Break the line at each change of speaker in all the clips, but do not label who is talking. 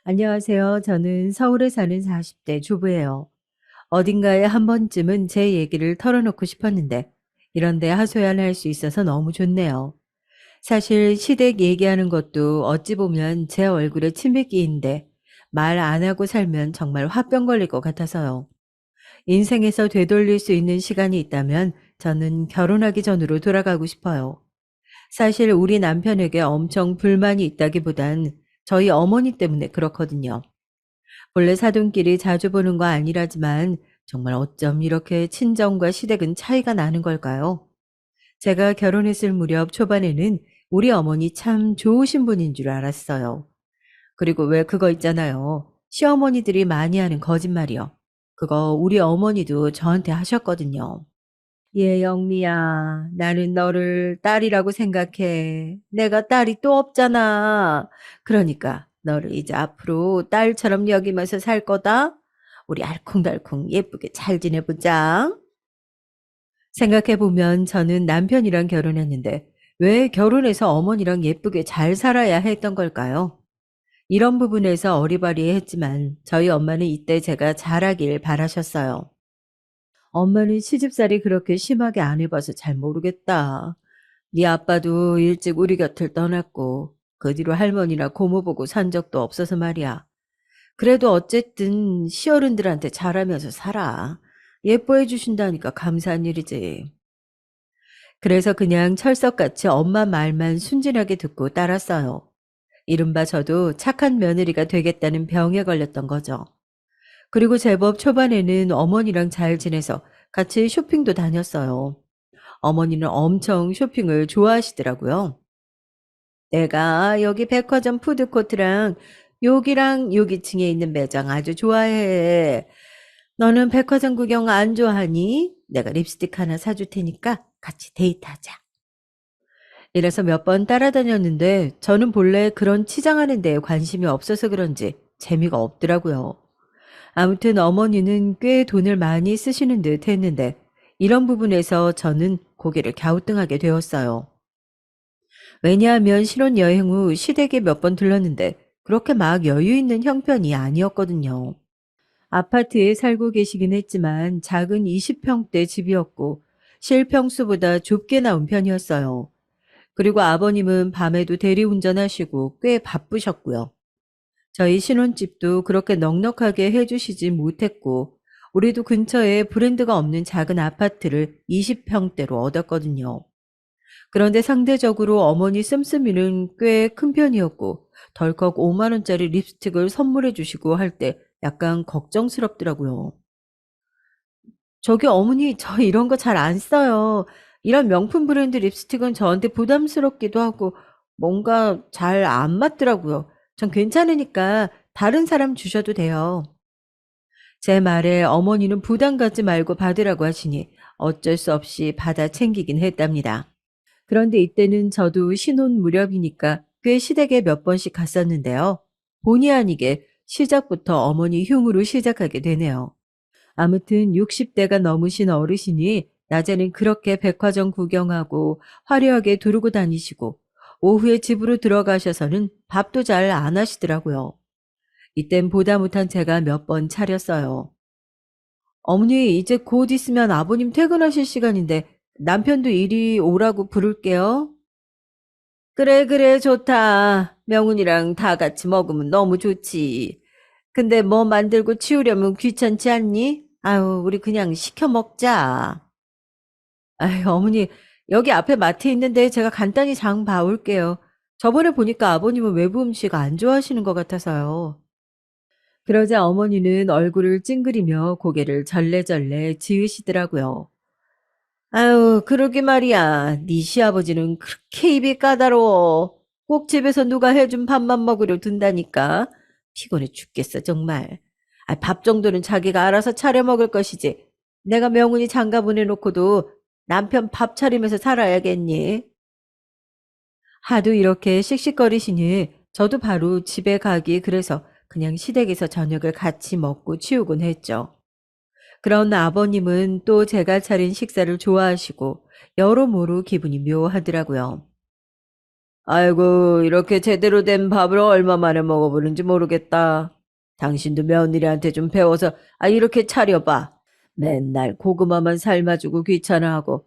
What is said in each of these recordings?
안녕하세요. 저는 서울에 사는 40대 주부예요. 어딘가에 한 번쯤은 제 얘기를 털어놓고 싶었는데, 이런데 하소연할 수 있어서 너무 좋네요. 사실 시댁 얘기하는 것도 어찌 보면 제 얼굴에 침뱉기인데, 말 안 하고 살면 정말 화병 걸릴 것 같아서요. 인생에서 되돌릴 수 있는 시간이 있다면 저는 결혼하기 전으로 돌아가고 싶어요. 사실 우리 남편에게 엄청 불만이 있다기보단 저희 어머니 때문에 그렇거든요. 본래 사돈끼리 자주 보는 거 아니라지만 정말 어쩜 이렇게 친정과 시댁은 차이가 나는 걸까요? 제가 결혼했을 무렵 초반에는 우리 어머니 참 좋으신 분인 줄 알았어요. 그리고 왜 그거 있잖아요. 시어머니들이 많이 하는 거짓말이요. 그거 우리 어머니도 저한테 하셨거든요. 예, 영미야, 나는 너를 딸이라고 생각해. 내가 딸이 또 없잖아. 그러니까 너를 이제 앞으로 딸처럼 여기면서 살 거다. 우리 알콩달콩 예쁘게 잘 지내보자. 생각해보면 저는 남편이랑 결혼했는데 왜 결혼해서 어머니랑 예쁘게 잘 살아야 했던 걸까요? 이런 부분에서 어리바리했지만 저희 엄마는 이때 제가 잘하길 바라셨어요. 엄마는 시집살이 그렇게 심하게 안 해봐서 잘 모르겠다. 네 아빠도 일찍 우리 곁을 떠났고 그 뒤로 할머니나 고모 보고 산 적도 없어서 말이야. 그래도 어쨌든 시어른들한테 잘하면서 살아. 예뻐해 주신다니까 감사한 일이지. 그래서 그냥 철석같이 엄마 말만 순진하게 듣고 따랐어요. 이른바 저도 착한 며느리가 되겠다는 병에 걸렸던 거죠. 그리고 제법 초반에는 어머니랑 잘 지내서 같이 쇼핑도 다녔어요. 어머니는 엄청 쇼핑을 좋아하시더라고요. 내가 여기 백화점 푸드코트랑 여기랑 여기 층에 있는 매장 아주 좋아해. 너는 백화점 구경 안 좋아하니? 내가 립스틱 하나 사줄 테니까 같이 데이트하자. 이래서 몇 번 따라다녔는데 저는 본래 그런 치장하는 데에 관심이 없어서 그런지 재미가 없더라고요. 아무튼 어머니는 꽤 돈을 많이 쓰시는 듯 했는데 이런 부분에서 저는 고개를 갸우뚱하게 되었어요. 왜냐하면 신혼여행 후 시댁에 몇 번 들렀는데 그렇게 막 여유 있는 형편이 아니었거든요. 아파트에 살고 계시긴 했지만 작은 20평대 집이었고 실평수보다 좁게 나온 편이었어요. 그리고 아버님은 밤에도 대리운전하시고 꽤 바쁘셨고요. 저희 신혼집도 그렇게 넉넉하게 해주시지 못했고 우리도 근처에 브랜드가 없는 작은 아파트를 20평대로 얻었거든요. 그런데 상대적으로 어머니 씀씀이는 꽤 큰 편이었고 덜컥 5만 원짜리 립스틱을 선물해 주시고 할 때 약간 걱정스럽더라고요. 저기 어머니 저 이런 거 잘 안 써요. 이런 명품 브랜드 립스틱은 저한테 부담스럽기도 하고 뭔가 잘 안 맞더라고요. 전 괜찮으니까 다른 사람 주셔도 돼요. 제 말에 어머니는 부담 갖지 말고 받으라고 하시니 어쩔 수 없이 받아 챙기긴 했답니다. 그런데 이때는 저도 신혼 무렵이니까 꽤 시댁에 몇 번씩 갔었는데요. 본의 아니게 시작부터 어머니 흉으로 시작하게 되네요. 아무튼 60대가 넘으신 어르신이 낮에는 그렇게 백화점 구경하고 화려하게 두르고 다니시고 오후에 집으로 들어가셔서는 밥도 잘 안 하시더라고요. 이땐 보다 못한 제가 몇 번 차렸어요. 어머니 이제 곧 있으면 아버님 퇴근하실 시간인데 남편도 이리 오라고 부를게요. 그래, 그래, 좋다. 명훈이랑 다 같이 먹으면 너무 좋지. 근데 뭐 만들고 치우려면 귀찮지 않니? 아유, 우리 그냥 시켜 먹자. 아유, 어머니, 여기 앞에 마트 있는데 제가 간단히 장 봐올게요. 저번에 보니까 아버님은 외부 음식 안 좋아하시는 것 같아서요. 그러자 어머니는 얼굴을 찡그리며 고개를 절레절레 지으시더라고요. 아유, 그러게 말이야. 네 시아버지는 그렇게 입이 까다로워. 꼭 집에서 누가 해준 밥만 먹으려 든다니까. 피곤해 죽겠어, 정말. 아, 밥 정도는 자기가 알아서 차려 먹을 것이지. 내가 명훈이 장가 보내놓고도 남편 밥 차리면서 살아야겠니? 하도 이렇게 씩씩거리시니 저도 바로 집에 가기 그래서 그냥 시댁에서 저녁을 같이 먹고 치우곤 했죠. 그러나 아버님은 또 제가 차린 식사를 좋아하시고 여러모로 기분이 묘하더라고요. 아이고, 이렇게 제대로 된 밥을 얼마 만에 먹어보는지 모르겠다. 당신도 며느리한테 좀 배워서, 이렇게 차려봐. 맨날 고구마만 삶아주고 귀찮아하고,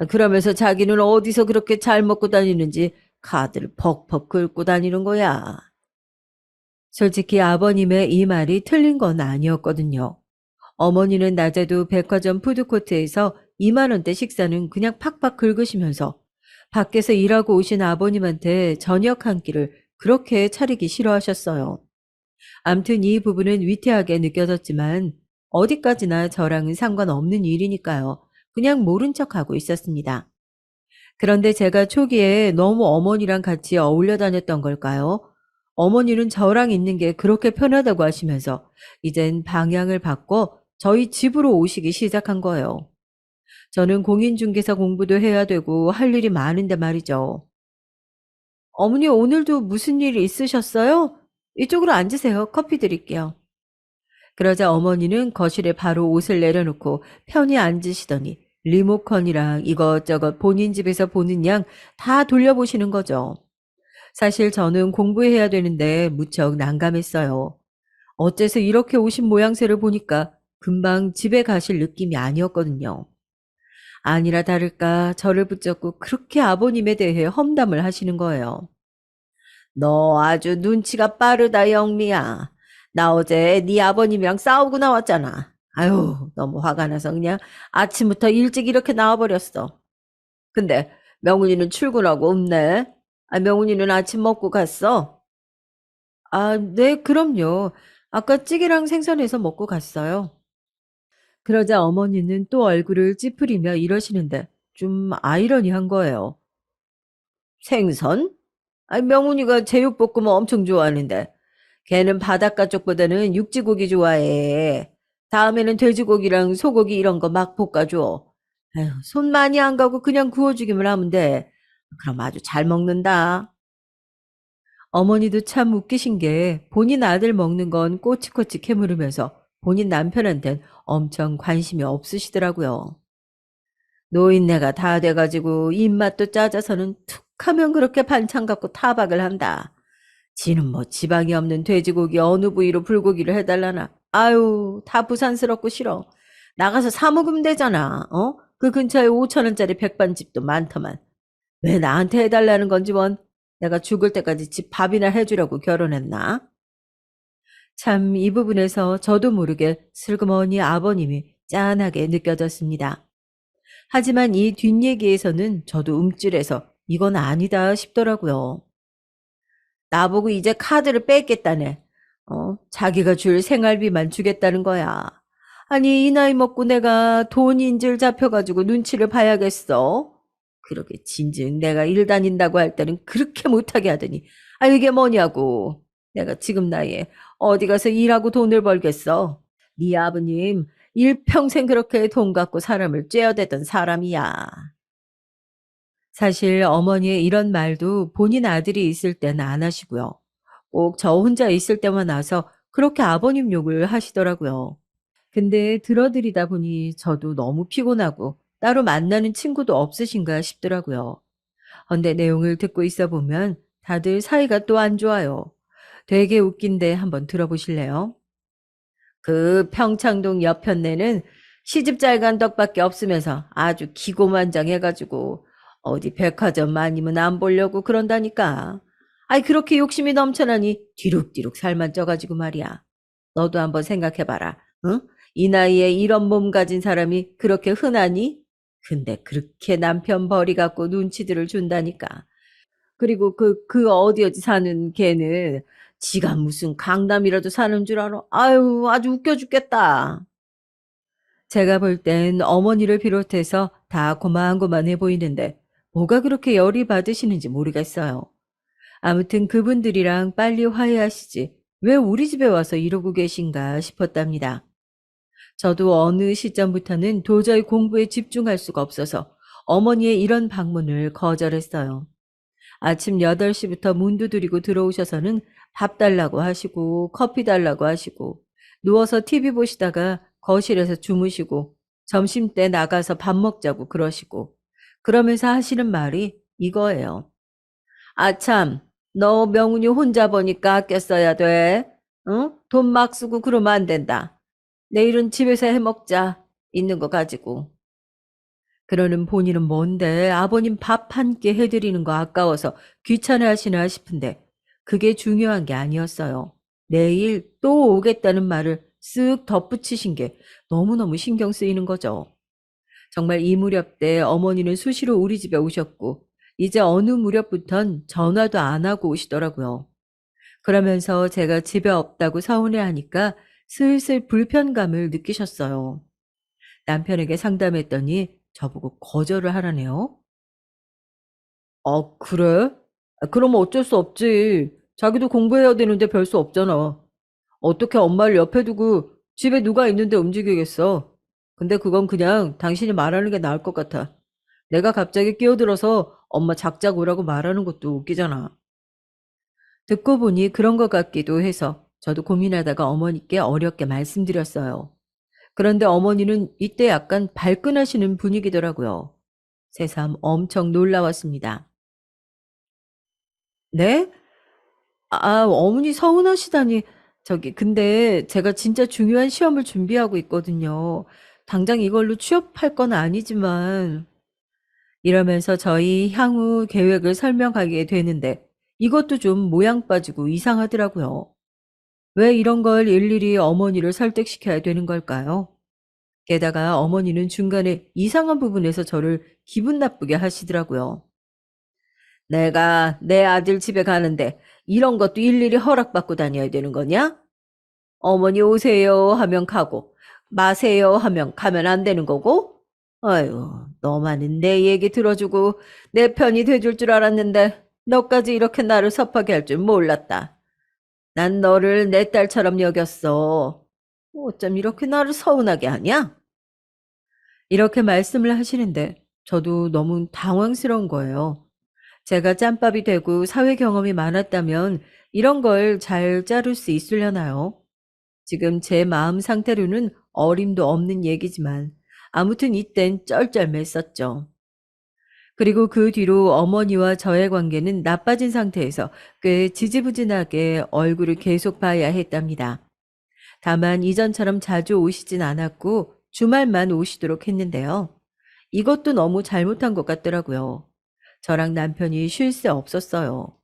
그러면서 자기는 어디서 그렇게 잘 먹고 다니는지 카드를 퍽퍽 긁고 다니는 거야. 솔직히 아버님의 이 말이 틀린 건 아니었거든요. 어머니는 낮에도 백화점 푸드코트에서 2만 원대 식사는 그냥 팍팍 긁으시면서 밖에서 일하고 오신 아버님한테 저녁 한 끼를 그렇게 차리기 싫어하셨어요. 암튼 이 부분은 위태하게 느껴졌지만 어디까지나 저랑은 상관없는 일이니까요. 그냥 모른 척하고 있었습니다. 그런데 제가 초기에 너무 어머니랑 같이 어울려 다녔던 걸까요? 어머니는 저랑 있는 게 그렇게 편하다고 하시면서 이젠 방향을 바꿔 저희 집으로 오시기 시작한 거예요. 저는 공인중개사 공부도 해야 되고 할 일이 많은데 말이죠. 어머니 오늘도 무슨 일 있으셨어요? 이쪽으로 앉으세요. 커피 드릴게요. 그러자 어머니는 거실에 바로 옷을 내려놓고 편히 앉으시더니 리모컨이랑 이것저것 본인 집에서 보는 양 다 돌려보시는 거죠. 사실 저는 공부해야 되는데 무척 난감했어요. 어째서 이렇게 오신 모양새를 보니까 금방 집에 가실 느낌이 아니었거든요. 아니라 다를까 저를 붙잡고 그렇게 아버님에 대해 험담을 하시는 거예요. 너 아주 눈치가 빠르다, 영미야. 나 어제 네 아버님이랑 싸우고 나왔잖아. 아유, 너무 화가 나서 그냥 아침부터 일찍 이렇게 나와버렸어. 근데 명훈이는 출근하고 없네. 명훈이는 아침 먹고 갔어? 네, 그럼요. 아까 찌개랑 생선해서 먹고 갔어요. 그러자 어머니는 또 얼굴을 찌푸리며 이러시는데 좀 아이러니한 거예요. 생선? 명훈이가 제육볶음을 엄청 좋아하는데 걔는 바닷가 쪽보다는 육지고기 좋아해. 다음에는 돼지고기랑 소고기 이런 거 막 볶아줘. 에휴, 손 많이 안 가고 그냥 구워주기만 하면 돼. 그럼 아주 잘 먹는다. 어머니도 참 웃기신 게 본인 아들 먹는 건 꼬치꼬치 캐물으면서 본인 남편한텐 엄청 관심이 없으시더라고요. 노인네가 다 돼가지고 입맛도 짜져서는 툭 하면 그렇게 반찬 갖고 타박을 한다. 지는 뭐 지방이 없는 돼지고기 어느 부위로 불고기를 해달라나. 아유, 다 부산스럽고 싫어. 나가서 사 먹으면 되잖아. 어? 그 근처에 5천 원짜리 백반집도 많더만. 왜 나한테 해달라는 건지 원. 내가 죽을 때까지 집 밥이나 해주려고 결혼했나? 참 이 부분에서 저도 모르게 슬그머니 아버님이 짠하게 느껴졌습니다. 하지만 이 뒷얘기에서는 저도 움찔해서 이건 아니다 싶더라고요. 나보고 이제 카드를 뺏겠다네. 자기가 줄 생활비만 주겠다는 거야. 아니, 이 나이 먹고 내가 돈 인질 잡혀가지고 눈치를 봐야겠어. 그러게, 진즉 내가 일 다닌다고 할 때는 그렇게 못하게 하더니, 이게 뭐냐고. 내가 지금 나이에 어디 가서 일하고 돈을 벌겠어. 네 아버님, 일평생 그렇게 돈 갖고 사람을 쬐어대던 사람이야. 사실 어머니의 이런 말도 본인 아들이 있을 때는 안 하시고요. 꼭 저 혼자 있을 때만 와서 그렇게 아버님 욕을 하시더라고요. 근데 들어드리다 보니 저도 너무 피곤하고 따로 만나는 친구도 없으신가 싶더라고요. 근데 내용을 듣고 있어 보면 다들 사이가 또 안 좋아요. 되게 웃긴데 한번 들어보실래요? 그 평창동 옆편네는 시집 잘 간 덕밖에 없으면서 아주 기고만장해가지고 어디 백화점 아니면 안 보려고 그런다니까. 그렇게 욕심이 넘쳐나니 뒤룩뒤룩 살만 쪄가지고 말이야. 너도 한번 생각해봐라. 응? 이 나이에 이런 몸 가진 사람이 그렇게 흔하니? 근데 그렇게 남편 벌이 갖고 눈치들을 준다니까. 그리고 어디 사는 걔는 지가 무슨 강남이라도 사는 줄 알아. 아유, 아주 웃겨 죽겠다. 제가 볼 땐 어머니를 비롯해서 다 고만고만해 보이는데 뭐가 그렇게 열이 받으시는지 모르겠어요. 아무튼 그분들이랑 빨리 화해하시지. 왜 우리 집에 와서 이러고 계신가 싶었답니다. 저도 어느 시점부터는 도저히 공부에 집중할 수가 없어서 어머니의 이런 방문을 거절했어요. 아침 8시부터 문 두드리고 들어오셔서는 밥 달라고 하시고 커피 달라고 하시고 누워서 TV 보시다가 거실에서 주무시고 점심때 나가서 밥 먹자고 그러시고 그러면서 하시는 말이 이거예요. 아참, 너 명훈이 혼자 보니까 아껴 써야 돼. 응? 돈 막 쓰고 그러면 안 된다. 내일은 집에서 해 먹자. 있는 거 가지고. 그러는 본인은 뭔데 아버님 밥 한 끼 해드리는 거 아까워서 귀찮아 하시나 싶은데 그게 중요한 게 아니었어요. 내일 또 오겠다는 말을 쓱 덧붙이신 게 너무너무 신경 쓰이는 거죠. 정말 이 무렵 때 어머니는 수시로 우리 집에 오셨고 이제 어느 무렵부턴 전화도 안 하고 오시더라고요. 그러면서 제가 집에 없다고 서운해하니까 슬슬 불편감을 느끼셨어요. 남편에게 상담했더니 저보고 거절을 하라네요. 그래? 그럼 어쩔 수 없지. 자기도 공부해야 되는데 별 수 없잖아. 어떻게 엄마를 옆에 두고 집에 누가 있는데 움직이겠어. 근데 그건 그냥 당신이 말하는 게 나을 것 같아. 내가 갑자기 끼어들어서 엄마 작작 오라고 말하는 것도 웃기잖아. 듣고 보니 그런 것 같기도 해서 저도 고민하다가 어머니께 어렵게 말씀드렸어요. 그런데 어머니는 이때 약간 발끈하시는 분위기더라고요. 새삼 엄청 놀라웠습니다. 네? 어머니 서운하시다니. 근데 제가 진짜 중요한 시험을 준비하고 있거든요. 당장 이걸로 취업할 건 아니지만. 이러면서 저희 향후 계획을 설명하게 되는데 이것도 좀 모양 빠지고 이상하더라고요. 왜 이런 걸 일일이 어머니를 설득시켜야 되는 걸까요? 게다가 어머니는 중간에 이상한 부분에서 저를 기분 나쁘게 하시더라고요. 내가 내 아들 집에 가는데 이런 것도 일일이 허락받고 다녀야 되는 거냐? 어머니 오세요 하면 가고 마세요 하면 가면 안 되는 거고? 아유, 너만은 내 얘기 들어주고 내 편이 돼줄 줄 알았는데 너까지 이렇게 나를 섭하게 할 줄 몰랐다. 난 너를 내 딸처럼 여겼어. 어쩜 이렇게 나를 서운하게 하냐? 이렇게 말씀을 하시는데 저도 너무 당황스러운 거예요. 제가 짬밥이 되고 사회 경험이 많았다면 이런 걸 잘 자를 수 있으려나요? 지금 제 마음 상태로는 어림도 없는 얘기지만 아무튼 이땐 쩔쩔맸었죠. 그리고 그 뒤로 어머니와 저의 관계는 나빠진 상태에서 꽤 지지부진하게 얼굴을 계속 봐야 했답니다. 다만 이전처럼 자주 오시진 않았고 주말만 오시도록 했는데요. 이것도 너무 잘못한 것 같더라고요. 저랑 남편이 쉴 새 없었어요.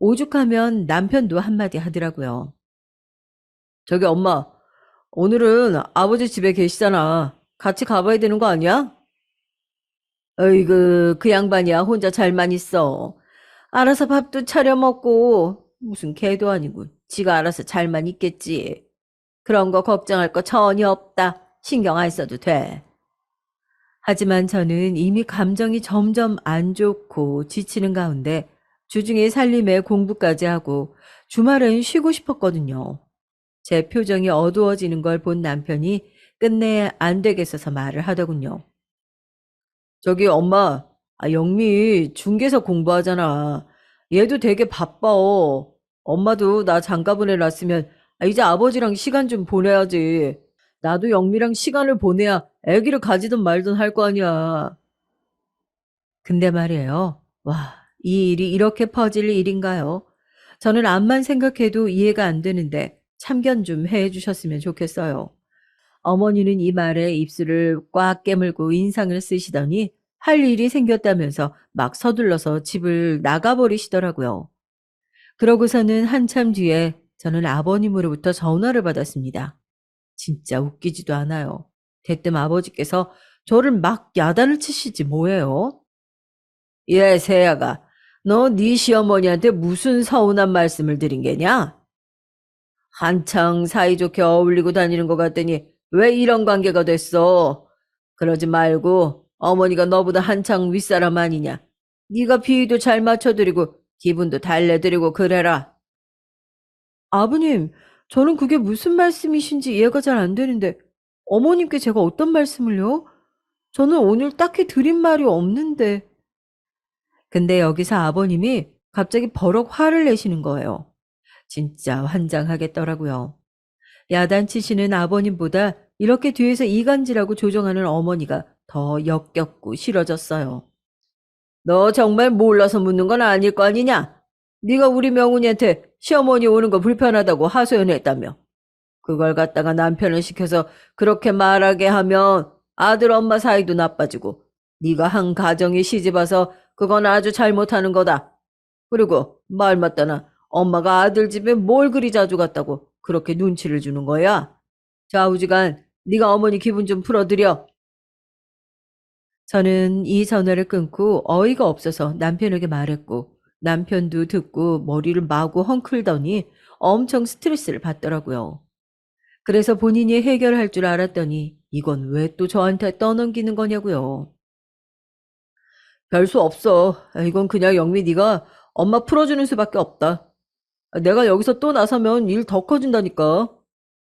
오죽하면 남편도 한마디 하더라고요. 저기 엄마, 오늘은 아버지 집에 계시잖아. 같이 가봐야 되는 거 아니야? 어이구, 그 양반이야 혼자 잘만 있어. 알아서 밥도 차려 먹고 무슨 개도 아니고 지가 알아서 잘만 있겠지. 그런 거 걱정할 거 전혀 없다. 신경 안 써도 돼. 하지만 저는 이미 감정이 점점 안 좋고 지치는 가운데 주중에 살림에 공부까지 하고 주말엔 쉬고 싶었거든요. 제 표정이 어두워지는 걸 본 남편이 끝내 안 되겠어서 말을 하더군요. 저기 엄마, 영미 중개사 공부하잖아. 얘도 되게 바빠. 엄마도 나 장가 보내놨으면 이제 아버지랑 시간 좀 보내야지. 나도 영미랑 시간을 보내야 아기를 가지든 말든 할 거 아니야. 근데 말이에요. 와, 이 일이 이렇게 퍼질 일인가요? 저는 암만 생각해도 이해가 안 되는데 참견 좀 해 주셨으면 좋겠어요. 어머니는 이 말에 입술을 꽉 깨물고 인상을 쓰시더니 할 일이 생겼다면서 막 서둘러서 집을 나가버리시더라고요. 그러고서는 한참 뒤에 저는 아버님으로부터 전화를 받았습니다. 진짜 웃기지도 않아요. 대뜸 아버지께서 저를 막 야단을 치시지 뭐예요? 예, 세야가. 너 네 시어머니한테 무슨 서운한 말씀을 드린 게냐? 한창 사이좋게 어울리고 다니는 것 같더니 왜 이런 관계가 됐어? 그러지 말고 어머니가 너보다 한창 윗사람 아니냐? 네가 비위도 잘 맞춰드리고 기분도 달래드리고 그래라. 아버님, 저는 그게 무슨 말씀이신지 이해가 잘 안 되는데 어머님께 제가 어떤 말씀을요? 저는 오늘 딱히 드린 말이 없는데. 근데 여기서 아버님이 갑자기 버럭 화를 내시는 거예요. 진짜 환장하겠더라고요. 야단치시는 아버님보다 이렇게 뒤에서 이간질하고 조종하는 어머니가 더 역겹고 싫어졌어요. 너 정말 몰라서 묻는 건 아닐 거 아니냐? 네가 우리 명훈이한테 시어머니 오는 거 불편하다고 하소연했다며. 그걸 갖다가 남편을 시켜서 그렇게 말하게 하면 아들 엄마 사이도 나빠지고 네가 한 가정이 시집와서 그건 아주 잘못하는 거다. 그리고 말 맞다나 엄마가 아들 집에 뭘 그리 자주 갔다고 그렇게 눈치를 주는 거야? 좌우지간 네가 어머니 기분 좀 풀어드려. 저는 이 전화를 끊고 어이가 없어서 남편에게 말했고 남편도 듣고 머리를 마구 헝클더니 엄청 스트레스를 받더라고요. 그래서 본인이 해결할 줄 알았더니 이건 왜 또 저한테 떠넘기는 거냐고요. 별 수 없어. 이건 그냥 영미 네가 엄마 풀어주는 수밖에 없다. 내가 여기서 또 나서면 일 더 커진다니까.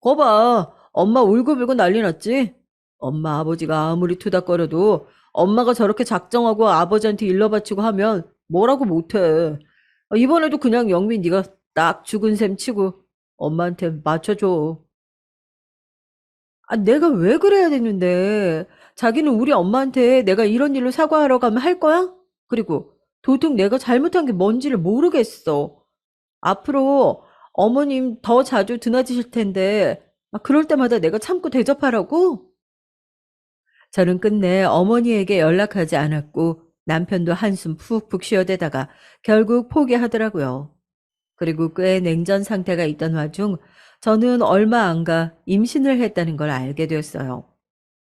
거봐. 엄마 울고불고 난리 났지? 엄마 아버지가 아무리 투닥거려도 엄마가 저렇게 작정하고 아버지한테 일러 바치고 하면 뭐라고 못해. 이번에도 그냥 영미 네가 딱 죽은 셈 치고 엄마한테 맞춰줘. 내가 왜 그래야 되는데. 자기는 우리 엄마한테 내가 이런 일로 사과하러 가면 할 거야? 그리고 도통 내가 잘못한 게 뭔지를 모르겠어. 앞으로 어머님 더 자주 드나드실 텐데 그럴 때마다 내가 참고 대접하라고? 저는 끝내 어머니에게 연락하지 않았고 남편도 한숨 푹푹 쉬어대다가 결국 포기하더라고요. 그리고 꽤 냉전 상태가 있던 와중 저는 얼마 안 가 임신을 했다는 걸 알게 되었어요.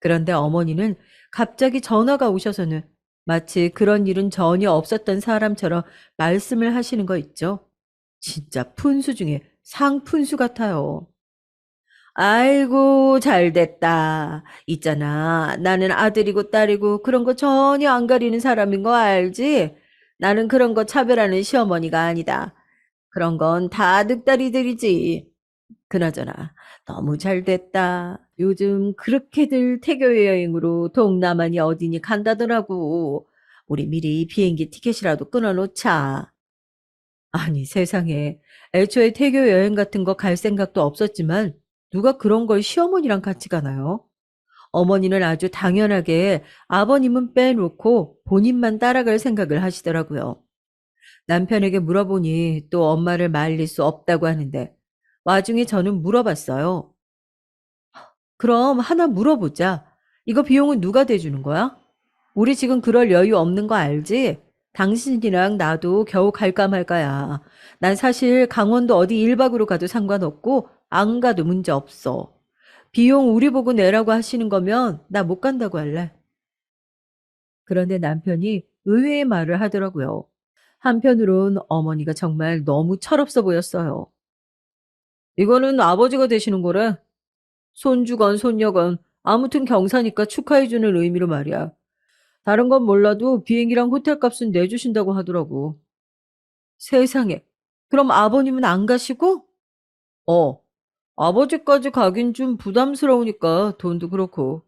그런데 어머니는 갑자기 전화가 오셔서는 마치 그런 일은 전혀 없었던 사람처럼 말씀을 하시는 거 있죠. 진짜 푼수 중에 상푼수 같아요. 아이고, 잘 됐다. 있잖아. 나는 아들이고 딸이고 그런 거 전혀 안 가리는 사람인 거 알지? 나는 그런 거 차별하는 시어머니가 아니다. 그런 건 다 늑다리들이지. 그나저나 너무 잘 됐다. 요즘 그렇게들 태교 여행으로 동남아니 어디니 간다더라고. 우리 미리 비행기 티켓이라도 끊어놓자. 아니 세상에. 애초에 태교 여행 같은 거 갈 생각도 없었지만 누가 그런 걸 시어머니랑 같이 가나요? 어머니는 아주 당연하게 아버님은 빼놓고 본인만 따라갈 생각을 하시더라고요. 남편에게 물어보니 또 엄마를 말릴 수 없다고 하는데 와중에 저는 물어봤어요. 그럼 하나 물어보자. 이거 비용은 누가 대주는 거야? 우리 지금 그럴 여유 없는 거 알지? 당신이랑 나도 겨우 갈까 말까야. 난 사실 강원도 어디 1박으로 가도 상관없고 안 가도 문제 없어. 비용 우리 보고 내라고 하시는 거면 나 못 간다고 할래. 그런데 남편이 의외의 말을 하더라고요. 한편으론 어머니가 정말 너무 철없어 보였어요. 이거는 아버지가 되시는 거래. 손주건 손녀건 아무튼 경사니까 축하해주는 의미로 말이야. 다른 건 몰라도 비행기랑 호텔 값은 내주신다고 하더라고. 세상에. 그럼 아버님은 안 가시고? 어, 아버지까지 가긴 좀 부담스러우니까 돈도 그렇고.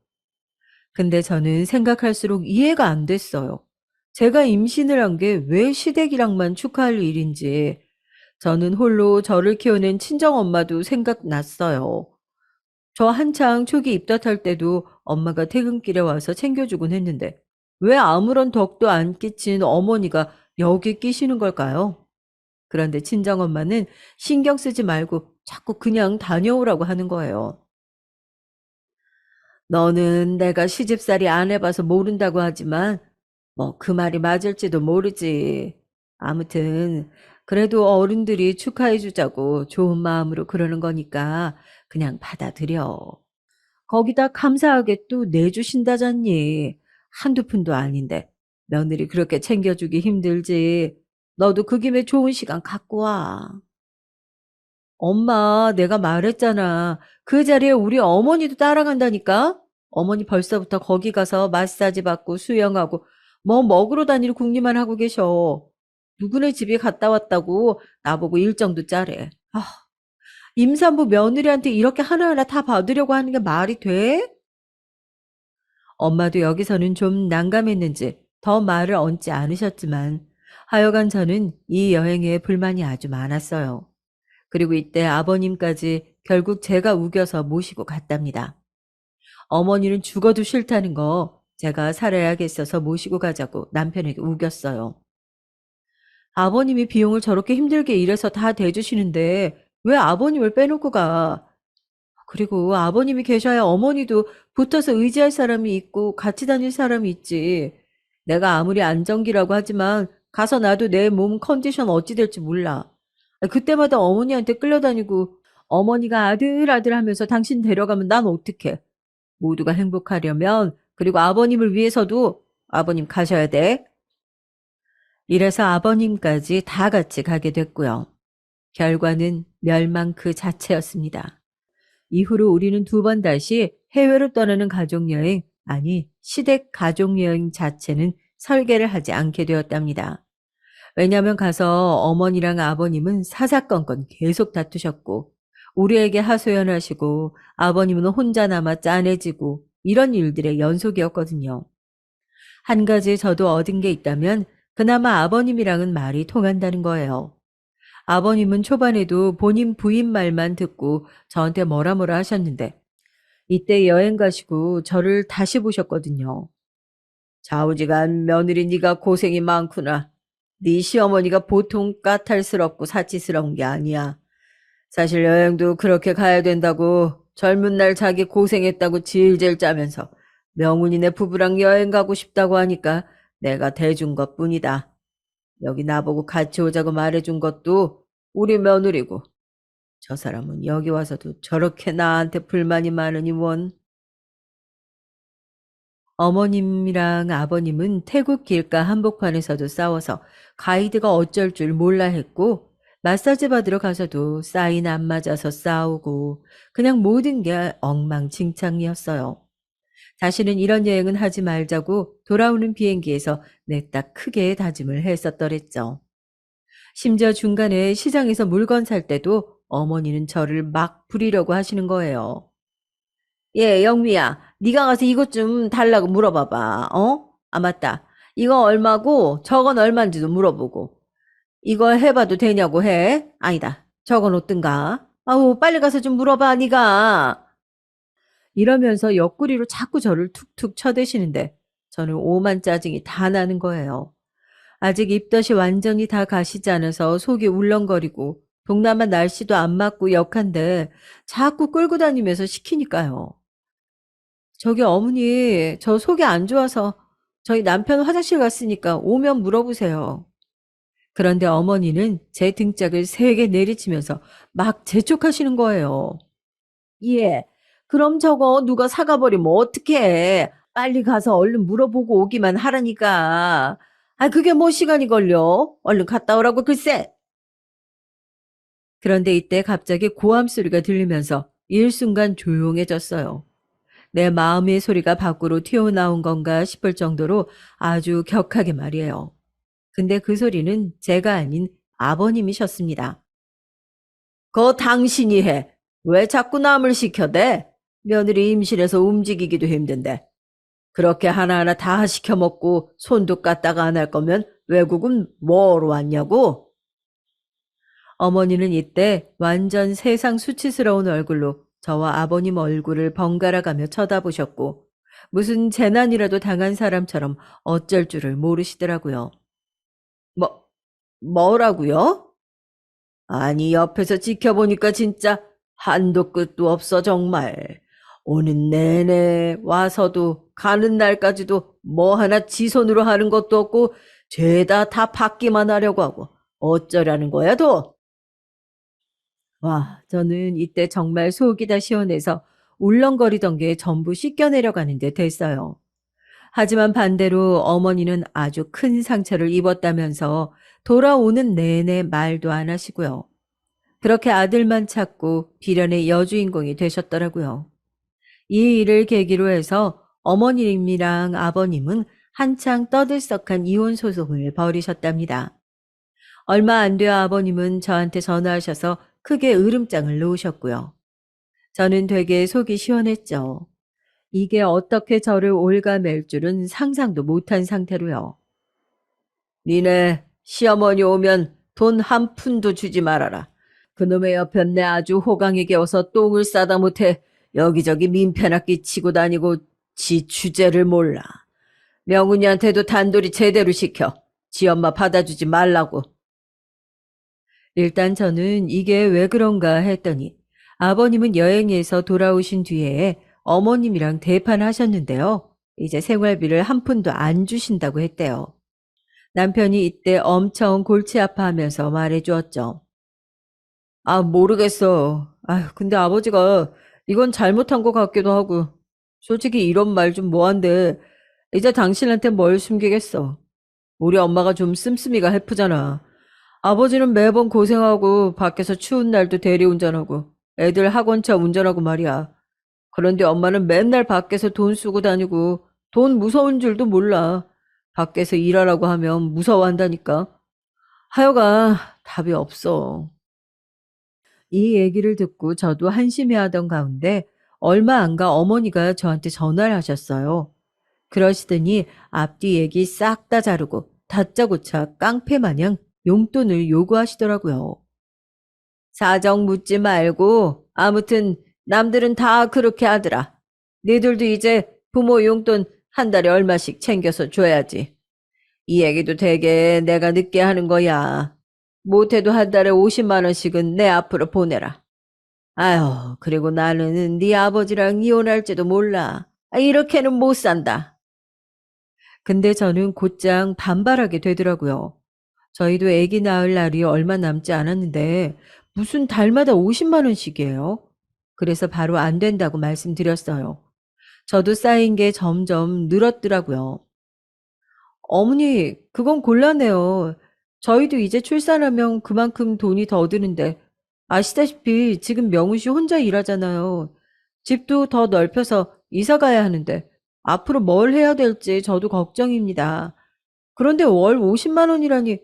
근데 저는 생각할수록 이해가 안 됐어요. 제가 임신을 한 게 왜 시댁이랑만 축하할 일인지. 저는 홀로 저를 키우는 친정엄마도 생각났어요. 저 한창 초기 입덧할 때도 엄마가 퇴근길에 와서 챙겨주곤 했는데 왜 아무런 덕도 안 끼친 어머니가 여기 끼시는 걸까요? 그런데 친정엄마는 신경 쓰지 말고 자꾸 그냥 다녀오라고 하는 거예요. 너는 내가 시집살이 안 해봐서 모른다고 하지만 뭐 그 말이 맞을지도 모르지. 아무튼 그래도 어른들이 축하해주자고 좋은 마음으로 그러는 거니까 그냥 받아들여. 거기다 감사하게 또 내주신다잖니. 한두 푼도 아닌데 며느리 그렇게 챙겨주기 힘들지. 너도 그 김에 좋은 시간 갖고 와. 엄마, 내가 말했잖아. 그 자리에 우리 어머니도 따라간다니까? 어머니 벌써부터 거기 가서 마사지 받고 수영하고 뭐 먹으러 다니는 궁리만 하고 계셔. 누구네 집에 갔다 왔다고 나보고 일정도 짜래. 임산부 며느리한테 이렇게 하나하나 다 받으려고 하는 게 말이 돼? 엄마도 여기서는 좀 난감했는지 더 말을 얹지 않으셨지만 하여간 저는 이 여행에 불만이 아주 많았어요. 그리고 이때 아버님까지 결국 제가 우겨서 모시고 갔답니다. 어머니는 죽어도 싫다는 거 제가 살아야겠어서 모시고 가자고 남편에게 우겼어요. 아버님이 비용을 저렇게 힘들게 일해서 다 대주시는데 왜 아버님을 빼놓고 가? 그리고 아버님이 계셔야 어머니도 붙어서 의지할 사람이 있고 같이 다닐 사람이 있지. 내가 아무리 안정기라고 하지만 가서 나도 내 몸 컨디션 어찌 될지 몰라. 그때마다 어머니한테 끌려다니고 어머니가 아들 아들 하면서 당신 데려가면 난 어떡해. 모두가 행복하려면 그리고 아버님을 위해서도 아버님 가셔야 돼. 이래서 아버님까지 다 같이 가게 됐고요. 결과는 멸망 그 자체였습니다. 이후로 우리는 두 번 다시 해외로 떠나는 가족여행, 아니 시댁 가족여행 자체는 설계를 하지 않게 되었답니다. 왜냐하면 가서 어머니랑 아버님은 사사건건 계속 다투셨고 우리에게 하소연하시고 아버님은 혼자 남아 짠해지고 이런 일들의 연속이었거든요. 한 가지 저도 얻은 게 있다면 그나마 아버님이랑은 말이 통한다는 거예요. 아버님은 초반에도 본인 부인 말만 듣고 저한테 뭐라 뭐라 하셨는데 이때 여행 가시고 저를 다시 보셨거든요. 좌우지간 며느리 네가 고생이 많구나. 네 시어머니가 보통 까탈스럽고 사치스러운 게 아니야. 사실 여행도 그렇게 가야 된다고 젊은 날 자기 고생했다고 질질 짜면서 명훈이네 부부랑 여행 가고 싶다고 하니까 내가 대준 것뿐이다. 여기 나보고 같이 오자고 말해준 것도 우리 며느리고 저 사람은 여기 와서도 저렇게 나한테 불만이 많으니 원. 어머님이랑 아버님은 태국 길가 한복판에서도 싸워서 가이드가 어쩔 줄 몰라 했고 마사지 받으러 가서도 사인 안 맞아서 싸우고 그냥 모든 게 엉망진창이었어요. 다시는 이런 여행은 하지 말자고 돌아오는 비행기에서 냈다 크게 다짐을 했었더랬죠. 심지어 중간에 시장에서 물건 살 때도 어머니는 저를 막 부리려고 하시는 거예요. 예, 영미야, 네가 가서 이것 좀 달라고 물어봐봐. 어? 아, 맞다. 이거 얼마고 저건 얼마인지도 물어보고. 이거 해봐도 되냐고 해? 아니다. 저건 어떤가? 아우, 빨리 가서 좀 물어봐, 네가. 이러면서 옆구리로 자꾸 저를 툭툭 쳐대시는데 저는 오만 짜증이 다 나는 거예요. 아직 입덧이 완전히 다 가시지 않아서 속이 울렁거리고 동남아 날씨도 안 맞고 역한데 자꾸 끌고 다니면서 시키니까요. 저기 어머니, 저 속이 안 좋아서 저희 남편 화장실 갔으니까 오면 물어보세요. 그런데 어머니는 제 등짝을 세게 내리치면서 막 재촉하시는 거예요. 예, 그럼 저거 누가 사가버리면 어떡해. 빨리 가서 얼른 물어보고 오기만 하라니까. 아, 그게 뭐 시간이 걸려? 얼른 갔다 오라고 글쎄. 그런데 이때 갑자기 고함 소리가 들리면서 일순간 조용해졌어요. 내 마음의 소리가 밖으로 튀어나온 건가 싶을 정도로 아주 격하게 말이에요. 근데 그 소리는 제가 아닌 아버님이셨습니다. 그거 당신이 해. 왜 자꾸 남을 시켜대? 며느리 임신해서 움직이기도 힘든데. 그렇게 하나하나 다 시켜먹고 손도 까다가 안 할 거면 외국은 뭐로 왔냐고? 어머니는 이때 완전 세상 수치스러운 얼굴로 저와 아버님 얼굴을 번갈아 가며 쳐다보셨고 무슨 재난이라도 당한 사람처럼 어쩔 줄을 모르시더라고요. 뭐, 뭐라고요? 아니, 옆에서 지켜보니까 진짜 한도 끝도 없어, 정말. 오는 내내 와서도 가는 날까지도 뭐 하나 지 손으로 하는 것도 없고 죄다 다 받기만 하려고 하고 어쩌라는 거야, 도? 와, 저는 이때 정말 속이 다 시원해서 울렁거리던 게 전부 씻겨내려가는 데 됐어요. 하지만 반대로 어머니는 아주 큰 상처를 입었다면서 돌아오는 내내 말도 안 하시고요. 그렇게 아들만 찾고 비련의 여주인공이 되셨더라고요. 이 일을 계기로 해서 어머님이랑 아버님은 한창 떠들썩한 이혼 소송을 벌이셨답니다. 얼마 안 되어 아버님은 저한테 전화하셔서 크게 으름장을 놓으셨고요. 저는 되게 속이 시원했죠. 이게 어떻게 저를 올가맬 줄은 상상도 못한 상태로요. 니네 시어머니 오면 돈 한 푼도 주지 말아라. 그놈의 옆엔 내 아주 호강에게 어서 똥을 싸다 못해 여기저기 민폐나 끼치고 다니고 지 주제를 몰라. 명훈이한테도 단돌이 제대로 시켜. 지 엄마 받아주지 말라고. 일단 저는 이게 왜 그런가 했더니 아버님은 여행에서 돌아오신 뒤에 어머님이랑 대판하셨는데요. 이제 생활비를 한 푼도 안 주신다고 했대요. 남편이 이때 엄청 골치 아파하면서 말해주었죠. 아, 모르겠어. 아휴, 근데 아버지가 이건 잘못한 것 같기도 하고. 솔직히 이런 말 좀 뭐한데, 이제 당신한테 뭘 숨기겠어. 우리 엄마가 좀 씀씀이가 해프잖아. 아버지는 매번 고생하고 밖에서 추운 날도 대리운전하고 애들 학원차 운전하고 말이야. 그런데 엄마는 맨날 밖에서 돈 쓰고 다니고 돈 무서운 줄도 몰라. 밖에서 일하라고 하면 무서워한다니까. 하여가 답이 없어. 이 얘기를 듣고 저도 한심해하던 가운데 얼마 안 가 어머니가 저한테 전화를 하셨어요. 그러시더니 앞뒤 얘기 싹 다 자르고 다짜고짜 깡패 마냥 용돈을 요구하시더라고요. 사정 묻지 말고 아무튼 남들은 다 그렇게 하더라. 니들도 이제 부모 용돈 한 달에 얼마씩 챙겨서 줘야지. 이 얘기도 되게 내가 늦게 하는 거야. 못해도 한 달에 50만 원씩은 내 앞으로 보내라. 아휴, 그리고 나는 네 아버지랑 이혼할지도 몰라. 이렇게는 못 산다. 근데 저는 곧장 반발하게 되더라고요. 저희도 아기 낳을 날이 얼마 남지 않았는데 무슨 달마다 50만 원씩이에요? 그래서 바로 안 된다고 말씀드렸어요. 저도 쌓인 게 점점 늘었더라고요. 어머니, 그건 곤란해요. 저희도 이제 출산하면 그만큼 돈이 더 드는데, 아시다시피 지금 명훈 씨 혼자 일하잖아요. 집도 더 넓혀서 이사 가야 하는데, 앞으로 뭘 해야 될지 저도 걱정입니다. 그런데 월 50만 원이라니,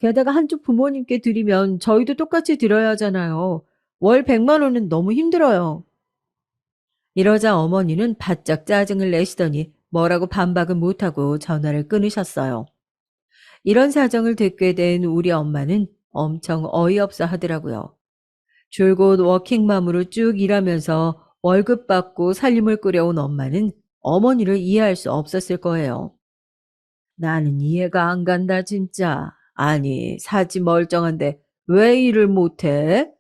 게다가 한쪽 부모님께 드리면 저희도 똑같이 드려야 하잖아요. 월 100만 원은 너무 힘들어요. 이러자 어머니는 바짝 짜증을 내시더니 뭐라고 반박은 못하고 전화를 끊으셨어요. 이런 사정을 듣게 된 우리 엄마는 엄청 어이없어 하더라고요. 줄곧 워킹맘으로 쭉 일하면서 월급 받고 살림을 꾸려온 엄마는 어머니를 이해할 수 없었을 거예요. 나는 이해가 안 간다, 진짜. 아니, 사지 멀쩡한데 왜 일을 못해?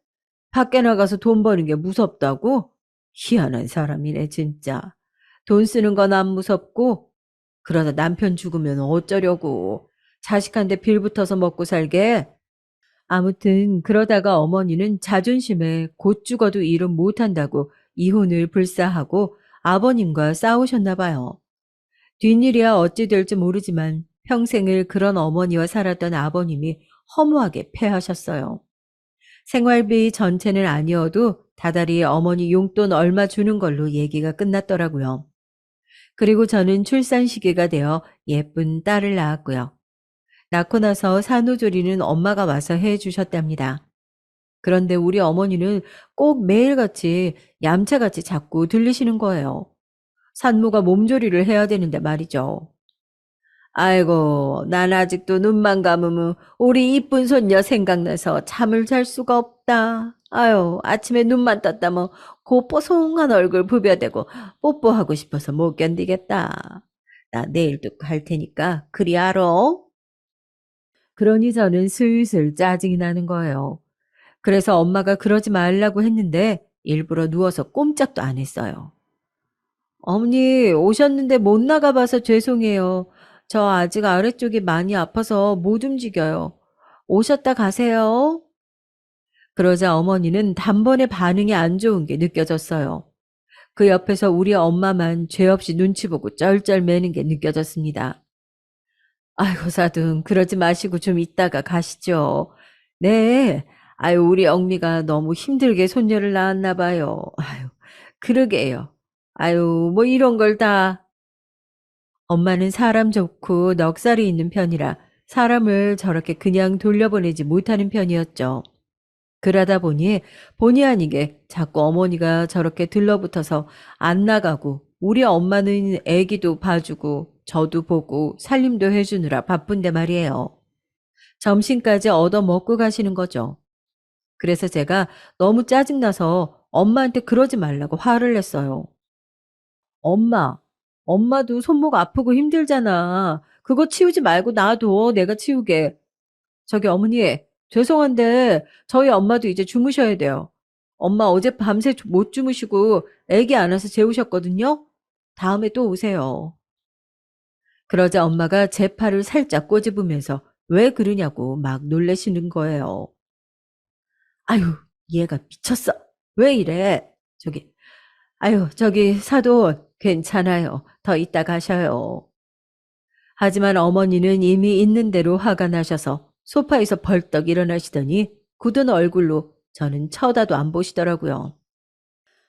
밖에 나가서 돈 버는 게 무섭다고? 희한한 사람이네, 진짜. 돈 쓰는 건 안 무섭고, 그러다 남편 죽으면 어쩌려고. 자식한테 빌 붙어서 먹고 살게. 아무튼 그러다가 어머니는 자존심에 곧 죽어도 일은 못한다고 이혼을 불사하고 아버님과 싸우셨나 봐요. 뒷일이야 어찌 될지 모르지만 평생을 그런 어머니와 살았던 아버님이 허무하게 패하셨어요. 생활비 전체는 아니어도 다달이 어머니 용돈 얼마 주는 걸로 얘기가 끝났더라고요. 그리고 저는 출산 시기가 되어 예쁜 딸을 낳았고요. 낳고 나서 산후조리는 엄마가 와서 해 주셨답니다. 그런데 우리 어머니는 꼭 매일같이 얌체같이 자꾸 들리시는 거예요. 산모가 몸조리를 해야 되는데 말이죠. 아이고, 난 아직도 눈만 감으면 우리 이쁜 손녀 생각나서 잠을 잘 수가 없다. 아유, 아침에 눈만 떴다면 그 뽀송한 얼굴 부벼대고 뽀뽀하고 싶어서 못 견디겠다. 나 내일도 갈 테니까 그리 알아? 그러니 저는 슬슬 짜증이 나는 거예요. 그래서 엄마가 그러지 말라고 했는데 일부러 누워서 꼼짝도 안 했어요. 어머니, 오셨는데 못 나가봐서 죄송해요. 저 아직 아래쪽이 많이 아파서 못 움직여요. 오셨다 가세요. 그러자 어머니는 단번에 반응이 안 좋은 게 느껴졌어요. 그 옆에서 우리 엄마만 죄 없이 눈치 보고 쩔쩔매는 게 느껴졌습니다. 아이고, 사둥, 그러지 마시고 좀 이따가 가시죠. 네. 아유, 우리 엉미가 너무 힘들게 손녀를 낳았나 봐요. 아유, 그러게요. 아유, 뭐 이런 걸 다. 엄마는 사람 좋고 넉살이 있는 편이라 사람을 저렇게 그냥 돌려보내지 못하는 편이었죠. 그러다 보니 본의 아니게 자꾸 어머니가 저렇게 들러붙어서 안 나가고 우리 엄마는 애기도 봐주고 저도 보고 살림도 해주느라 바쁜데 말이에요. 점심까지 얻어먹고 가시는 거죠. 그래서 제가 너무 짜증나서 엄마한테 그러지 말라고 화를 냈어요. 엄마, 엄마도 손목 아프고 힘들잖아. 그거 치우지 말고 놔둬. 내가 치우게. 저기 어머니, 죄송한데 저희 엄마도 이제 주무셔야 돼요. 엄마 어제 밤새 못 주무시고 애기 안아서 재우셨거든요. 다음에 또 오세요. 그러자 엄마가 제 팔을 살짝 꼬집으면서 왜 그러냐고 막 놀래시는 거예요. 아유, 얘가 미쳤어. 왜 이래? 저기 사돈 괜찮아요. 더 이따 가셔요. 하지만 어머니는 이미 있는 대로 화가 나셔서 소파에서 벌떡 일어나시더니 굳은 얼굴로 저는 쳐다도 안 보시더라고요.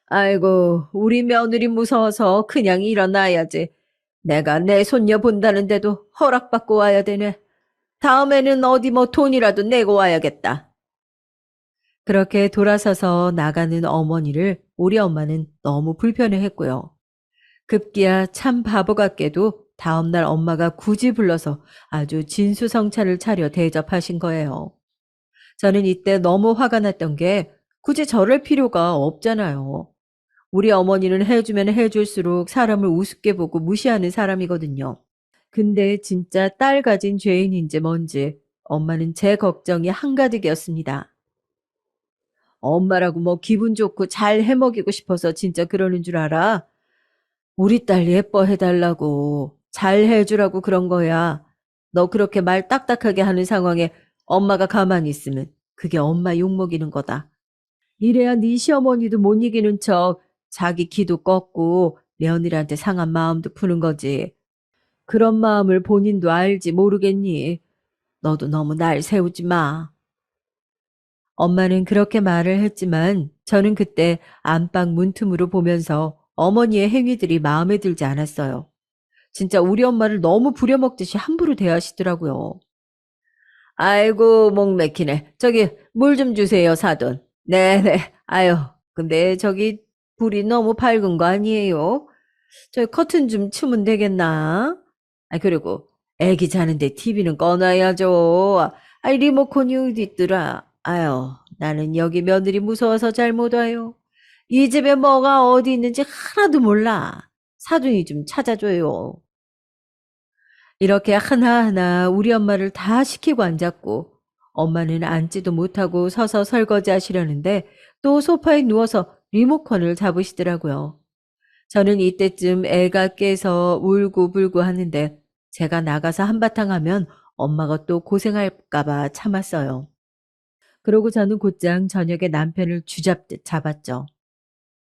아이고, 우리 며느리 무서워서 그냥 일어나야지. 내가 내 손녀 본다는데도 허락받고 와야 되네. 다음에는 어디 뭐 돈이라도 내고 와야겠다. 그렇게 돌아서서 나가는 어머니를 우리 엄마는 너무 불편해했고요. 급기야 참 바보 같게도 다음날 엄마가 굳이 불러서 아주 진수성찬을 차려 대접하신 거예요. 저는 이때 너무 화가 났던 게 굳이 저럴 필요가 없잖아요. 우리 어머니는 해주면 해줄수록 사람을 우습게 보고 무시하는 사람이거든요. 근데 진짜 딸 가진 죄인인지 뭔지 엄마는 제 걱정이 한가득이었습니다. 엄마라고 뭐 기분 좋고 잘 해먹이고 싶어서 진짜 그러는 줄 알아? 우리 딸 예뻐해달라고, 잘 해주라고 그런 거야. 너 그렇게 말 딱딱하게 하는 상황에 엄마가 가만히 있으면 그게 엄마 욕먹이는 거다. 이래야 네 시어머니도 못 이기는 척 자기 기도 꺾고 며느리한테 상한 마음도 푸는 거지. 그런 마음을 본인도 알지 모르겠니? 너도 너무 날 세우지 마. 엄마는 그렇게 말을 했지만 저는 그때 안방 문틈으로 보면서 어머니의 행위들이 마음에 들지 않았어요. 진짜 우리 엄마를 너무 부려먹듯이 함부로 대하시더라고요. 아이고, 목 맥히네. 저기, 물 좀 주세요, 사돈. 네네. 아유, 근데 저기, 불이 너무 밝은 거 아니에요? 저 커튼 좀 치면 되겠나? 그리고, 애기 자는데 TV는 꺼놔야죠. 리모컨이 어디 있더라? 아유, 나는 여기 며느리 무서워서 잘 못 와요. 이 집에 뭐가 어디 있는지 하나도 몰라. 사돈이 좀 찾아줘요. 이렇게 하나하나 우리 엄마를 다 시키고 앉았고 엄마는 앉지도 못하고 서서 설거지 하시려는데 또 소파에 누워서 리모컨을 잡으시더라고요. 저는 이때쯤 애가 깨서 울고불고 하는데 제가 나가서 한바탕 하면 엄마가 또 고생할까봐 참았어요. 그러고 저는 곧장 저녁에 남편을 쥐잡듯 잡았죠.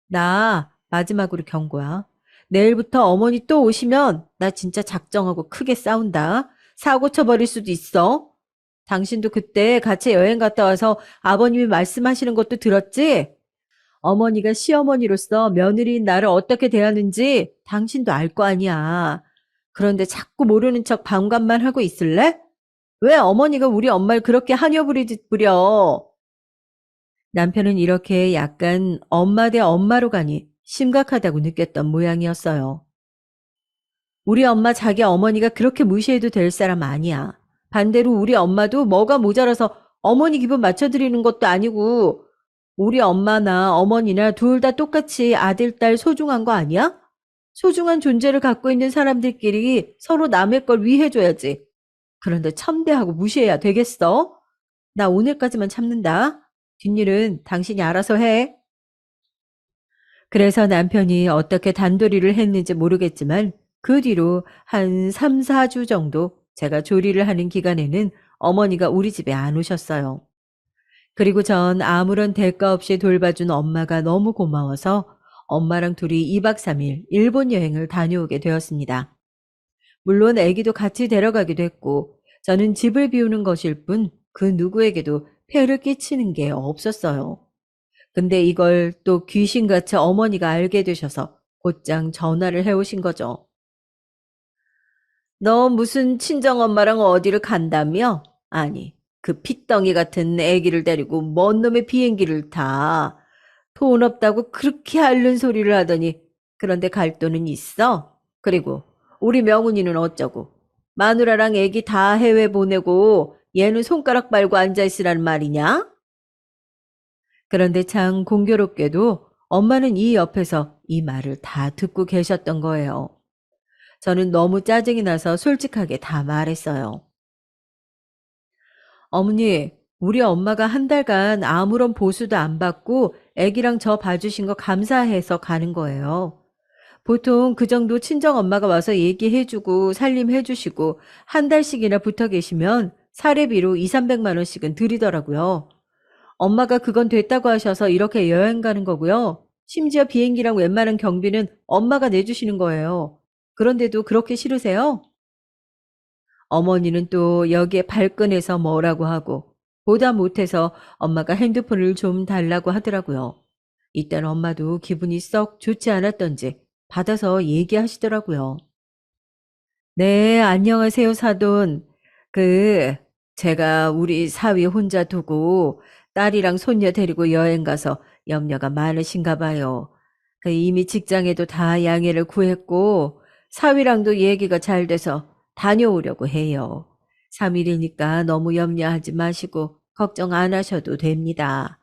나 마지막으로 경고야. 내일부터 어머니 또 오시면 나 진짜 작정하고 크게 싸운다. 사고 쳐버릴 수도 있어. 당신도 그때 같이 여행 갔다 와서 아버님이 말씀하시는 것도 들었지? 어머니가 시어머니로서 며느리인 나를 어떻게 대하는지 당신도 알 거 아니야. 그런데 자꾸 모르는 척 반감만 하고 있을래? 왜 어머니가 우리 엄마를 그렇게 하녀 부리듯 부려? 남편은 이렇게 약간 엄마 대 엄마로 가니 심각하다고 느꼈던 모양이었어요. 우리 엄마 자기 어머니가 그렇게 무시해도 될 사람 아니야. 반대로 우리 엄마도 뭐가 모자라서 어머니 기분 맞춰드리는 것도 아니고 우리 엄마나 어머니나 둘 다 똑같이 아들, 딸 소중한 거 아니야? 소중한 존재를 갖고 있는 사람들끼리 서로 남의 걸 위해줘야지. 그런데 첨대하고 무시해야 되겠어? 나 오늘까지만 참는다. 뒷일은 당신이 알아서 해. 그래서 남편이 어떻게 단도리를 했는지 모르겠지만 그 뒤로 한 3, 4주 정도 제가 조리를 하는 기간에는 어머니가 우리 집에 안 오셨어요. 그리고 전 아무런 대가 없이 돌봐준 엄마가 너무 고마워서 엄마랑 둘이 2박 3일 일본 여행을 다녀오게 되었습니다. 물론 아기도 같이 데려가기도 했고 저는 집을 비우는 것일 뿐 그 누구에게도 폐를 끼치는 게 없었어요. 근데 이걸 또 귀신같이 어머니가 알게 되셔서 곧장 전화를 해오신 거죠. 너 무슨 친정엄마랑 어디를 간다며? 아니, 그 핏덩이 같은 애기를 데리고 먼 놈의 비행기를 타. 돈 없다고 그렇게 앓는 소리를 하더니 그런데 갈 돈은 있어? 그리고 우리 명훈이는 어쩌고? 마누라랑 애기 다 해외 보내고 얘는 손가락 빨고 앉아있으란 말이냐? 그런데 참 공교롭게도 엄마는 이 옆에서 이 말을 다 듣고 계셨던 거예요. 저는 너무 짜증이 나서 솔직하게 다 말했어요. 어머니, 우리 엄마가 한 달간 아무런 보수도 안 받고 애기랑 저 봐주신 거 감사해서 가는 거예요. 보통 그 정도 친정 엄마가 와서 얘기해주고 살림해주시고 한 달씩이나 붙어 계시면 사례비로 2, 300만 원씩은 드리더라고요. 엄마가 그건 됐다고 하셔서 이렇게 여행 가는 거고요. 심지어 비행기랑 웬만한 경비는 엄마가 내주시는 거예요. 그런데도 그렇게 싫으세요? 어머니는 또 여기에 발끈해서 뭐라고 하고 보다 못해서 엄마가 핸드폰을 좀 달라고 하더라고요. 이땐 엄마도 기분이 썩 좋지 않았던지 받아서 얘기하시더라고요. 네, 안녕하세요, 사돈. 그, 제가 우리 사위 혼자 두고 딸이랑 손녀 데리고 여행 가서 염려가 많으신가 봐요. 이미 직장에도 다 양해를 구했고, 사위랑도 얘기가 잘 돼서 다녀오려고 해요. 3일이니까 너무 염려하지 마시고 걱정 안 하셔도 됩니다.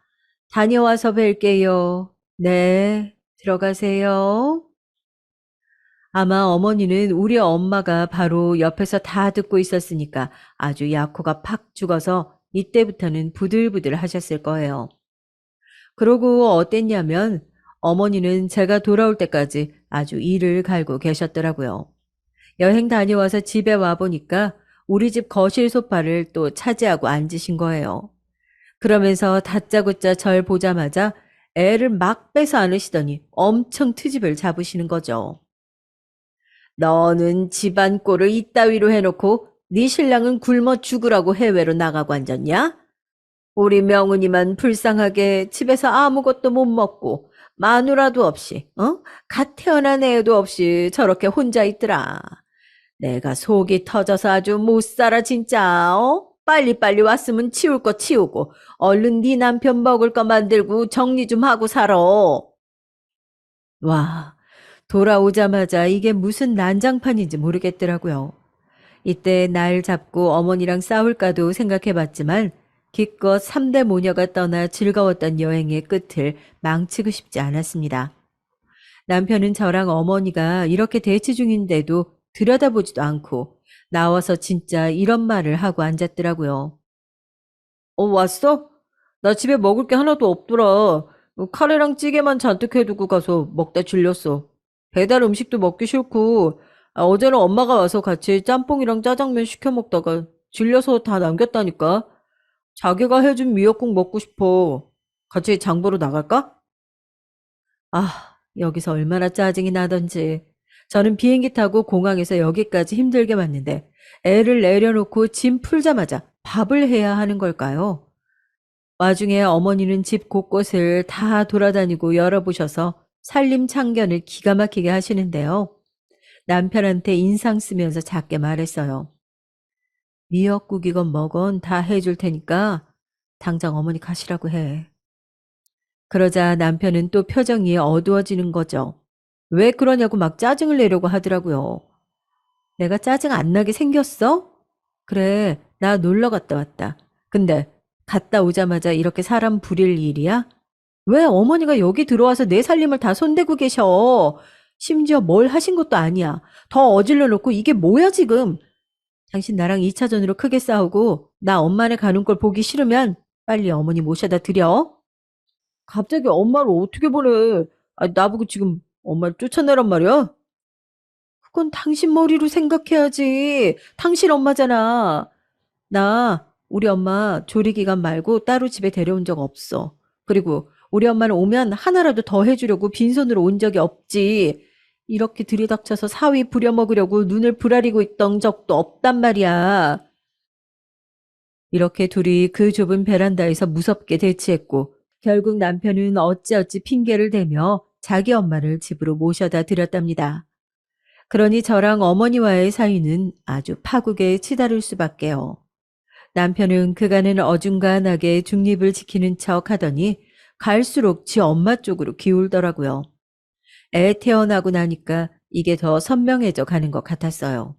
다녀와서 뵐게요. 네, 들어가세요. 아마 어머니는 우리 엄마가 바로 옆에서 다 듣고 있었으니까 아주 약호가 팍 죽어서 이때부터는 부들부들 하셨을 거예요. 그러고 어땠냐면 어머니는 제가 돌아올 때까지 아주 이를 갈고 계셨더라고요. 여행 다녀와서 집에 와보니까 우리 집 거실 소파를 또 차지하고 앉으신 거예요. 그러면서 다짜고짜 절 보자마자 애를 막 빼서 안으시더니 엄청 트집을 잡으시는 거죠. 너는 집안 꼴을 이따위로 해놓고 네 신랑은 굶어 죽으라고 해외로 나가고 앉았냐? 우리 명은이만 불쌍하게 집에서 아무것도 못 먹고 마누라도 없이, 갓 태어난 애도 없이 저렇게 혼자 있더라. 내가 속이 터져서 아주 못 살아 진짜. 빨리빨리 왔으면 치울 거 치우고 얼른 네 남편 먹을 거 만들고 정리 좀 하고 살아. 와, 돌아오자마자 이게 무슨 난장판인지 모르겠더라고요. 이때 날 잡고 어머니랑 싸울까도 생각해봤지만 기껏 3대 모녀가 떠나 즐거웠던 여행의 끝을 망치고 싶지 않았습니다. 남편은 저랑 어머니가 이렇게 대치 중인데도 들여다보지도 않고 나와서 진짜 이런 말을 하고 앉았더라고요. 왔어? 나 집에 먹을 게 하나도 없더라. 카레랑 찌개만 잔뜩 해두고 가서 먹다 질렸어. 배달 음식도 먹기 싫고, 어제는 엄마가 와서 같이 짬뽕이랑 짜장면 시켜 먹다가 질려서 다 남겼다니까. 자기가 해준 미역국 먹고 싶어. 같이 장 보러 나갈까? 여기서 얼마나 짜증이 나던지. 저는 비행기 타고 공항에서 여기까지 힘들게 왔는데 애를 내려놓고 짐 풀자마자 밥을 해야 하는 걸까요? 와중에 어머니는 집 곳곳을 다 돌아다니고 열어보셔서 살림 참견을 기가 막히게 하시는데요. 남편한테 인상 쓰면서 작게 말했어요. 미역국이건 뭐건 다 해줄 테니까 당장 어머니 가시라고 해. 그러자 남편은 또 표정이 어두워지는 거죠. 왜 그러냐고 막 짜증을 내려고 하더라고요. 내가 짜증 안 나게 생겼어? 그래, 나 놀러 갔다 왔다. 근데 갔다 오자마자 이렇게 사람 부릴 일이야? 왜 어머니가 여기 들어와서 내 살림을 다 손대고 계셔? 심지어 뭘 하신 것도 아니야. 더 어질러 놓고 이게 뭐야 지금? 당신 나랑 2차전으로 크게 싸우고 나 엄마네 가는 걸 보기 싫으면 빨리 어머니 모셔다 드려. 갑자기 엄마를 어떻게 보내? 나보고 지금 엄마를 쫓아내란 말이야? 그건 당신 머리로 생각해야지. 당신 엄마잖아. 나 우리 엄마 조리기간 말고 따로 집에 데려온 적 없어. 그리고 우리 엄마는 오면 하나라도 더 해주려고 빈손으로 온 적이 없지. 이렇게 들이닥쳐서 사위 부려먹으려고 눈을 부라리고 있던 적도 없단 말이야. 이렇게 둘이 그 좁은 베란다에서 무섭게 대치했고 결국 남편은 어찌어찌 핑계를 대며 자기 엄마를 집으로 모셔다 드렸답니다. 그러니 저랑 어머니와의 사이는 아주 파국에 치달을 수밖에요. 남편은 그간은 어중간하게 중립을 지키는 척 하더니 갈수록 지 엄마 쪽으로 기울더라고요. 애 태어나고 나니까 이게 더 선명해져 가는 것 같았어요.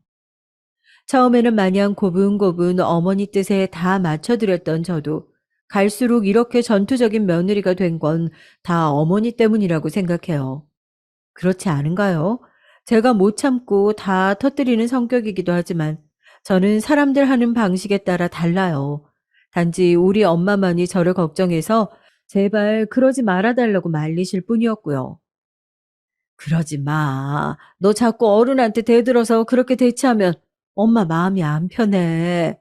처음에는 마냥 고분고분 어머니 뜻에 다 맞춰드렸던 저도 갈수록 이렇게 전투적인 며느리가 된 건 다 어머니 때문이라고 생각해요. 그렇지 않은가요? 제가 못 참고 다 터뜨리는 성격이기도 하지만 저는 사람들 하는 방식에 따라 달라요. 단지 우리 엄마만이 저를 걱정해서 제발 그러지 말아달라고 말리실 뿐이었고요. 그러지 마. 너 자꾸 어른한테 대들어서 그렇게 대치하면 엄마 마음이 안 편해.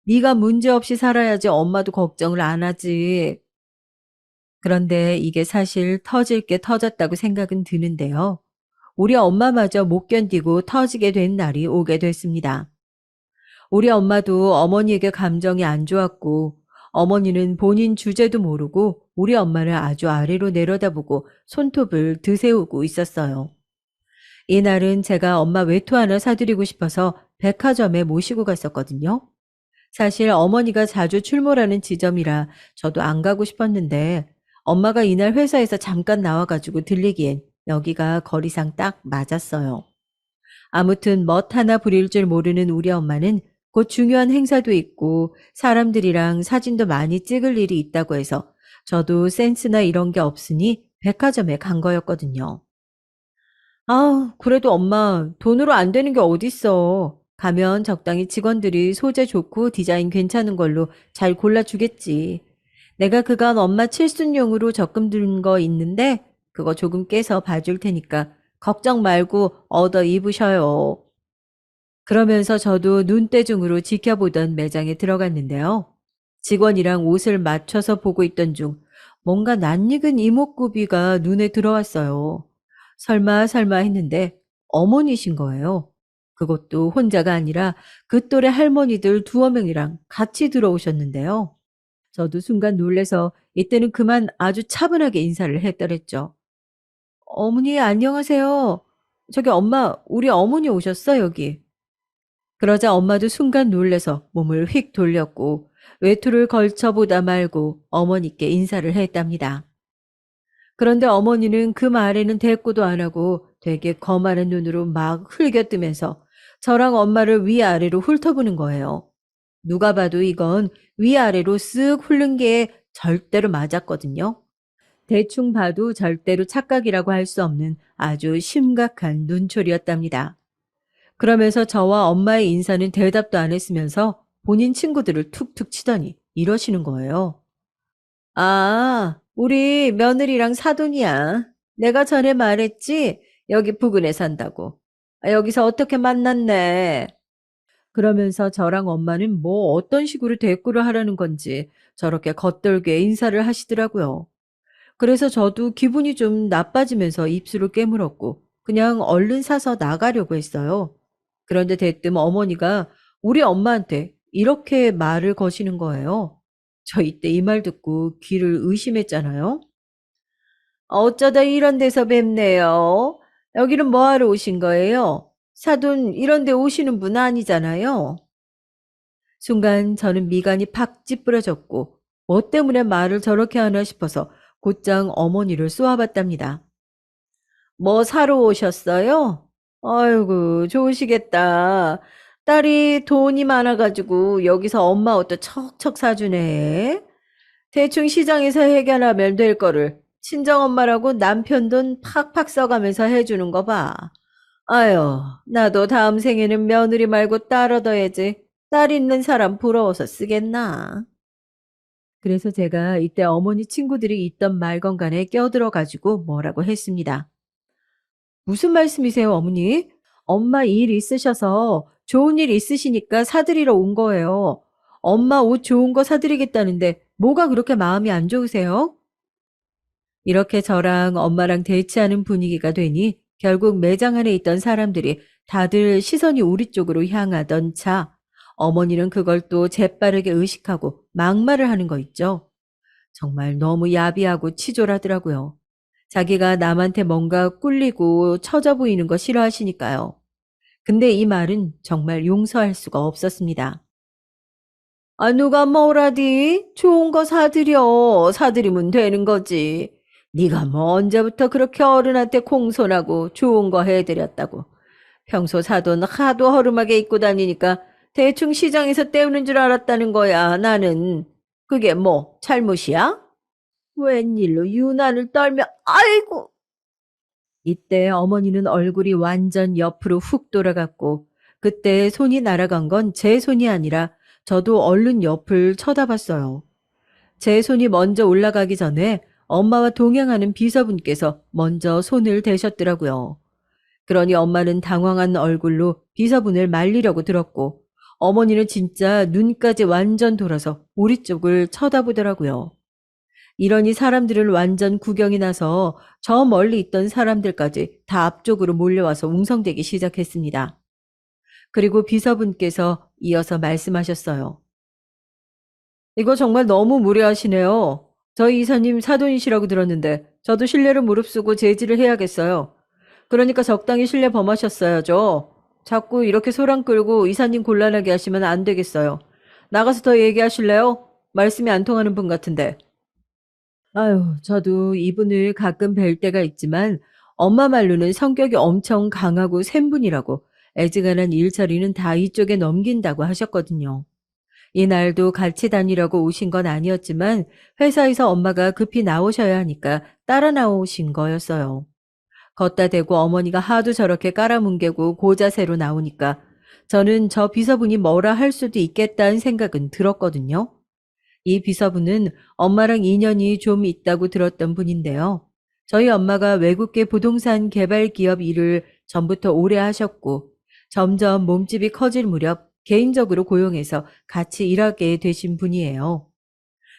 네가 문제없이 살아야지 엄마도 걱정을 안 하지. 그런데 이게 사실 터질 게 터졌다고 생각은 드는데요. 우리 엄마마저 못 견디고 터지게 된 날이 오게 됐습니다. 우리 엄마도 어머니에게 감정이 안 좋았고, 어머니는 본인 주제도 모르고 우리 엄마를 아주 아래로 내려다보고 손톱을 드세우고 있었어요. 이날은 제가 엄마 외투 하나 사드리고 싶어서 백화점에 모시고 갔었거든요. 사실 어머니가 자주 출몰하는 지점이라 저도 안 가고 싶었는데 엄마가 이날 회사에서 잠깐 나와가지고 들리기엔 여기가 거리상 딱 맞았어요. 아무튼 멋 하나 부릴 줄 모르는 우리 엄마는 곧 중요한 행사도 있고 사람들이랑 사진도 많이 찍을 일이 있다고 해서 저도 센스나 이런 게 없으니 백화점에 간 거였거든요. 아, 그래도 엄마 돈으로 안 되는 게 어딨어. 가면 적당히 직원들이 소재 좋고 디자인 괜찮은 걸로 잘 골라주겠지. 내가 그간 엄마 칠순용으로 적금 든 거 있는데 그거 조금 깨서 봐줄 테니까 걱정 말고 얻어 입으셔요. 그러면서 저도 눈대중으로 지켜보던 매장에 들어갔는데요. 직원이랑 옷을 맞춰서 보고 있던 중 뭔가 낯익은 이목구비가 눈에 들어왔어요. 설마 설마 했는데 어머니신 거예요. 그것도 혼자가 아니라 그 또래 할머니들 두어 명이랑 같이 들어오셨는데요. 저도 순간 놀래서 이때는 그만 아주 차분하게 인사를 했더랬죠. 어머니 안녕하세요. 저기 엄마 우리 어머니 오셨어 여기. 그러자 엄마도 순간 놀래서 몸을 휙 돌렸고 외투를 걸쳐보다 말고 어머니께 인사를 했답니다. 그런데 어머니는 그 말에는 대꾸도 안 하고 되게 거만한 눈으로 막 흘겨뜨면서 저랑 엄마를 위아래로 훑어보는 거예요. 누가 봐도 이건 위아래로 쓱 훑는 게 절대로 맞았거든요. 대충 봐도 절대로 착각이라고 할 수 없는 아주 심각한 눈초리였답니다. 그러면서 저와 엄마의 인사는 대답도 안 했으면서 본인 친구들을 툭툭 치더니 이러시는 거예요. 아, 우리 며느리랑 사돈이야. 내가 전에 말했지? 여기 부근에 산다고. 아, 여기서 어떻게 만났네. 그러면서 저랑 엄마는 뭐 어떤 식으로 대꾸를 하라는 건지 저렇게 겉돌게 인사를 하시더라고요. 그래서 저도 기분이 좀 나빠지면서 입술을 깨물었고 그냥 얼른 사서 나가려고 했어요. 그런데 대뜸 어머니가 우리 엄마한테 이렇게 말을 거시는 거예요. 저 이때 이 말 듣고 귀를 의심했잖아요. 어쩌다 이런 데서 뵙네요. 여기는 뭐하러 오신 거예요? 사돈 이런 데 오시는 분 아니잖아요. 순간 저는 미간이 팍 찌푸려졌고 뭐 때문에 말을 저렇게 하나 싶어서 곧장 어머니를 쏘아봤답니다. 뭐 사러 오셨어요? 아이고, 좋으시겠다. 딸이 돈이 많아가지고 여기서 엄마 옷도 척척 사주네. 대충 시장에서 해결하면 될 거를 친정엄마라고 남편 돈 팍팍 써가면서 해주는 거 봐. 아유, 나도 다음 생에는 며느리 말고 딸 얻어야지. 딸 있는 사람 부러워서 쓰겠나. 그래서 제가 이때 어머니 친구들이 있던 말건간에 껴들어가지고 뭐라고 했습니다. 무슨 말씀이세요, 어머니? 엄마 일 있으셔서 좋은 일 있으시니까 사드리러 온 거예요. 엄마 옷 좋은 거 사드리겠다는데 뭐가 그렇게 마음이 안 좋으세요? 이렇게 저랑 엄마랑 대치하는 분위기가 되니 결국 매장 안에 있던 사람들이 다들 시선이 우리 쪽으로 향하던 차, 어머니는 그걸 또 재빠르게 의식하고 막말을 하는 거 있죠. 정말 너무 야비하고 치졸하더라고요. 자기가 남한테 뭔가 꿀리고 처져 보이는 거 싫어하시니까요. 근데 이 말은 정말 용서할 수가 없었습니다. 아, 누가 뭐라디? 좋은 거 사드려. 사드리면 되는 거지. 네가 뭐 언제부터 그렇게 어른한테 공손하고 좋은 거 해드렸다고. 평소 사돈 하도 허름하게 입고 다니니까 대충 시장에서 때우는 줄 알았다는 거야, 나는. 그게 뭐 잘못이야? 웬일로 유난을 떨며 아이고 이때 어머니는 얼굴이 완전 옆으로 훅 돌아갔고 그때 손이 날아간 건 제 손이 아니라 저도 얼른 옆을 쳐다봤어요. 제 손이 먼저 올라가기 전에 엄마와 동행하는 비서분께서 먼저 손을 대셨더라고요. 그러니 엄마는 당황한 얼굴로 비서분을 말리려고 들었고 어머니는 진짜 눈까지 완전 돌아서 우리 쪽을 쳐다보더라고요. 이러니 사람들은 완전 구경이 나서 저 멀리 있던 사람들까지 다 앞쪽으로 몰려와서 웅성대기 시작했습니다. 그리고 비서분께서 이어서 말씀하셨어요. 이거 정말 너무 무례하시네요. 저희 이사님 사돈이시라고 들었는데 저도 신뢰를 무릅쓰고 제지를 해야겠어요. 그러니까 적당히 신뢰 범하셨어야죠. 자꾸 이렇게 소란 끌고 이사님 곤란하게 하시면 안 되겠어요. 나가서 더 얘기하실래요? 말씀이 안 통하는 분 같은데. 아유, 저도 이분을 가끔 뵐 때가 있지만 엄마 말로는 성격이 엄청 강하고 센 분이라고 애지간한 일처리는 다 이쪽에 넘긴다고 하셨거든요. 이날도 같이 다니려고 오신 건 아니었지만 회사에서 엄마가 급히 나오셔야 하니까 따라 나오신 거였어요. 걷다 대고 어머니가 하도 저렇게 깔아뭉개고 고자세로 나오니까 저는 저 비서분이 뭐라 할 수도 있겠다는 생각은 들었거든요. 이 비서분은 엄마랑 인연이 좀 있다고 들었던 분인데요. 저희 엄마가 외국계 부동산 개발 기업 일을 전부터 오래 하셨고 점점 몸집이 커질 무렵 개인적으로 고용해서 같이 일하게 되신 분이에요.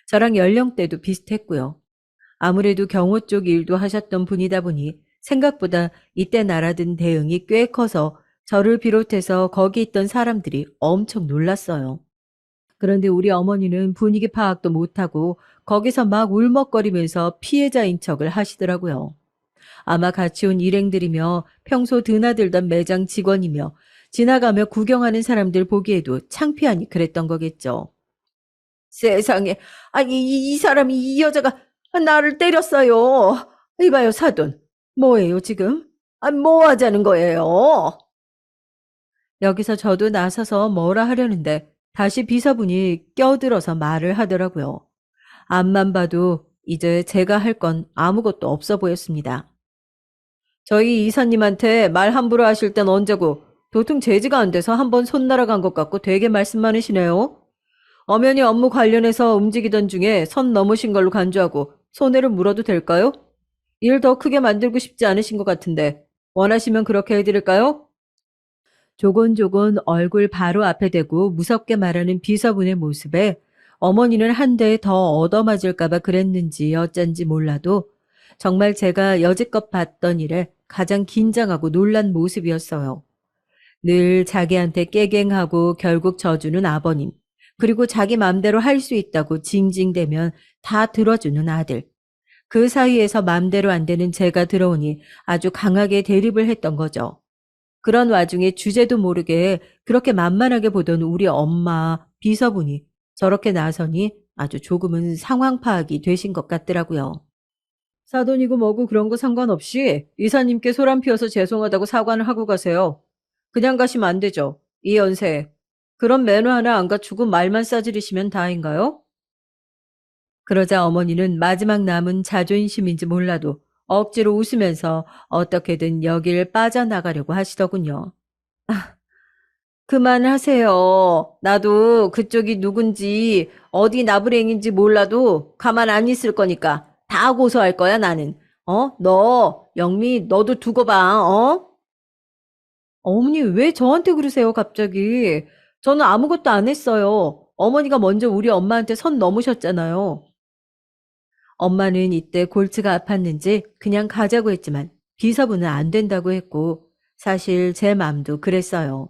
저랑 연령대도 비슷했고요. 아무래도 경호 쪽 일도 하셨던 분이다 보니 생각보다 이때 날아든 대응이 꽤 커서 저를 비롯해서 거기 있던 사람들이 엄청 놀랐어요. 그런데 우리 어머니는 분위기 파악도 못하고 거기서 막 울먹거리면서 피해자인 척을 하시더라고요. 아마 같이 온 일행들이며 평소 드나들던 매장 직원이며 지나가며 구경하는 사람들 보기에도 창피하니 그랬던 거겠죠. 세상에, 아니, 이 사람이, 이 여자가 나를 때렸어요. 이봐요, 사돈. 뭐예요, 지금? 뭐 하자는 거예요? 여기서 저도 나서서 뭐라 하려는데 다시 비서분이 껴들어서 말을 하더라고요. 앞만 봐도 이제 제가 할 건 아무것도 없어 보였습니다. 저희 이사님한테 말 함부로 하실 땐 언제고 도통 제지가 안 돼서 한번 손 날아간 것 같고 되게 말씀 많으시네요. 엄연히 업무 관련해서 움직이던 중에 선 넘으신 걸로 간주하고 손해를 물어도 될까요? 일 더 크게 만들고 싶지 않으신 것 같은데 원하시면 그렇게 해드릴까요? 조곤조곤 얼굴 바로 앞에 대고 무섭게 말하는 비서분의 모습에 어머니는 한 대 더 얻어맞을까봐 그랬는지 어쩐지 몰라도 정말 제가 여지껏 봤던 일에 가장 긴장하고 놀란 모습이었어요. 늘 자기한테 깨갱하고 결국 져주는 아버님, 그리고 자기 맘대로 할 수 있다고 징징대면 다 들어주는 아들. 그 사이에서 맘대로 안 되는 제가 들어오니 아주 강하게 대립을 했던 거죠. 그런 와중에 주제도 모르게 그렇게 만만하게 보던 우리 엄마, 비서분이 저렇게 나서니 아주 조금은 상황 파악이 되신 것 같더라고요. 사돈이고 뭐고 그런 거 상관없이 이사님께 소란 피워서 죄송하다고 사과는 하고 가세요. 그냥 가시면 안 되죠. 이 연세에. 그런 매너 하나 안 갖추고 말만 싸지르시면 다인가요? 그러자 어머니는 마지막 남은 자존심인지 몰라도 억지로 웃으면서 어떻게든 여길 빠져나가려고 하시더군요. 그만하세요. 나도 그쪽이 누군지 어디 나부랭인지 몰라도 가만 안 있을 거니까 다 고소할 거야 나는. 너 영미 너도 두고 봐. 어머니 왜 저한테 그러세요 갑자기. 저는 아무것도 안 했어요. 어머니가 먼저 우리 엄마한테 선 넘으셨잖아요. 엄마는 이때 골치가 아팠는지 그냥 가자고 했지만 비서분은 안 된다고 했고 사실 제 마음도 그랬어요.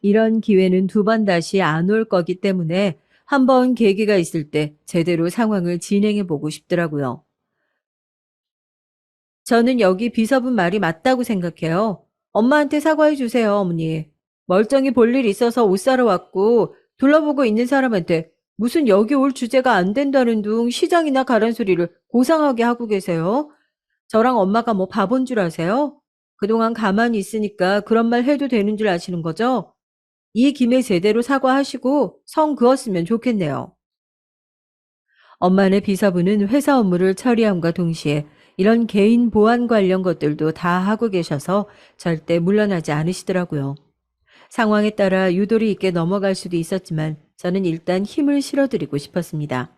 이런 기회는 두 번 다시 안 올 거기 때문에 한 번 계기가 있을 때 제대로 상황을 진행해 보고 싶더라고요. 저는 여기 비서분 말이 맞다고 생각해요. 엄마한테 사과해 주세요, 어머니. 멀쩡히 볼 일 있어서 옷 사러 왔고 둘러보고 있는 사람한테 무슨 여기 올 주제가 안 된다는 둥 시장이나 가란 소리를 고상하게 하고 계세요. 저랑 엄마가 뭐 바본 줄 아세요? 그동안 가만히 있으니까 그런 말 해도 되는 줄 아시는 거죠? 이 김에 제대로 사과하시고 성 그었으면 좋겠네요. 엄마네 비서분은 회사 업무를 처리함과 동시에 이런 개인 보안 관련 것들도 다 하고 계셔서 절대 물러나지 않으시더라고요. 상황에 따라 유도리 있게 넘어갈 수도 있었지만 저는 일단 힘을 실어드리고 싶었습니다.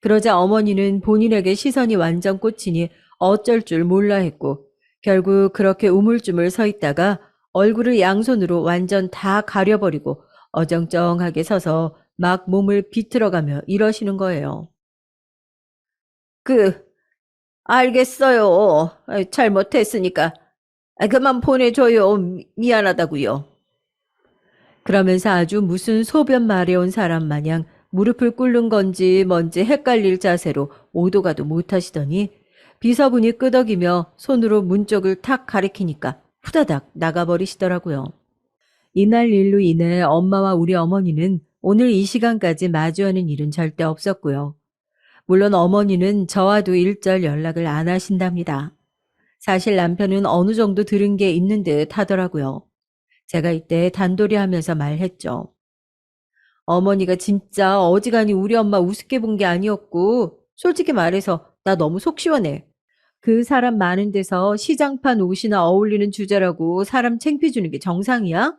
그러자 어머니는 본인에게 시선이 완전 꽂히니 어쩔 줄 몰라 했고 결국 그렇게 우물쭈물 서 있다가 얼굴을 양손으로 완전 다 가려버리고 어정쩡하게 서서 막 몸을 비틀어가며 이러시는 거예요. 그, 알겠어요. 잘못했으니까. 그만 보내줘요. 미안하다고요. 그러면서 아주 무슨 소변 마려운 사람 마냥 무릎을 꿇는 건지 뭔지 헷갈릴 자세로 오도 가도 못하시더니 비서분이 끄덕이며 손으로 문 쪽을 탁 가리키니까 후다닥 나가버리시더라고요. 이날 일로 인해 엄마와 우리 어머니는 오늘 이 시간까지 마주하는 일은 절대 없었고요. 물론 어머니는 저와도 일절 연락을 안 하신답니다. 사실 남편은 어느 정도 들은 게 있는 듯 하더라고요. 제가 이때 단도리 하면서 말했죠. 어머니가 진짜 어지간히 우리 엄마 우습게 본 게 아니었고 솔직히 말해서 나 너무 속 시원해. 그 사람 많은 데서 시장판 옷이나 어울리는 주제라고 사람 창피 주는 게 정상이야?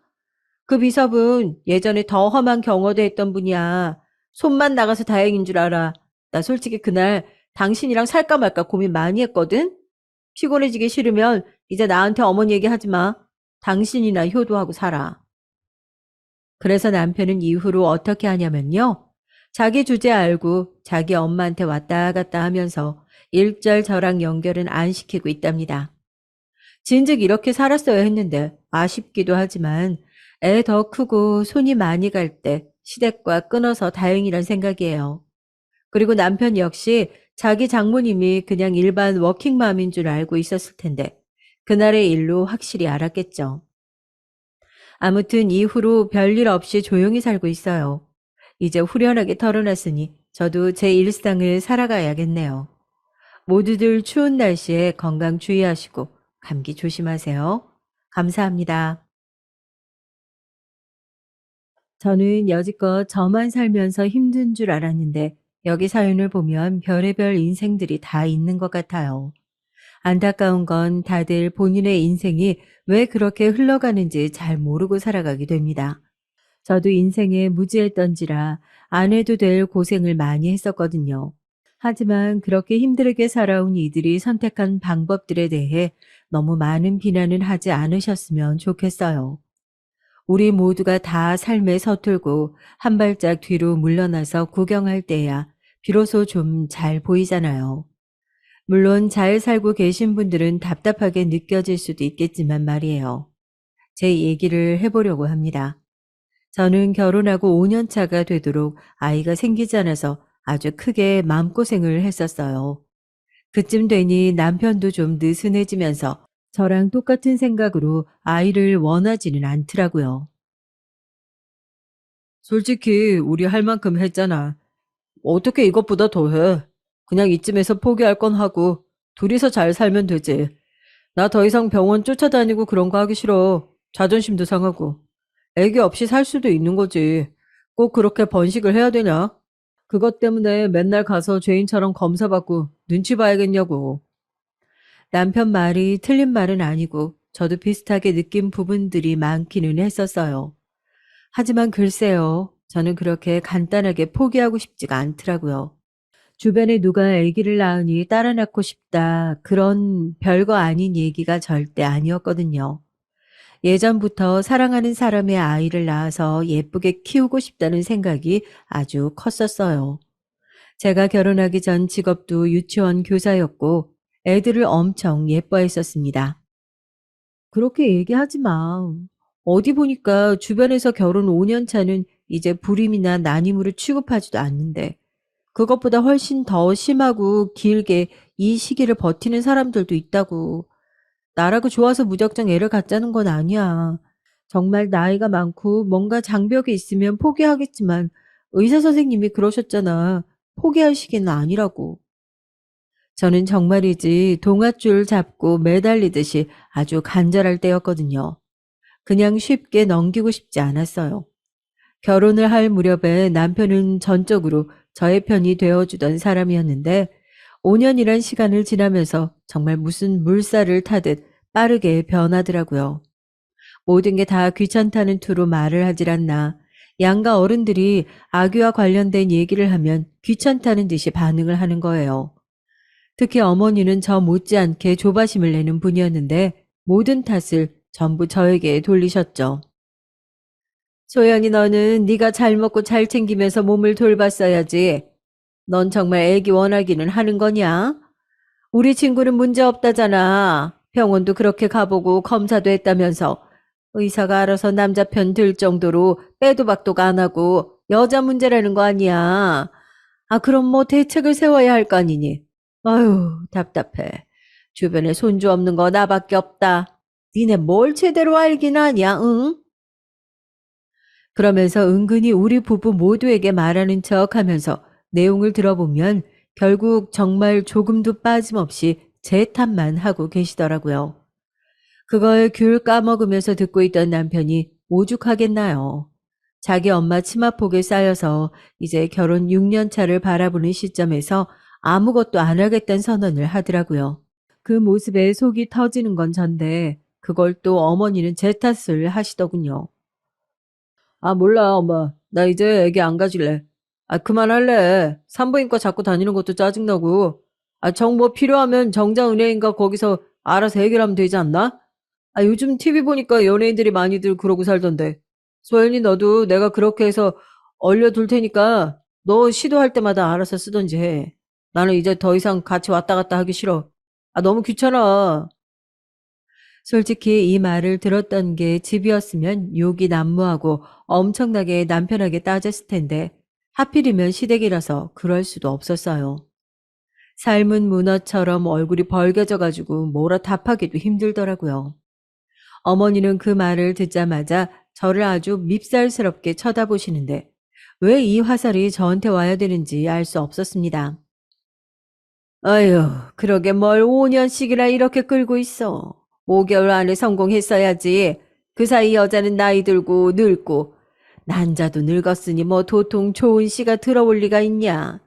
그 비서분 예전에 더 험한 경호대 했던 분이야. 손만 나가서 다행인 줄 알아. 나 솔직히 그날 당신이랑 살까 말까 고민 많이 했거든? 피곤해지기 싫으면 이제 나한테 어머니 얘기하지 마. 당신이나 효도하고 살아. 그래서 남편은 이후로 어떻게 하냐면요. 자기 주제 알고 자기 엄마한테 왔다 갔다 하면서 일절 저랑 연결은 안 시키고 있답니다. 진즉 이렇게 살았어야 했는데 아쉽기도 하지만 애 더 크고 손이 많이 갈 때 시댁과 끊어서 다행이란 생각이에요. 그리고 남편 역시 자기 장모님이 그냥 일반 워킹맘인 줄 알고 있었을 텐데 그날의 일로 확실히 알았겠죠. 아무튼 이후로 별일 없이 조용히 살고 있어요. 이제 후련하게 털어놨으니 저도 제 일상을 살아가야겠네요. 모두들 추운 날씨에 건강 주의하시고 감기 조심하세요. 감사합니다. 저는 여지껏 저만 살면서 힘든 줄 알았는데 여기 사연을 보면 별의별 인생들이 다 있는 것 같아요. 안타까운 건 다들 본인의 인생이 왜 그렇게 흘러가는지 잘 모르고 살아가게 됩니다. 저도 인생에 무지했던지라 안 해도 될 고생을 많이 했었거든요. 하지만 그렇게 힘들게 살아온 이들이 선택한 방법들에 대해 너무 많은 비난은 하지 않으셨으면 좋겠어요. 우리 모두가 다 삶에 서툴고 한 발짝 뒤로 물러나서 구경할 때야 비로소 좀 잘 보이잖아요. 물론 잘 살고 계신 분들은 답답하게 느껴질 수도 있겠지만 말이에요. 제 얘기를 해보려고 합니다. 저는 결혼하고 5년 차가 되도록 아이가 생기지 않아서 아주 크게 마음고생을 했었어요. 그쯤 되니 남편도 좀 느슨해지면서 저랑 똑같은 생각으로 아이를 원하지는 않더라고요. 솔직히 우리 할 만큼 했잖아. 어떻게 이것보다 더 해? 그냥 이쯤에서 포기할 건 하고 둘이서 잘 살면 되지. 나 더 이상 병원 쫓아다니고 그런 거 하기 싫어. 자존심도 상하고. 애기 없이 살 수도 있는 거지. 꼭 그렇게 번식을 해야 되냐? 그것 때문에 맨날 가서 죄인처럼 검사받고 눈치 봐야겠냐고. 남편 말이 틀린 말은 아니고 저도 비슷하게 느낀 부분들이 많기는 했었어요. 하지만 글쎄요. 저는 그렇게 간단하게 포기하고 싶지가 않더라고요. 주변에 누가 아기를 낳으니 따라 낳고 싶다. 그런 별거 아닌 얘기가 절대 아니었거든요. 예전부터 사랑하는 사람의 아이를 낳아서 예쁘게 키우고 싶다는 생각이 아주 컸었어요. 제가 결혼하기 전 직업도 유치원 교사였고 애들을 엄청 예뻐했었습니다. 그렇게 얘기하지 마. 어디 보니까 주변에서 결혼 5년 차는 이제 불임이나 난임으로 취급하지도 않는데 그것보다 훨씬 더 심하고 길게 이 시기를 버티는 사람들도 있다고. 나라고 좋아서 무작정 애를 갖자는 건 아니야. 정말 나이가 많고 뭔가 장벽이 있으면 포기하겠지만 의사 선생님이 그러셨잖아. 포기할 시기는 아니라고. 저는 정말이지 동아줄 잡고 매달리듯이 아주 간절할 때였거든요. 그냥 쉽게 넘기고 싶지 않았어요. 결혼을 할 무렵에 남편은 전적으로 저의 편이 되어주던 사람이었는데 5년이란 시간을 지나면서 정말 무슨 물살을 타듯 빠르게 변하더라고요. 모든 게 다 귀찮다는 투로 말을 하질 않나. 양가 어른들이 아기와 관련된 얘기를 하면 귀찮다는 듯이 반응을 하는 거예요. 특히 어머니는 저 못지않게 조바심을 내는 분이었는데 모든 탓을 전부 저에게 돌리셨죠. 소영이 너는 네가 잘 먹고 잘 챙기면서 몸을 돌봤어야지. 넌 정말 애기 원하기는 하는 거냐? 우리 친구는 문제 없다잖아. 병원도 그렇게 가보고 검사도 했다면서. 의사가 알아서 남자 편 들 정도로 빼도 박도가 안 하고 여자 문제라는 거 아니야. 아, 그럼 뭐 대책을 세워야 할 거 아니니? 아유, 답답해. 주변에 손주 없는 거 나밖에 없다. 니네 뭘 제대로 알긴 아냐, 응? 그러면서 은근히 우리 부부 모두에게 말하는 척 하면서 내용을 들어보면 결국 정말 조금도 빠짐없이 제 탓만 하고 계시더라고요. 그걸 귤 까먹으면서 듣고 있던 남편이 오죽하겠나요. 자기 엄마 치마폭에 쌓여서 이제 결혼 6년 차를 바라보는 시점에서 아무것도 안 하겠다는 선언을 하더라고요. 그 모습에 속이 터지는 건 전데 그걸 또 어머니는 제 탓을 하시더군요. 아, 몰라, 엄마. 나 이제 애기 안 가질래. 아, 그만할래. 산부인과 자꾸 다니는 것도 짜증나고. 아, 정 뭐 필요하면 정자은행인가 거기서 알아서 해결하면 되지 않나? 아, 요즘 TV 보니까 연예인들이 많이들 그러고 살던데. 소연이 너도 내가 그렇게 해서 얼려둘 테니까 너 시도할 때마다 알아서 쓰던지 해. 나는 이제 더 이상 같이 왔다 갔다 하기 싫어. 아, 너무 귀찮아. 솔직히 이 말을 들었던 게 집이었으면 욕이 난무하고 엄청나게 남편에게 따졌을 텐데 하필이면 시댁이라서 그럴 수도 없었어요. 삶은 문어처럼 얼굴이 벌개져 가지고 뭐라 답하기도 힘들더라고요. 어머니는 그 말을 듣자마자 저를 아주 밉살스럽게 쳐다보시는데 왜 이 화살이 저한테 와야 되는지 알 수 없었습니다. 아휴, 그러게 뭘 5년씩이나 이렇게 끌고 있어. 5개월 안에 성공했어야지. 그 사이 여자는 나이 들고 늙고 난자도 늙었으니 뭐 도통 좋은 씨가 들어올 리가 있냐.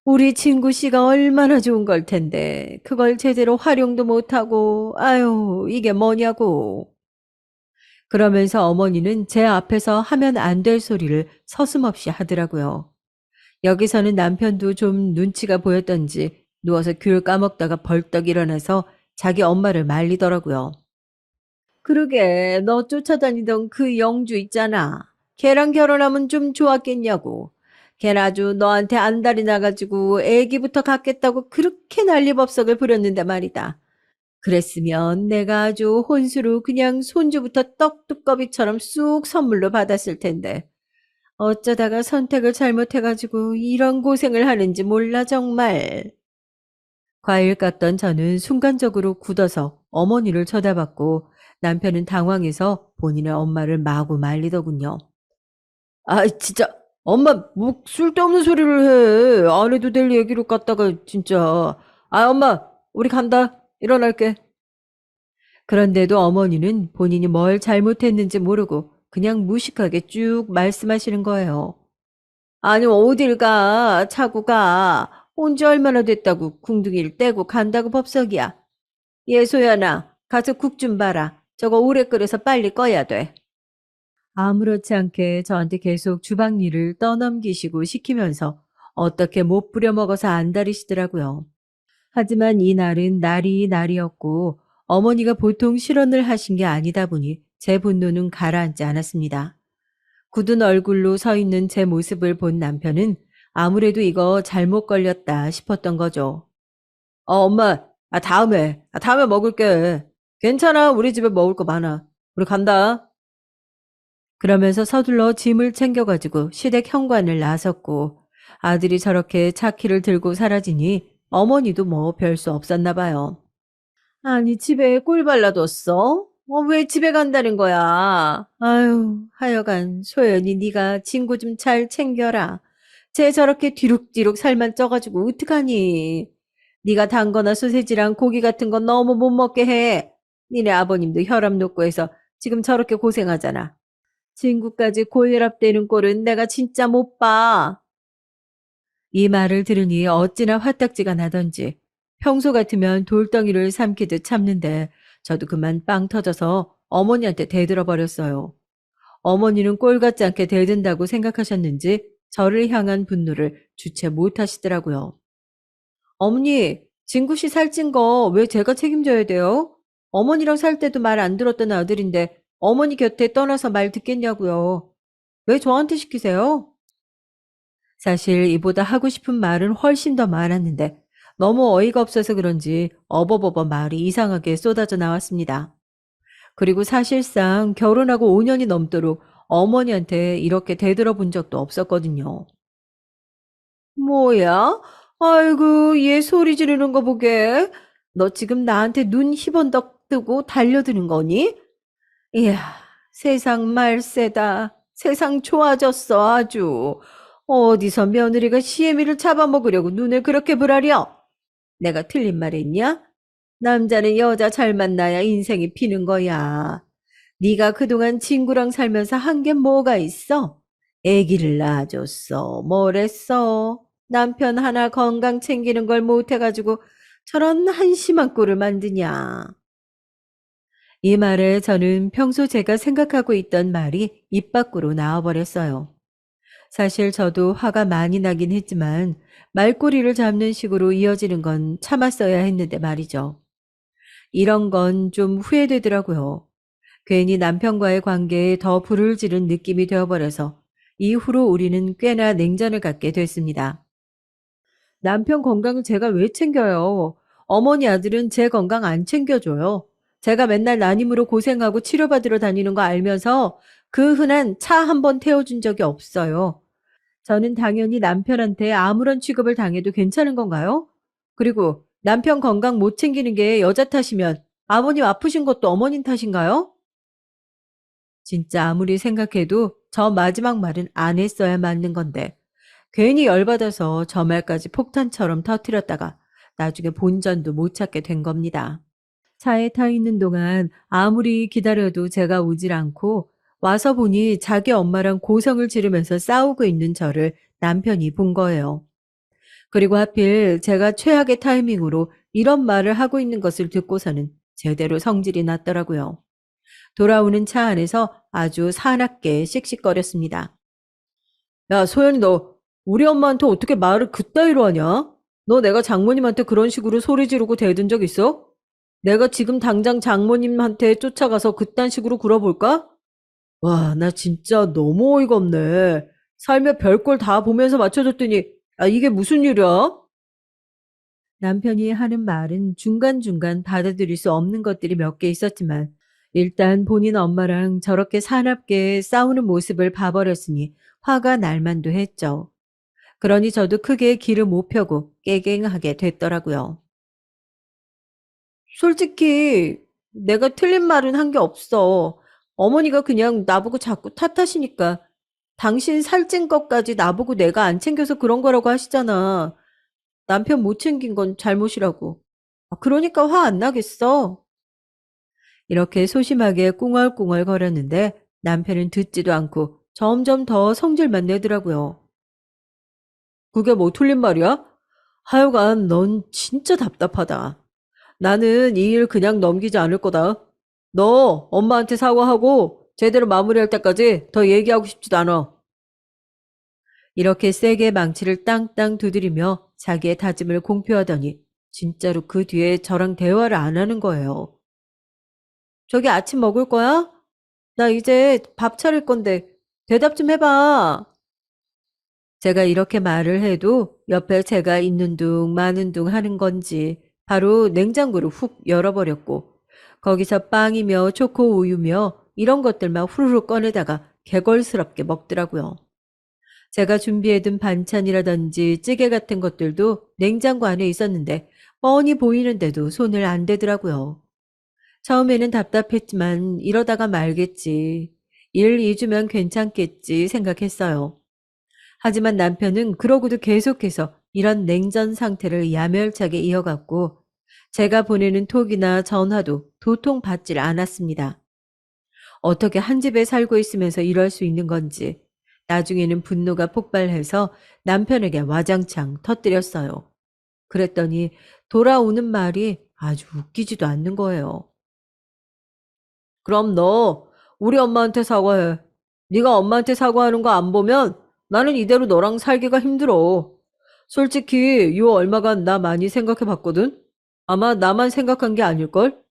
우리 친구 씨가 얼마나 좋은 걸 텐데 그걸 제대로 활용도 못하고 아유 이게 뭐냐고. 그러면서 어머니는 제 앞에서 하면 안 될 소리를 서슴없이 하더라고요. 여기서는 남편도 좀 눈치가 보였던지 누워서 귤 까먹다가 벌떡 일어나서 자기 엄마를 말리더라고요. 그러게 너 쫓아다니던 그 영주 있잖아. 걔랑 결혼하면 좀 좋았겠냐고. 걔는 아주 너한테 안달이 나가지고 애기부터 갖겠다고 그렇게 난리법석을 부렸는데 말이다. 그랬으면 내가 아주 혼수로 그냥 손주부터 떡두꺼비처럼 쑥 선물로 받았을 텐데. 어쩌다가 선택을 잘못해가지고 이런 고생을 하는지 몰라 정말. 과일 깎던 저는 순간적으로 굳어서 어머니를 쳐다봤고 남편은 당황해서 본인의 엄마를 마구 말리더군요. 아, 진짜 엄마 뭐 쓸데없는 소리를 해. 안 해도 될 얘기로 갖다가 진짜. 아, 엄마 우리 간다. 일어날게. 그런데도 어머니는 본인이 뭘 잘못했는지 모르고 그냥 무식하게 쭉 말씀하시는 거예요. 아니, 어딜 가? 차고 가. 온 지 얼마나 됐다고 궁둥이를 떼고 간다고 법석이야. 예소연아, 가서 국 좀 봐라. 저거 오래 끓여서 빨리 꺼야 돼. 아무렇지 않게 저한테 계속 주방 일을 떠넘기시고 시키면서 어떻게 못 부려먹어서 안달이시더라고요. 하지만 이 날은 날이 날이었고 어머니가 보통 실언을 하신 게 아니다 보니 제 분노는 가라앉지 않았습니다. 굳은 얼굴로 서 있는 제 모습을 본 남편은 아무래도 이거 잘못 걸렸다 싶었던 거죠. 엄마, 다음에 먹을게. 괜찮아, 우리 집에 먹을 거 많아. 우리 간다. 그러면서 서둘러 짐을 챙겨가지고 시댁 현관을 나섰고 아들이 저렇게 차키를 들고 사라지니 어머니도 뭐 별 수 없었나 봐요. 아니, 집에 꿀 발라뒀어? 왜 집에 간다는 거야? 아유, 하여간 소연이 네가 친구 좀 잘 챙겨라. 쟤 저렇게 뒤룩뒤룩 살만 쪄가지고 어떡하니? 네가 단 거나 소세지랑 고기 같은 건 너무 못 먹게 해. 니네 아버님도 혈압 높고 해서 지금 저렇게 고생하잖아. 친구까지 고혈압 되는 꼴은 내가 진짜 못 봐. 이 말을 들으니 어찌나 화딱지가 나던지 평소 같으면 돌덩이를 삼키듯 참는데 저도 그만 빵 터져서 어머니한테 대들어 버렸어요. 어머니는 꼴 같지 않게 대든다고 생각하셨는지 저를 향한 분노를 주체 못하시더라고요. 어머니, 진구 씨 살찐 거 왜 제가 책임져야 돼요? 어머니랑 살 때도 말 안 들었던 아들인데 어머니 곁에 떠나서 말 듣겠냐고요. 왜 저한테 시키세요? 사실 이보다 하고 싶은 말은 훨씬 더 많았는데 너무 어이가 없어서 그런지 어버버버 말이 이상하게 쏟아져 나왔습니다. 그리고 사실상 결혼하고 5년이 넘도록 어머니한테 이렇게 대들어 본 적도 없었거든요. 뭐야? 아이고, 얘 소리 지르는 거 보게. 너 지금 나한테 눈 희번덕 뜨고 달려드는 거니? 이야, 세상 말세다. 세상 좋아졌어, 아주. 어디서 며느리가 시애미를 잡아먹으려고 눈을 그렇게 부라려? 내가 틀린 말 했냐? 남자는 여자 잘 만나야 인생이 피는 거야. 네가 그동안 친구랑 살면서 한 게 뭐가 있어? 애기를 낳아줬어. 뭘 했어? 남편 하나 건강 챙기는 걸 못해가지고 저런 한심한 꼴을 만드냐. 이 말에 저는 평소 제가 생각하고 있던 말이 입 밖으로 나와버렸어요. 사실 저도 화가 많이 나긴 했지만 말꼬리를 잡는 식으로 이어지는 건 참았어야 했는데 말이죠. 이런 건 좀 후회되더라고요. 괜히 남편과의 관계에 더 불을 지른 느낌이 되어버려서 이후로 우리는 꽤나 냉전을 갖게 됐습니다. 남편 건강을 제가 왜 챙겨요? 어머니 아들은 제 건강 안 챙겨줘요. 제가 맨날 난임으로 고생하고 치료받으러 다니는 거 알면서 그 흔한 차 한 번 태워준 적이 없어요. 저는 당연히 남편한테 아무런 취급을 당해도 괜찮은 건가요? 그리고 남편 건강 못 챙기는 게 여자 탓이면 아버님 아프신 것도 어머님 탓인가요? 진짜 아무리 생각해도 저 마지막 말은 안 했어야 맞는 건데 괜히 열받아서 저 말까지 폭탄처럼 터뜨렸다가 나중에 본전도 못 찾게 된 겁니다. 차에 타 있는 동안 아무리 기다려도 제가 오질 않고 와서 보니 자기 엄마랑 고성을 지르면서 싸우고 있는 저를 남편이 본 거예요. 그리고 하필 제가 최악의 타이밍으로 이런 말을 하고 있는 것을 듣고서는 제대로 성질이 났더라고요. 돌아오는 차 안에서 아주 사납게 씩씩거렸습니다. 야, 소연이 너 우리 엄마한테 어떻게 말을 그따위로 하냐? 너 내가 장모님한테 그런 식으로 소리 지르고 대든 적 있어? 내가 지금 당장 장모님한테 쫓아가서 그딴 식으로 굴어볼까? 와, 나 진짜 너무 어이가 없네. 살며 별걸 다 보면서 맞춰줬더니, 아, 이게 무슨 일이야? 남편이 하는 말은 중간중간 받아들일 수 없는 것들이 몇 개 있었지만, 일단 본인 엄마랑 저렇게 사납게 싸우는 모습을 봐버렸으니 화가 날 만도 했죠. 그러니 저도 크게 기를 못 펴고 깨갱하게 됐더라고요. 솔직히 내가 틀린 말은 한 게 없어. 어머니가 그냥 나보고 자꾸 탓하시니까 당신 살찐 것까지 나보고 내가 안 챙겨서 그런 거라고 하시잖아. 남편 못 챙긴 건 잘못이라고. 아, 그러니까 화 안 나겠어. 이렇게 소심하게 꿍얼꿍얼 거렸는데 남편은 듣지도 않고 점점 더 성질만 내더라고요. 그게 뭐 틀린 말이야? 하여간 넌 진짜 답답하다. 나는 이 일 그냥 넘기지 않을 거다. 너 엄마한테 사과하고 제대로 마무리할 때까지 더 얘기하고 싶지도 않아. 이렇게 세게 망치를 땅땅 두드리며 자기의 다짐을 공표하더니 진짜로 그 뒤에 저랑 대화를 안 하는 거예요. 저기 아침 먹을 거야? 나 이제 밥 차릴 건데 대답 좀 해봐. 제가 이렇게 말을 해도 옆에 제가 있는 둥 마는 둥 하는 건지 바로 냉장고를 훅 열어버렸고 거기서 빵이며 초코 우유며 이런 것들만 후루룩 꺼내다가 개걸스럽게 먹더라고요. 제가 준비해둔 반찬이라든지 찌개 같은 것들도 냉장고 안에 있었는데 뻔히 보이는데도 손을 안 대더라고요. 처음에는 답답했지만 이러다가 말겠지. 1, 2주면 괜찮겠지 생각했어요. 하지만 남편은 그러고도 계속해서 이런 냉전 상태를 야멸차게 이어갔고 제가 보내는 톡이나 전화도 도통 받질 않았습니다. 어떻게 한 집에 살고 있으면서 이럴 수 있는 건지 나중에는 분노가 폭발해서 남편에게 와장창 터뜨렸어요. 그랬더니 돌아오는 말이 아주 웃기지도 않는 거예요. 그럼 너 우리 엄마한테 사과해. 네가 엄마한테 사과하는 거 안 보면 나는 이대로 너랑 살기가 힘들어. 솔직히 요 얼마간 나 많이 생각해 봤거든? 아마 나만 생각한 게 아닐걸?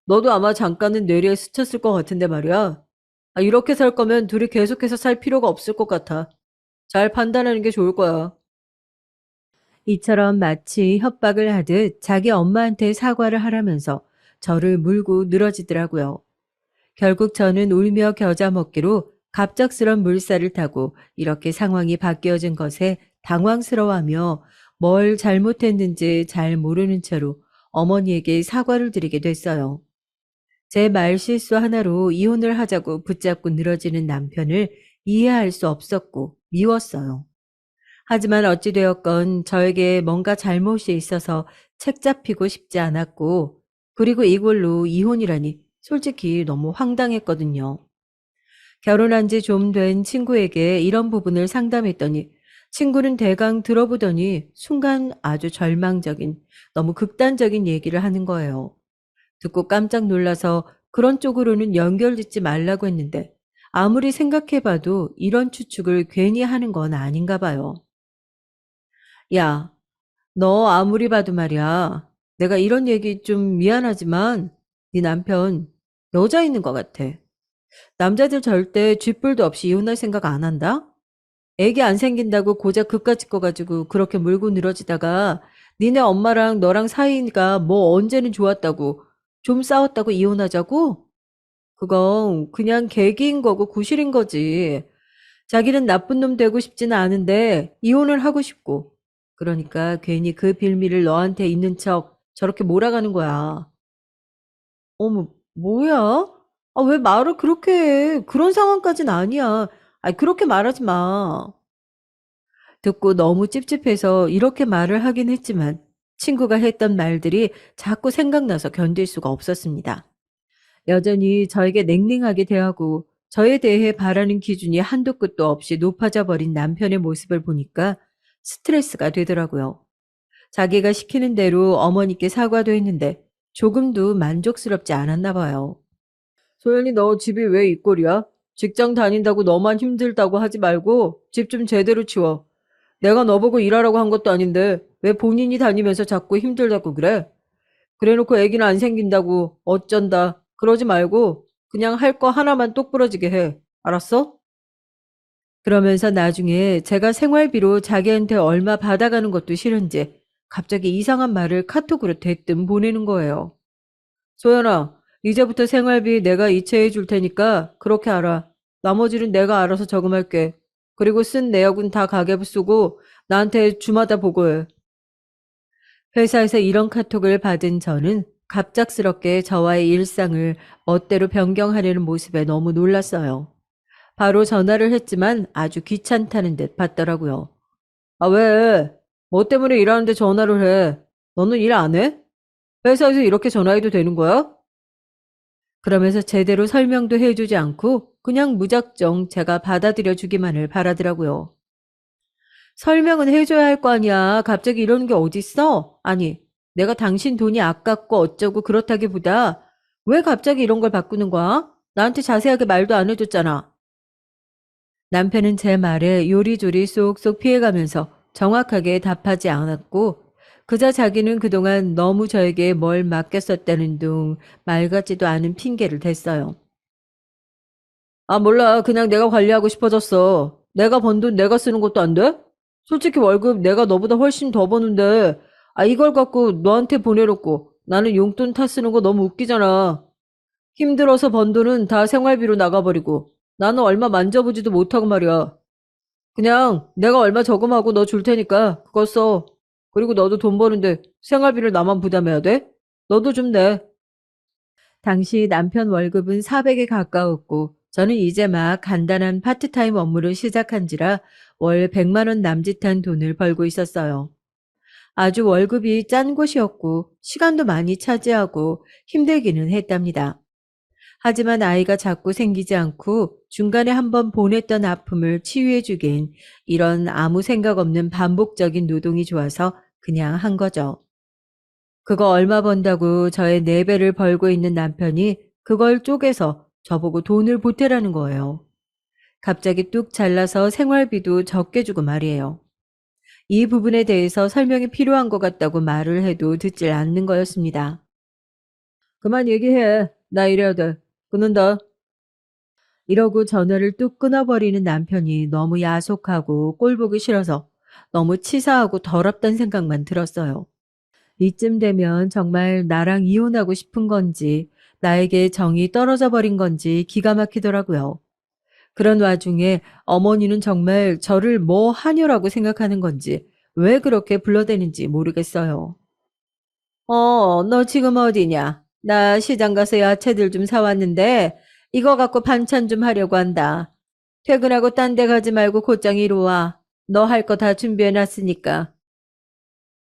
너도 아마 잠깐은 뇌리에 스쳤을 것 같은데 말이야. 이렇게 살 거면 둘이 계속해서 살 필요가 없을 것 같아. 잘 판단하는 게 좋을 거야. 이처럼 마치 협박을 하듯 자기 엄마한테 사과를 하라면서 저를 물고 늘어지더라고요. 결국 저는 울며 겨자 먹기로 갑작스런 물살을 타고 이렇게 상황이 바뀌어진 것에 당황스러워하며 뭘 잘못했는지 잘 모르는 채로 어머니에게 사과를 드리게 됐어요. 제 말실수 하나로 이혼을 하자고 붙잡고 늘어지는 남편을 이해할 수 없었고 미웠어요. 하지만 어찌되었건 저에게 뭔가 잘못이 있어서 책 잡히고 싶지 않았고, 그리고 이걸로 이혼이라니 솔직히 너무 황당했거든요. 결혼한 지 좀 된 친구에게 이런 부분을 상담했더니 친구는 대강 들어보더니 순간 아주 절망적인, 너무 극단적인 얘기를 하는 거예요. 듣고 깜짝 놀라서 그런 쪽으로는 연결짓지 말라고 했는데 아무리 생각해봐도 이런 추측을 괜히 하는 건 아닌가 봐요. 야, 너 아무리 봐도 말이야. 내가 이런 얘기 좀 미안하지만 네 남편 여자 있는 것 같아. 남자들 절대 쥐뿔도 없이 이혼할 생각 안 한다? 애기 안 생긴다고 고작 그깟 짓거 가지고 그렇게 물고 늘어지다가 니네 엄마랑 너랑 사이니까 뭐 언제는 좋았다고 좀 싸웠다고 이혼하자고? 그건 그냥 계기인 거고 구실인 거지. 자기는 나쁜 놈 되고 싶지는 않은데 이혼을 하고 싶고. 그러니까 괜히 그 빌미를 너한테 있는 척 저렇게 몰아가는 거야. 어머, 뭐야? 왜 말을 그렇게 해? 그런 상황까진 아니야. 그렇게 말하지 마. 듣고 너무 찝찝해서 이렇게 말을 하긴 했지만 친구가 했던 말들이 자꾸 생각나서 견딜 수가 없었습니다. 여전히 저에게 냉랭하게 대하고 저에 대해 바라는 기준이 한도 끝도 없이 높아져 버린 남편의 모습을 보니까 스트레스가 되더라고요. 자기가 시키는 대로 어머니께 사과도 했는데 조금도 만족스럽지 않았나 봐요. 소연이 너 집이 왜 이 꼴이야? 직장 다닌다고 너만 힘들다고 하지 말고 집 좀 제대로 치워. 내가 너보고 일하라고 한 것도 아닌데 왜 본인이 다니면서 자꾸 힘들다고 그래? 그래놓고 애기는 안 생긴다고 어쩐다 그러지 말고 그냥 할 거 하나만 똑부러지게 해. 알았어? 그러면서 나중에 제가 생활비로 자기한테 얼마 받아가는 것도 싫은지 갑자기 이상한 말을 카톡으로 대뜸 보내는 거예요. 소연아, 이제부터 생활비 내가 이체해 줄 테니까 그렇게 알아. 나머지는 내가 알아서 저금할게. 그리고 쓴 내역은 다 가계부 쓰고 나한테 주마다 보고해. 회사에서 이런 카톡을 받은 저는 갑작스럽게 저와의 일상을 멋대로 변경하려는 모습에 너무 놀랐어요. 바로 전화를 했지만 아주 귀찮다는 듯 받더라고요. 왜? 뭐 때문에 일하는데 전화를 해? 너는 일 안 해? 회사에서 이렇게 전화해도 되는 거야? 그러면서 제대로 설명도 해주지 않고 그냥 무작정 제가 받아들여 주기만을 바라더라고요. 설명은 해줘야 할 거 아니야. 갑자기 이러는 게 어딨어? 아니, 내가 당신 돈이 아깝고 어쩌고 그렇다기보다 왜 갑자기 이런 걸 바꾸는 거야? 나한테 자세하게 말도 안 해줬잖아. 남편은 제 말에 요리조리 쏙쏙 피해가면서 정확하게 답하지 않았고 그저 자기는 그동안 너무 저에게 뭘 맡겼었다는 둥 말 같지도 않은 핑계를 댔어요. 몰라. 그냥 내가 관리하고 싶어졌어. 내가 번 돈 내가 쓰는 것도 안 돼? 솔직히 월급 내가 너보다 훨씬 더 버는데, 이걸 갖고 너한테 보내놓고 나는 용돈 타 쓰는 거 너무 웃기잖아. 힘들어서 번 돈은 다 생활비로 나가버리고 나는 얼마 만져보지도 못하고 말이야. 그냥 내가 얼마 저금하고 너 줄 테니까 그거 써. 그리고 너도 돈 버는데 생활비를 나만 부담해야 돼? 너도 좀 내. 당시 남편 월급은 400에 가까웠고 저는 이제 막 간단한 파트타임 업무를 시작한지라 월 100만 원 남짓한 돈을 벌고 있었어요. 아주 월급이 짠 곳이었고 시간도 많이 차지하고 힘들기는 했답니다. 하지만 아이가 자꾸 생기지 않고 중간에 한번 보냈던 아픔을 치유해주기엔 이런 아무 생각 없는 반복적인 노동이 좋아서 그냥 한 거죠. 그거 얼마 번다고 저의 4배를 벌고 있는 남편이 그걸 쪼개서 저보고 돈을 보태라는 거예요. 갑자기 뚝 잘라서 생활비도 적게 주고 말이에요. 이 부분에 대해서 설명이 필요한 것 같다고 말을 해도 듣질 않는 거였습니다. 그만 얘기해. 나 이래야 돼. 끊는다. 이러고 전화를 뚝 끊어버리는 남편이 너무 야속하고 꼴보기 싫어서 너무 치사하고 더럽단 생각만 들었어요. 이쯤 되면 정말 나랑 이혼하고 싶은 건지 나에게 정이 떨어져 버린 건지 기가 막히더라고요. 그런 와중에 어머니는 정말 저를 뭐 하녀라고 생각하는 건지 왜 그렇게 불러대는지 모르겠어요. 너 지금 어디냐? 나 시장 가서 야채들 좀 사왔는데 이거 갖고 반찬 좀 하려고 한다. 퇴근하고 딴 데 가지 말고 곧장 이리 와. 너 할 거 다 준비해놨으니까.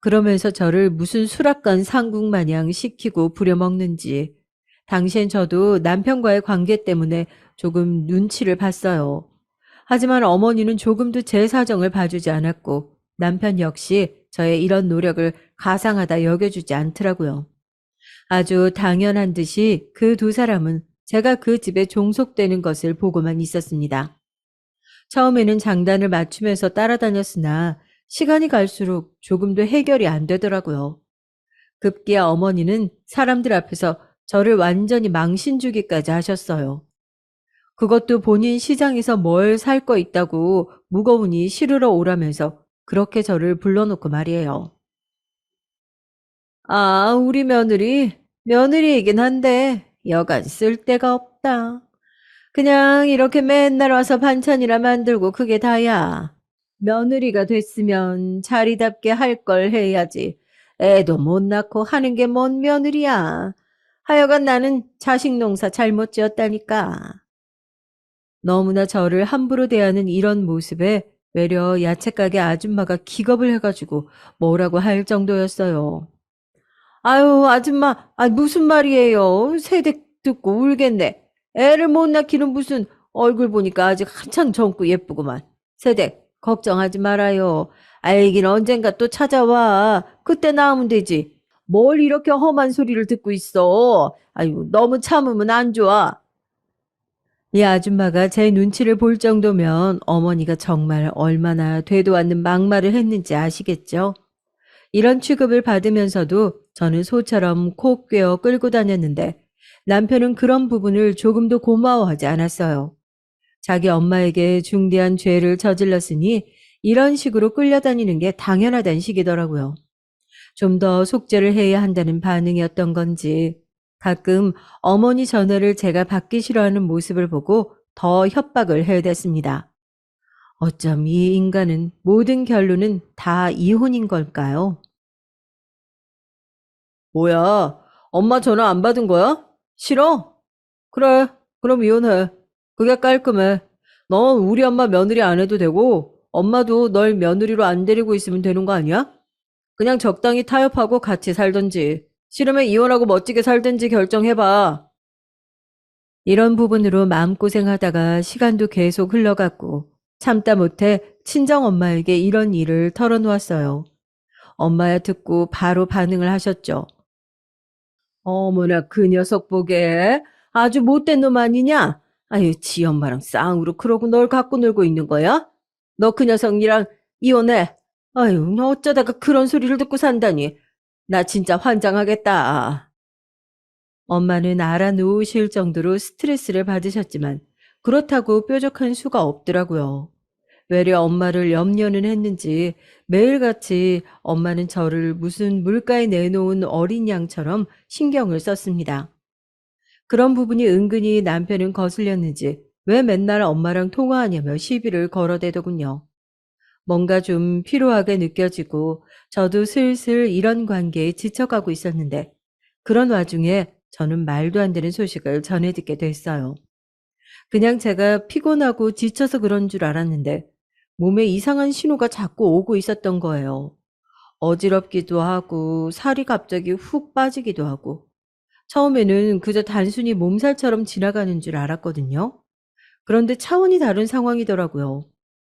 그러면서 저를 무슨 수락관 상궁 마냥 시키고 부려먹는지. 당시엔 저도 남편과의 관계 때문에 조금 눈치를 봤어요. 하지만 어머니는 조금도 제 사정을 봐주지 않았고 남편 역시 저의 이런 노력을 가상하다 여겨주지 않더라고요. 아주 당연한 듯이 그 두 사람은 제가 그 집에 종속되는 것을 보고만 있었습니다. 처음에는 장단을 맞추면서 따라다녔으나 시간이 갈수록 조금도 해결이 안 되더라고요. 급기야 어머니는 사람들 앞에서 저를 완전히 망신주기까지 하셨어요. 그것도 본인 시장에서 뭘 살 거 있다고 무거우니 실으러 오라면서 그렇게 저를 불러놓고 말이에요. 아, 우리 며느리이긴 한데 여간 쓸데가 없다. 그냥 이렇게 맨날 와서 반찬이나 만들고 그게 다야. 며느리가 됐으면 자리답게 할 걸 해야지. 애도 못 낳고 하는 게 뭔 며느리야. 하여간 나는 자식 농사 잘못 지었다니까. 너무나 저를 함부로 대하는 이런 모습에 외려 야채가게 아줌마가 기겁을 해가지고 뭐라고 할 정도였어요. 아유, 아줌마, 무슨 말이에요? 세대 듣고 울겠네. 애를 못 낳기는 무슨 얼굴 보니까 아직 한참 젊고 예쁘구만. 세대, 걱정하지 말아요. 알긴 언젠가 또 찾아와. 그때 나으면 되지. 뭘 이렇게 험한 소리를 듣고 있어. 아유, 너무 참으면 안 좋아. 이 아줌마가 제 눈치를 볼 정도면 어머니가 정말 얼마나 되도 않는 막말을 했는지 아시겠죠? 이런 취급을 받으면서도 저는 소처럼 코 꿰어 끌고 다녔는데 남편은 그런 부분을 조금도 고마워하지 않았어요. 자기 엄마에게 중대한 죄를 저질렀으니 이런 식으로 끌려다니는 게 당연하다는 식이더라고요. 좀 더 속죄를 해야 한다는 반응이었던 건지 가끔 어머니 전화를 제가 받기 싫어하는 모습을 보고 더 협박을 해댔습니다. 어쩜 이 인간은 모든 결론은 다 이혼인 걸까요? 뭐야? 엄마 전화 안 받은 거야? 싫어? 그래. 그럼 이혼해. 그게 깔끔해. 넌 우리 엄마 며느리 안 해도 되고 엄마도 널 며느리로 안 데리고 있으면 되는 거 아니야? 그냥 적당히 타협하고 같이 살든지 싫으면 이혼하고 멋지게 살든지 결정해봐. 이런 부분으로 마음고생하다가 시간도 계속 흘러갔고 참다 못해 친정엄마에게 이런 일을 털어놓았어요. 엄마야 듣고 바로 반응을 하셨죠. 어머나 그 녀석 보게 아주 못된 놈 아니냐? 아유 지 엄마랑 쌍으로 그러고 널 갖고 놀고 있는 거야? 너 그 녀석이랑 이혼해. 아유 너 어쩌다가 그런 소리를 듣고 산다니. 나 진짜 환장하겠다. 엄마는 알아놓으실 정도로 스트레스를 받으셨지만 그렇다고 뾰족한 수가 없더라고요. 외려 엄마를 염려는 했는지 매일같이 엄마는 저를 무슨 물가에 내놓은 어린 양처럼 신경을 썼습니다. 그런 부분이 은근히 남편은 거슬렸는지 왜 맨날 엄마랑 통화하냐며 시비를 걸어대더군요. 뭔가 좀 피로하게 느껴지고 저도 슬슬 이런 관계에 지쳐가고 있었는데 그런 와중에 저는 말도 안 되는 소식을 전해 듣게 됐어요. 그냥 제가 피곤하고 지쳐서 그런 줄 알았는데 몸에 이상한 신호가 자꾸 오고 있었던 거예요. 어지럽기도 하고 살이 갑자기 훅 빠지기도 하고 처음에는 그저 단순히 몸살처럼 지나가는 줄 알았거든요. 그런데 차원이 다른 상황이더라고요.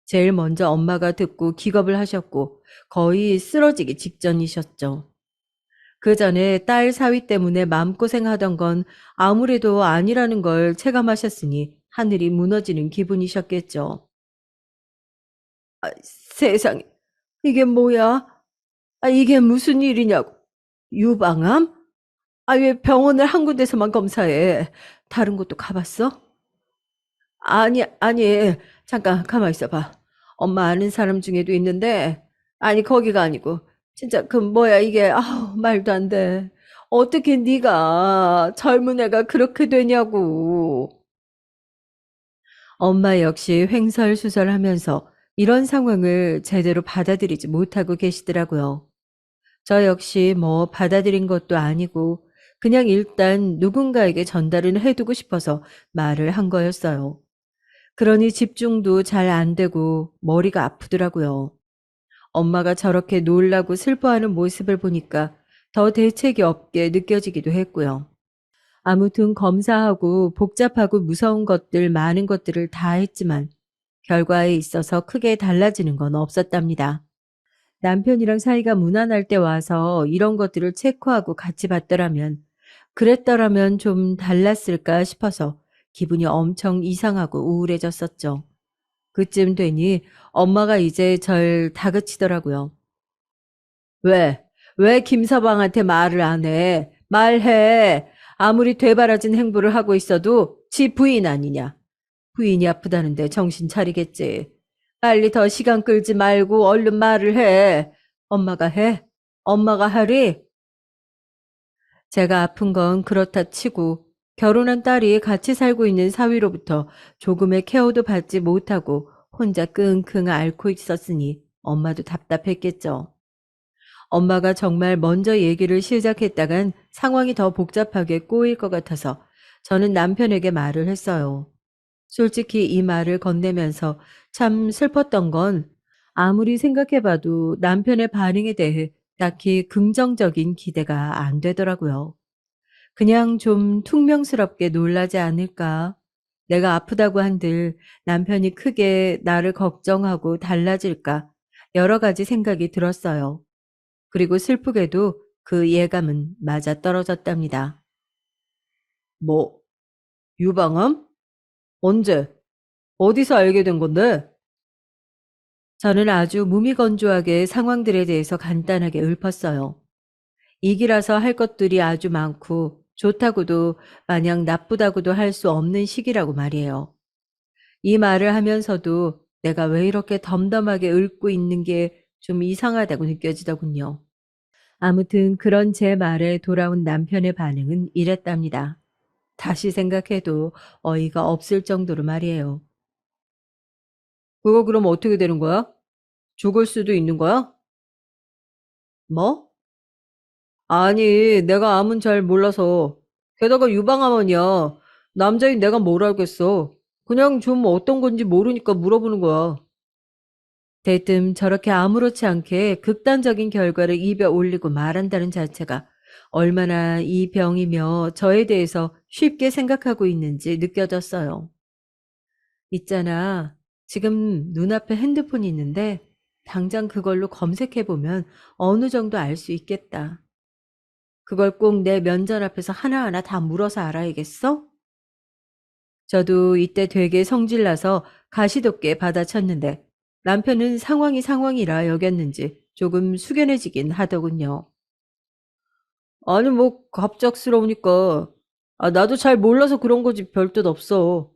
제일 먼저 엄마가 듣고 기겁을 하셨고 거의 쓰러지기 직전이셨죠. 그 전에 딸 사위 때문에 마음고생하던 건 아무래도 아니라는 걸 체감하셨으니 하늘이 무너지는 기분이셨겠죠. 아, 세상에, 이게 뭐야? 아, 이게 무슨 일이냐고. 유방암? 아, 왜 병원을 한 군데서만 검사해? 다른 곳도 가봤어? 아니, 아니, 잠깐 가만 있어봐. 엄마 아는 사람 중에도 있는데, 아니, 거기가 아니고, 진짜 그 뭐야 이게, 아우, 말도 안 돼. 어떻게 네가 젊은 애가 그렇게 되냐고. 엄마 역시 횡설수설하면서 이런 상황을 제대로 받아들이지 못하고 계시더라고요. 저 역시 뭐 받아들인 것도 아니고 그냥 일단 누군가에게 전달은 해두고 싶어서 말을 한 거였어요. 그러니 집중도 잘 안 되고 머리가 아프더라고요. 엄마가 저렇게 놀라고 슬퍼하는 모습을 보니까 더 대책이 없게 느껴지기도 했고요. 아무튼 검사하고 복잡하고 무서운 것들 많은 것들을 다 했지만 결과에 있어서 크게 달라지는 건 없었답니다. 남편이랑 사이가 무난할 때 와서 이런 것들을 체크하고 같이 봤더라면 그랬더라면 좀 달랐을까 싶어서 기분이 엄청 이상하고 우울해졌었죠. 그쯤 되니 엄마가 이제 절 다그치더라고요. 왜? 왜 김서방한테 말을 안 해? 말해. 아무리 되바라진 행보를 하고 있어도 지 부인 아니냐. 부인이 아프다는데 정신 차리겠지. 빨리 더 시간 끌지 말고 얼른 말을 해. 엄마가 해? 엄마가 하리? 제가 아픈 건 그렇다 치고 결혼한 딸이 같이 살고 있는 사위로부터 조금의 케어도 받지 못하고 혼자 끙끙 앓고 있었으니 엄마도 답답했겠죠. 엄마가 정말 먼저 얘기를 시작했다간 상황이 더 복잡하게 꼬일 것 같아서 저는 남편에게 말을 했어요. 솔직히 이 말을 건네면서 참 슬펐던 건 아무리 생각해봐도 남편의 반응에 대해 딱히 긍정적인 기대가 안 되더라고요. 그냥 좀 퉁명스럽게 놀라지 않을까. 내가 아프다고 한들 남편이 크게 나를 걱정하고 달라질까. 여러 가지 생각이 들었어요. 그리고 슬프게도 그 예감은 맞아떨어졌답니다. 뭐, 유방암? 언제? 어디서 알게 된 건데? 저는 아주 무미건조하게 상황들에 대해서 간단하게 읊었어요. 이기라서 할 것들이 아주 많고 좋다고도 마냥 나쁘다고도 할 수 없는 시기라고 말이에요. 이 말을 하면서도 내가 왜 이렇게 덤덤하게 읊고 있는 게 좀 이상하다고 느껴지더군요. 아무튼 그런 제 말에 돌아온 남편의 반응은 이랬답니다. 다시 생각해도 어이가 없을 정도로 말이에요. 그거 그럼 어떻게 되는 거야? 죽을 수도 있는 거야? 뭐? 아니, 내가 암은 잘 몰라서. 게다가 유방암이야. 남자인 내가 뭘 알겠어. 그냥 좀 어떤 건지 모르니까 물어보는 거야. 대뜸 저렇게 아무렇지 않게 극단적인 결과를 입에 올리고 말한다는 자체가 얼마나 이 병이며 저에 대해서 쉽게 생각하고 있는지 느껴졌어요. 있잖아. 지금 눈앞에 핸드폰이 있는데 당장 그걸로 검색해보면 어느 정도 알 수 있겠다. 그걸 꼭 내 면전 앞에서 하나하나 다 물어서 알아야겠어? 저도 이때 되게 성질나서 가시돋게 받아쳤는데 남편은 상황이 상황이라 여겼는지 조금 숙연해지긴 하더군요. 아니 뭐 갑작스러우니까 나도 잘 몰라서 그런 거지 별뜻 없어.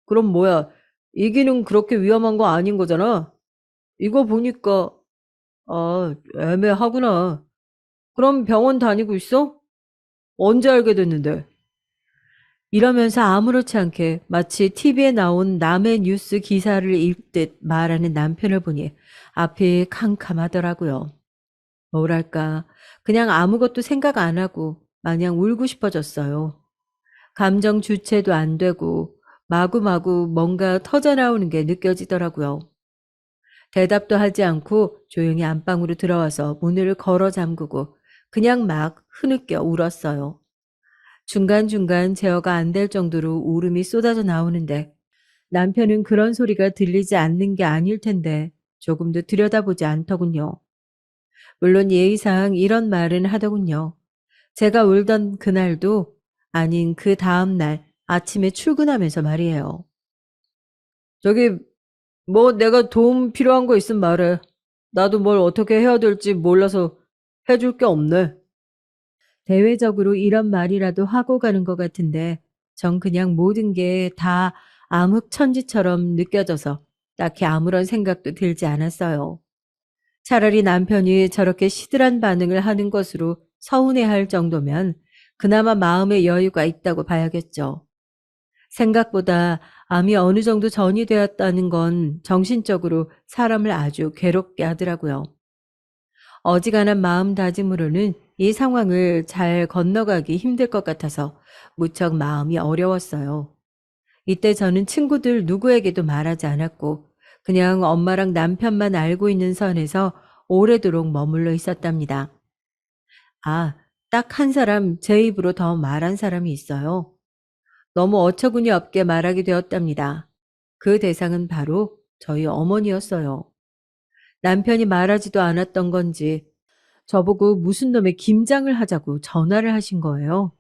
그럼 뭐야 이기는 그렇게 위험한 거 아닌 거잖아. 이거 보니까 애매하구나. 그럼 병원 다니고 있어? 언제 알게 됐는데? 이러면서 아무렇지 않게 마치 TV에 나온 남의 뉴스 기사를 읽듯 말하는 남편을 보니 앞이 캄캄하더라고요. 뭐랄까, 그냥 아무것도 생각 안 하고 마냥 울고 싶어졌어요. 감정 주체도 안 되고 마구마구 뭔가 터져나오는 게 느껴지더라고요. 대답도 하지 않고 조용히 안방으로 들어와서 문을 걸어 잠그고 그냥 막 흐느껴 울었어요. 중간중간 제어가 안 될 정도로 울음이 쏟아져 나오는데 남편은 그런 소리가 들리지 않는 게 아닐 텐데 조금도 들여다보지 않더군요. 물론 예의상 이런 말은 하더군요. 제가 울던 그날도 아닌 그 다음 날 아침에 출근하면서 말이에요. 저기 뭐 내가 도움 필요한 거 있으면 말해. 나도 뭘 어떻게 해야 될지 몰라서 해줄 게 없네. 대외적으로 이런 말이라도 하고 가는 것 같은데 전 그냥 모든 게 다 암흑천지처럼 느껴져서 딱히 아무런 생각도 들지 않았어요. 차라리 남편이 저렇게 시들한 반응을 하는 것으로 서운해할 정도면 그나마 마음의 여유가 있다고 봐야겠죠. 생각보다 암이 어느 정도 전이되었다는 건 정신적으로 사람을 아주 괴롭게 하더라고요. 어지간한 마음다짐으로는 이 상황을 잘 건너가기 힘들 것 같아서 무척 마음이 어려웠어요. 이때 저는 친구들 누구에게도 말하지 않았고 그냥 엄마랑 남편만 알고 있는 선에서 오래도록 머물러 있었답니다. 아, 딱 한 사람 제 입으로 더 말한 사람이 있어요. 너무 어처구니 없게 말하게 되었답니다. 그 대상은 바로 저희 어머니였어요. 남편이 말하지도 않았던 건지 저보고 무슨 놈의 김장을 하자고 전화를 하신 거예요.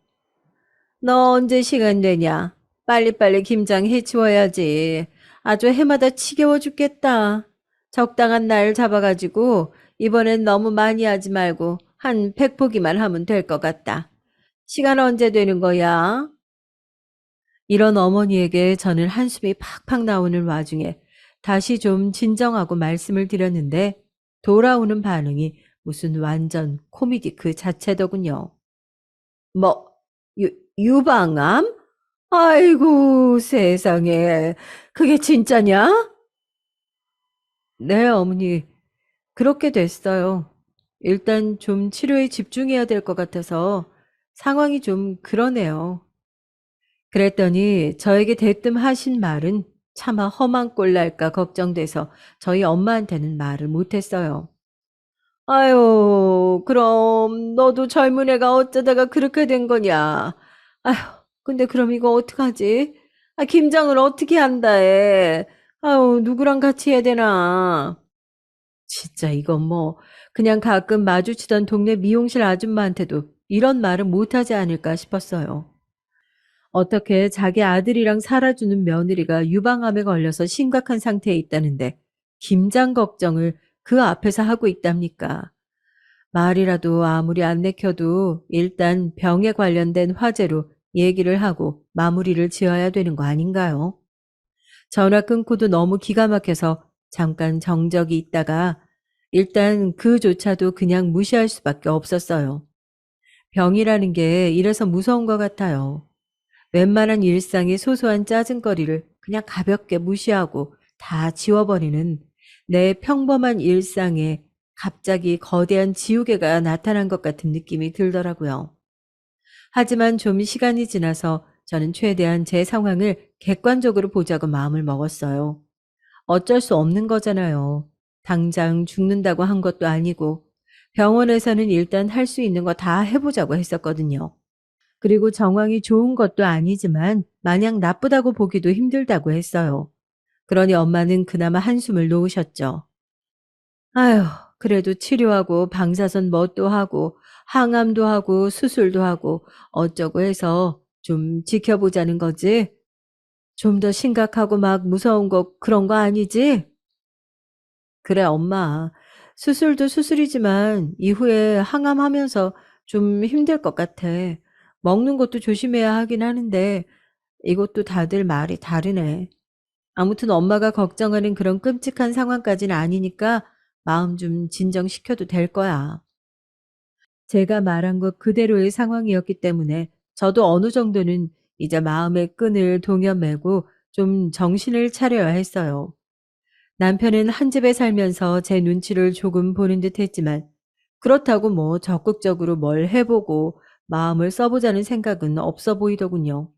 너 언제 시간 되냐? 빨리빨리 김장 해치워야지. 아주 해마다 지겨워 죽겠다. 적당한 날 잡아가지고 이번엔 너무 많이 하지 말고 한 100포기만 하면 될 것 같다. 시간 언제 되는 거야? 이런 어머니에게 저는 한숨이 팍팍 나오는 와중에 다시 좀 진정하고 말씀을 드렸는데 돌아오는 반응이 무슨 완전 코미디 그 자체더군요. 뭐, 유방암? 아이고, 세상에. 그게 진짜냐? 네, 어머니. 그렇게 됐어요. 일단 좀 치료에 집중해야 될 것 같아서 상황이 좀 그러네요. 그랬더니 저에게 대뜸 하신 말은 차마 험한 꼴 날까 걱정돼서 저희 엄마한테는 말을 못했어요. 아유, 그럼 너도 젊은 애가 어쩌다가 그렇게 된 거냐? 아휴, 근데 그럼 이거 어떡하지? 아, 김장을 어떻게 한다 해? 아유, 누구랑 같이 해야 되나? 진짜 이건 뭐 그냥 가끔 마주치던 동네 미용실 아줌마한테도 이런 말은 못하지 않을까 싶었어요. 어떻게 자기 아들이랑 살아주는 며느리가 유방암에 걸려서 심각한 상태에 있다는데 김장 걱정을 그 앞에서 하고 있답니까? 말이라도 아무리 안 내켜도 일단 병에 관련된 화제로 얘기를 하고 마무리를 지어야 되는 거 아닌가요? 전화 끊고도 너무 기가 막혀서 잠깐 정적이 있다가 일단 그조차도 그냥 무시할 수밖에 없었어요. 병이라는 게 이래서 무서운 것 같아요. 웬만한 일상의 소소한 짜증거리를 그냥 가볍게 무시하고 다 지워버리는 내 평범한 일상에 갑자기 거대한 지우개가 나타난 것 같은 느낌이 들더라고요. 하지만 좀 시간이 지나서 저는 최대한 제 상황을 객관적으로 보자고 마음을 먹었어요. 어쩔 수 없는 거잖아요. 당장 죽는다고 한 것도 아니고 병원에서는 일단 할 수 있는 거 다 해보자고 했었거든요. 그리고 정황이 좋은 것도 아니지만 마냥 나쁘다고 보기도 힘들다고 했어요. 그러니 엄마는 그나마 한숨을 놓으셨죠. 아휴, 그래도 치료하고 방사선 뭣도 하고 항암도 하고 수술도 하고 어쩌고 해서 좀 지켜보자는 거지. 좀 더 심각하고 막 무서운 거 그런 거 아니지? 그래, 엄마. 수술도 수술이지만 이후에 항암하면서 좀 힘들 것 같아. 먹는 것도 조심해야 하긴 하는데 이것도 다들 말이 다르네. 아무튼 엄마가 걱정하는 그런 끔찍한 상황까지는 아니니까 마음 좀 진정시켜도 될 거야. 제가 말한 것 그대로의 상황이었기 때문에 저도 어느 정도는 이제 마음의 끈을 동여매고 좀 정신을 차려야 했어요. 남편은 한 집에 살면서 제 눈치를 조금 보는 듯 했지만 그렇다고 뭐 적극적으로 뭘 해보고 마음을 써보자는 생각은 없어 보이더군요.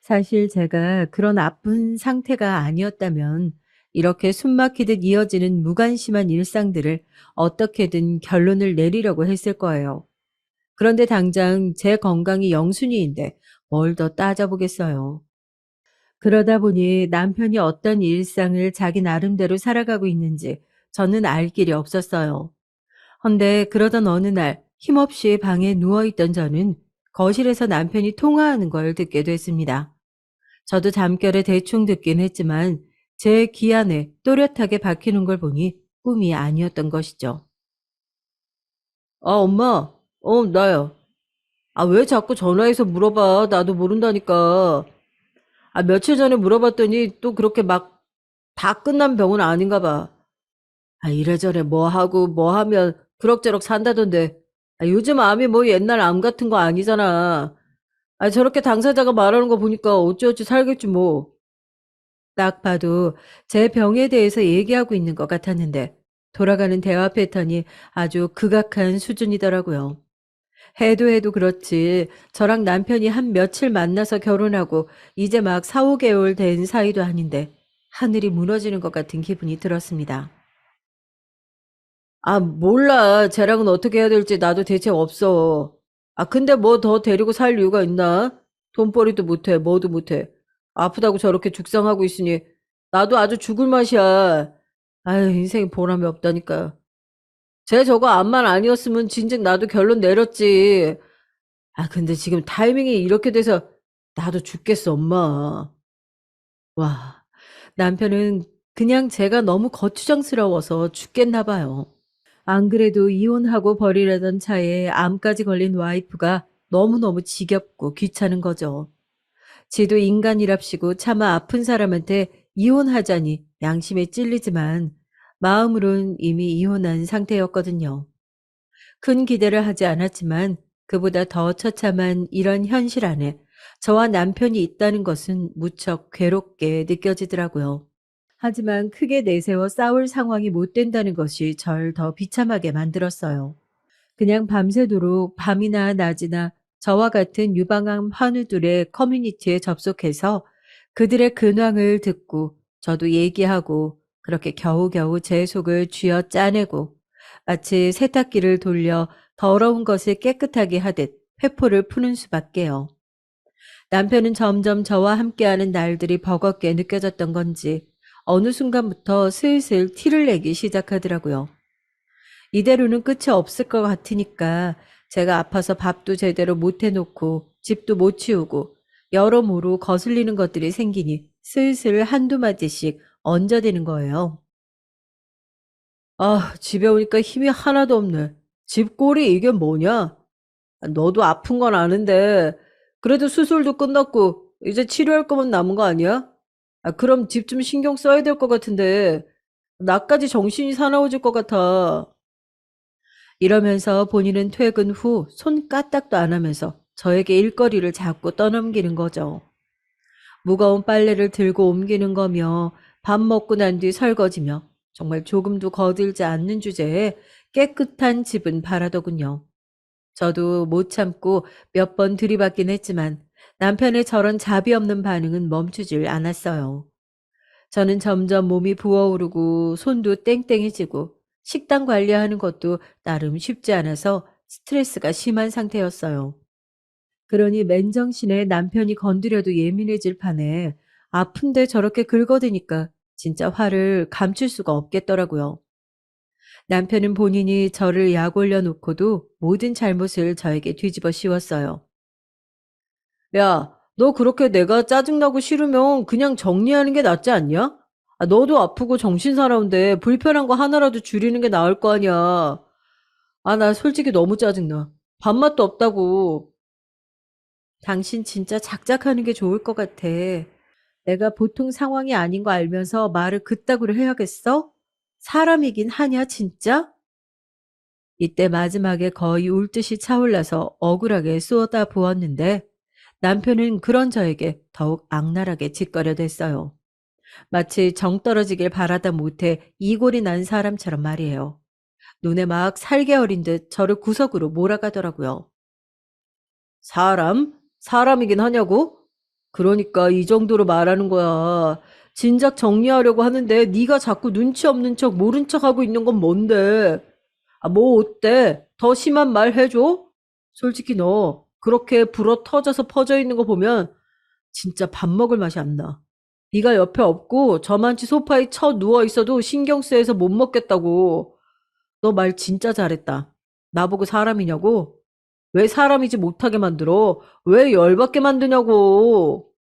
사실 제가 그런 아픈 상태가 아니었다면 이렇게 숨막히듯 이어지는 무관심한 일상들을 어떻게든 결론을 내리려고 했을 거예요. 그런데 당장 제 건강이 영순위인데 뭘 더 따져보겠어요. 그러다 보니 남편이 어떤 일상을 자기 나름대로 살아가고 있는지 저는 알 길이 없었어요. 헌데 그러던 어느 날 힘없이 방에 누워있던 저는 거실에서 남편이 통화하는 걸 듣게 됐습니다. 저도 잠결에 대충 듣긴 했지만 제 귀 안에 또렷하게 박히는 걸 보니 꿈이 아니었던 것이죠. 아, 엄마. 나야. 아, 왜 자꾸 전화해서 물어봐? 나도 모른다니까. 아, 며칠 전에 물어봤더니 또 그렇게 막 다 끝난 병은 아닌가 봐. 아, 이래저래 뭐 하고 뭐 하면 그럭저럭 산다던데. 아, 요즘 암이 뭐 옛날 암 같은 거 아니잖아. 아, 저렇게 당사자가 말하는 거 보니까 어찌어찌 살겠지 뭐. 딱 봐도 제 병에 대해서 얘기하고 있는 것 같았는데 돌아가는 대화 패턴이 아주 극악한 수준이더라고요. 해도 해도 그렇지 저랑 남편이 한 며칠 만나서 결혼하고 이제 막 4, 5개월 된 사이도 아닌데 하늘이 무너지는 것 같은 기분이 들었습니다. 아, 몰라. 쟤랑은 어떻게 해야 될지 나도 대책 없어. 아, 근데 뭐 더 데리고 살 이유가 있나? 돈벌이도 못해, 뭐도 못해. 아프다고 저렇게 죽상하고 있으니 나도 아주 죽을 맛이야. 아유, 인생에 보람이 없다니까. 쟤 저거 암만 아니었으면 진즉 나도 결론 내렸지. 아, 근데 지금 타이밍이 이렇게 돼서 나도 죽겠어, 엄마. 와, 남편은 그냥 제가 너무 거추장스러워서 죽겠나 봐요. 안 그래도 이혼하고 버리려던 차에 암까지 걸린 와이프가 너무너무 지겹고 귀찮은 거죠. 지도 인간이랍시고 차마 아픈 사람한테 이혼하자니 양심에 찔리지만 마음으론 이미 이혼한 상태였거든요. 큰 기대를 하지 않았지만 그보다 더 처참한 이런 현실 안에 저와 남편이 있다는 것은 무척 괴롭게 느껴지더라고요. 하지만 크게 내세워 싸울 상황이 못 된다는 것이 절 더 비참하게 만들었어요. 그냥 밤새도록 밤이나 낮이나 저와 같은 유방암 환우들의 커뮤니티에 접속해서 그들의 근황을 듣고 저도 얘기하고 그렇게 겨우겨우 제 속을 쥐어 짜내고 마치 세탁기를 돌려 더러운 것을 깨끗하게 하듯 회포를 푸는 수밖에요. 남편은 점점 저와 함께하는 날들이 버겁게 느껴졌던 건지 어느 순간부터 슬슬 티를 내기 시작하더라고요. 이대로는 끝이 없을 것 같으니까 제가 아파서 밥도 제대로 못 해놓고 집도 못 치우고 여러모로 거슬리는 것들이 생기니 슬슬 한두 마디씩 얹어대는 거예요. 아, 집에 오니까 힘이 하나도 없네. 집골이 이게 뭐냐? 아, 너도 아픈 건 아는데 그래도 수술도 끝났고 이제 치료할 거면 남은 거 아니야? 아, 그럼 집 좀 신경 써야 될 것 같은데 나까지 정신이 사나워질 것 같아. 이러면서 본인은 퇴근 후 손 까딱도 안 하면서 저에게 일거리를 자꾸 떠넘기는 거죠. 무거운 빨래를 들고 옮기는 거며 밥 먹고 난 뒤 설거지며 정말 조금도 거들지 않는 주제에 깨끗한 집은 바라더군요. 저도 못 참고 몇 번 들이받긴 했지만 남편의 저런 자비 없는 반응은 멈추질 않았어요. 저는 점점 몸이 부어오르고 손도 땡땡해지고 식단 관리하는 것도 나름 쉽지 않아서 스트레스가 심한 상태였어요. 그러니 맨정신에 남편이 건드려도 예민해질 판에 아픈데 저렇게 긁어대니까 진짜 화를 감출 수가 없겠더라고요. 남편은 본인이 저를 약 올려놓고도 모든 잘못을 저에게 뒤집어 씌웠어요. 야, 너 그렇게 내가 짜증나고 싫으면 그냥 정리하는 게 낫지 않냐? 아, 너도 아프고 정신 사나운데 불편한 거 하나라도 줄이는 게 나을 거 아니야. 아, 나 솔직히 너무 짜증나. 밥맛도 없다고. 당신 진짜 작작하는 게 좋을 것 같아. 내가 보통 상황이 아닌 거 알면서 말을 그따구로 해야겠어? 사람이긴 하냐, 진짜? 이때 마지막에 거의 울듯이 차올라서 억울하게 쏟아 부었는데 남편은 그런 저에게 더욱 악랄하게 짓거려댔어요. 마치 정 떨어지길 바라다 못해 이골이 난 사람처럼 말이에요. 눈에 막 살게 어린 듯 저를 구석으로 몰아가더라고요. 사람? 사람이긴 하냐고? 그러니까 이 정도로 말하는 거야. 진작 정리하려고 하는데 네가 자꾸 눈치 없는 척 모른 척하고 있는 건 뭔데? 아, 뭐 어때? 더 심한 말 해줘? 솔직히 너 그렇게 불어 터져서 퍼져 있는 거 보면 진짜 밥 먹을 맛이 안 나. 네가 옆에 없고 저만치 소파에 처 누워 있어도 신경 쓰여서 못 먹겠다고. 너 말 진짜 잘했다. 나보고 사람이냐고? 왜 사람이지 못하게 만들어? 왜 열받게 만드냐고.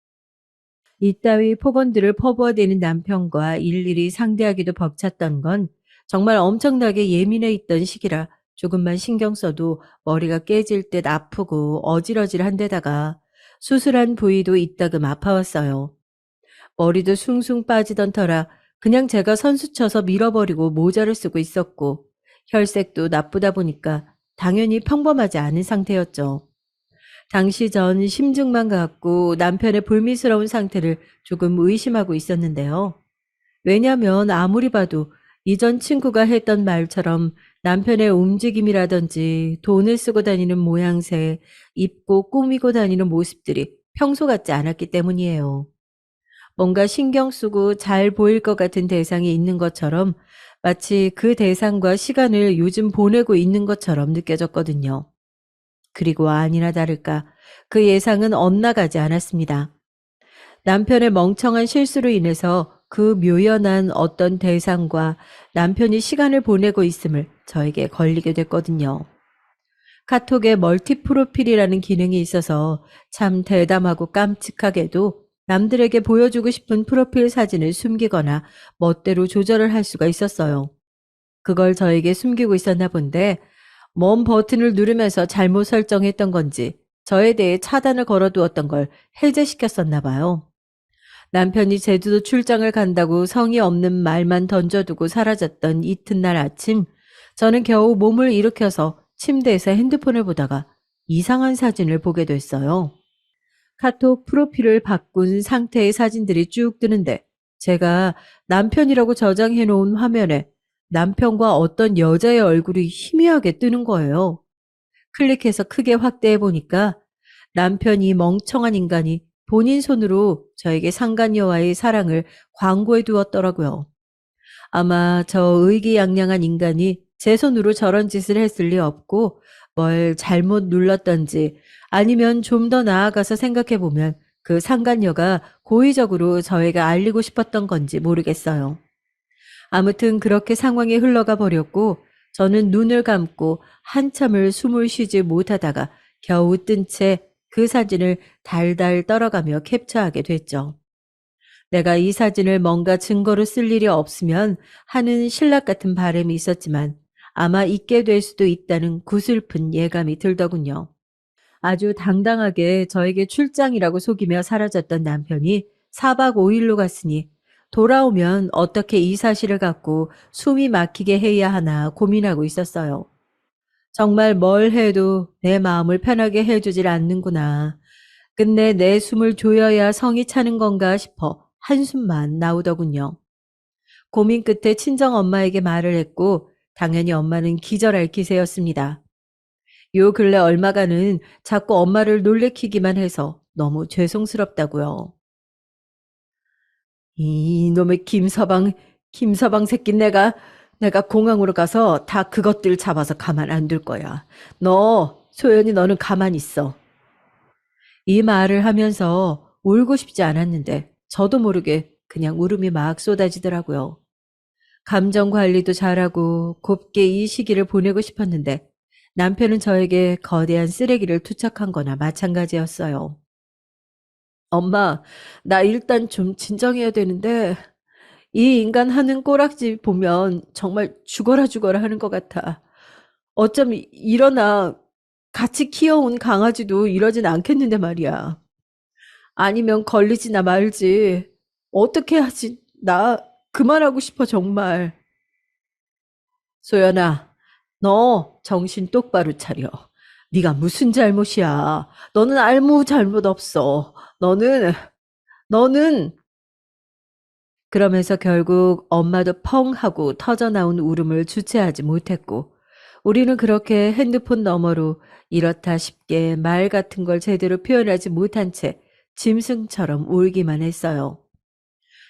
이따위 폭언들을 퍼부어대는 남편과 일일이 상대하기도 벅찼던 건 정말 엄청나게 예민해 있던 시기라 조금만 신경 써도 머리가 깨질 듯 아프고 어질어질한 데다가 수술한 부위도 이따금 아파왔어요. 머리도 숭숭 빠지던 터라 그냥 제가 선수 쳐서 밀어버리고 모자를 쓰고 있었고 혈색도 나쁘다 보니까 당연히 평범하지 않은 상태였죠. 당시 전 심증만 갖고 남편의 불미스러운 상태를 조금 의심하고 있었는데요. 왜냐면 아무리 봐도 이전 친구가 했던 말처럼 남편의 움직임이라든지 돈을 쓰고 다니는 모양새, 입고 꾸미고 다니는 모습들이 평소 같지 않았기 때문이에요. 뭔가 신경 쓰고 잘 보일 것 같은 대상이 있는 것처럼 마치 그 대상과 시간을 요즘 보내고 있는 것처럼 느껴졌거든요. 그리고 아니나 다를까 그 예상은 엇나가지 않았습니다. 남편의 멍청한 실수로 인해서 그 묘연한 어떤 대상과 남편이 시간을 보내고 있음을 저에게 걸리게 됐거든요. 카톡에 멀티 프로필이라는 기능이 있어서 참 대담하고 깜찍하게도 남들에게 보여주고 싶은 프로필 사진을 숨기거나 멋대로 조절을 할 수가 있었어요. 그걸 저에게 숨기고 있었나 본데 먼 버튼을 누르면서 잘못 설정했던 건지 저에 대해 차단을 걸어두었던 걸 해제시켰었나 봐요. 남편이 제주도 출장을 간다고 성의 없는 말만 던져두고 사라졌던 이튿날 아침, 저는 겨우 몸을 일으켜서 침대에서 핸드폰을 보다가 이상한 사진을 보게 됐어요. 카톡 프로필을 바꾼 상태의 사진들이 쭉 뜨는데 제가 남편이라고 저장해 놓은 화면에 남편과 어떤 여자의 얼굴이 희미하게 뜨는 거예요. 클릭해서 크게 확대해 보니까 남편이 멍청한 인간이 본인 손으로 저에게 상간녀와의 사랑을 광고해 두었더라고요. 아마 저 의기양양한 인간이 제 손으로 저런 짓을 했을 리 없고 뭘 잘못 눌렀던지 아니면 좀 더 나아가서 생각해 보면 그 상간녀가 고의적으로 저에게 알리고 싶었던 건지 모르겠어요. 아무튼 그렇게 상황이 흘러가 버렸고 저는 눈을 감고 한참을 숨을 쉬지 못하다가 겨우 뜬 채 그 사진을 달달 떨어가며 캡처하게 됐죠. 내가 이 사진을 뭔가 증거로 쓸 일이 없으면 하는 신락 같은 바람이 있었지만 아마 있게 될 수도 있다는 구슬픈 예감이 들더군요. 아주 당당하게 저에게 출장이라고 속이며 사라졌던 남편이 4박 5일로 갔으니 돌아오면 어떻게 이 사실을 갖고 숨이 막히게 해야 하나 고민하고 있었어요. 정말 뭘 해도 내 마음을 편하게 해주질 않는구나. 끝내 내 숨을 조여야 성이 차는 건가 싶어 한숨만 나오더군요. 고민 끝에 친정 엄마에게 말을 했고 당연히 엄마는 기절할 기세였습니다. 요 근래 얼마간은 자꾸 엄마를 놀래키기만 해서 너무 죄송스럽다고요. 이놈의 김서방 새끼 내가 공항으로 가서 다 그것들 잡아서 가만 안 둘 거야. 소연이 너는 가만 있어. 이 말을 하면서 울고 싶지 않았는데 저도 모르게 그냥 울음이 막 쏟아지더라고요. 감정 관리도 잘하고 곱게 이 시기를 보내고 싶었는데 남편은 저에게 거대한 쓰레기를 투척한 거나 마찬가지였어요. 엄마, 나 일단 좀 진정해야 되는데 이 인간 하는 꼬락지 보면 정말 죽어라 하는 것 같아. 어쩜 이러나 같이 키워온 강아지도 이러진 않겠는데 말이야. 아니면 걸리지나 말지. 어떻게 하지? 나 그만하고 싶어 정말. 소연아, 너 정신 똑바로 차려. 네가 무슨 잘못이야. 너는 아무 잘못 없어. 너는 그러면서 결국 엄마도 펑 하고 터져나온 울음을 주체하지 못했고 우리는 그렇게 핸드폰 너머로 이렇다 싶게 말 같은 걸 제대로 표현하지 못한 채 짐승처럼 울기만 했어요.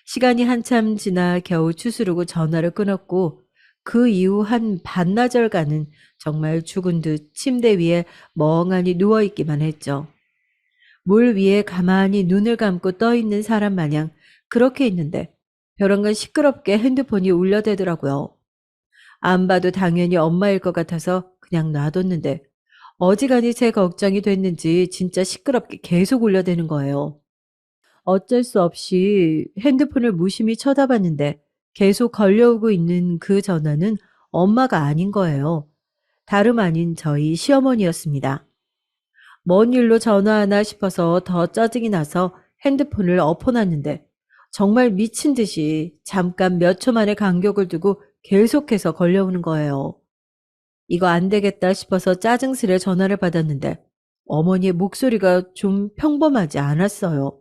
시간이 한참 지나 겨우 추스르고 전화를 끊었고 그 이후 한 반나절간은 정말 죽은 듯 침대 위에 멍하니 누워있기만 했죠. 물 위에 가만히 눈을 감고 떠 있는 사람 마냥 그렇게 있는데 벼랑간 시끄럽게 핸드폰이 울려대더라고요. 안 봐도 당연히 엄마일 것 같아서 그냥 놔뒀는데 어지간히 제 걱정이 됐는지 진짜 시끄럽게 계속 울려대는 거예요. 어쩔 수 없이 핸드폰을 무심히 쳐다봤는데 계속 걸려오고 있는 그 전화는 엄마가 아닌 거예요. 다름 아닌 저희 시어머니였습니다. 뭔 일로 전화하나 싶어서 더 짜증이 나서 핸드폰을 엎어놨는데 정말 미친 듯이 잠깐 몇 초 만에 간격을 두고 계속해서 걸려오는 거예요. 이거 안 되겠다 싶어서 짜증스레 전화를 받았는데 어머니의 목소리가 좀 평범하지 않았어요.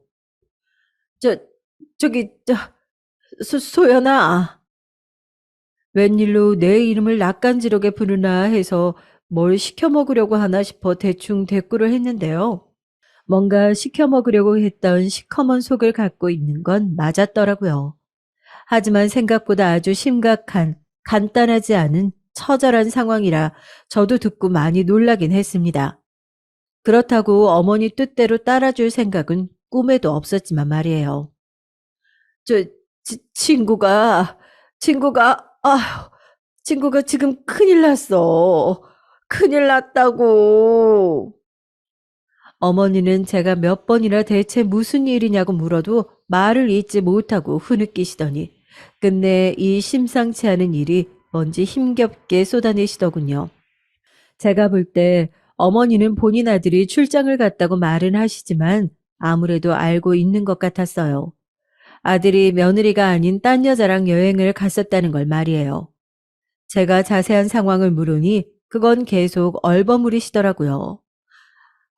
저, 소연아. 웬일로 내 이름을 낯간지럽게 부르나 해서 뭘 시켜 먹으려고 하나 싶어 대충 대꾸를 했는데요. 뭔가 시켜 먹으려고 했던 시커먼 속을 갖고 있는 건 맞았더라고요. 하지만 생각보다 아주 심각한, 간단하지 않은 처절한 상황이라 저도 듣고 많이 놀라긴 했습니다. 그렇다고 어머니 뜻대로 따라줄 생각은 꿈에도 없었지만 말이에요. 저, 친구가, 아휴, 친구가 지금 큰일 났어. 큰일 났다고. 어머니는 제가 몇 번이나 대체 무슨 일이냐고 물어도 말을 잇지 못하고 흐느끼시더니 끝내 이 심상치 않은 일이 뭔지 힘겹게 쏟아내시더군요. 제가 볼 때 어머니는 본인 아들이 출장을 갔다고 말은 하시지만 아무래도 알고 있는 것 같았어요. 아들이 며느리가 아닌 딴 여자랑 여행을 갔었다는 걸 말이에요. 제가 자세한 상황을 물으니 그건 계속 얼버무리시더라고요.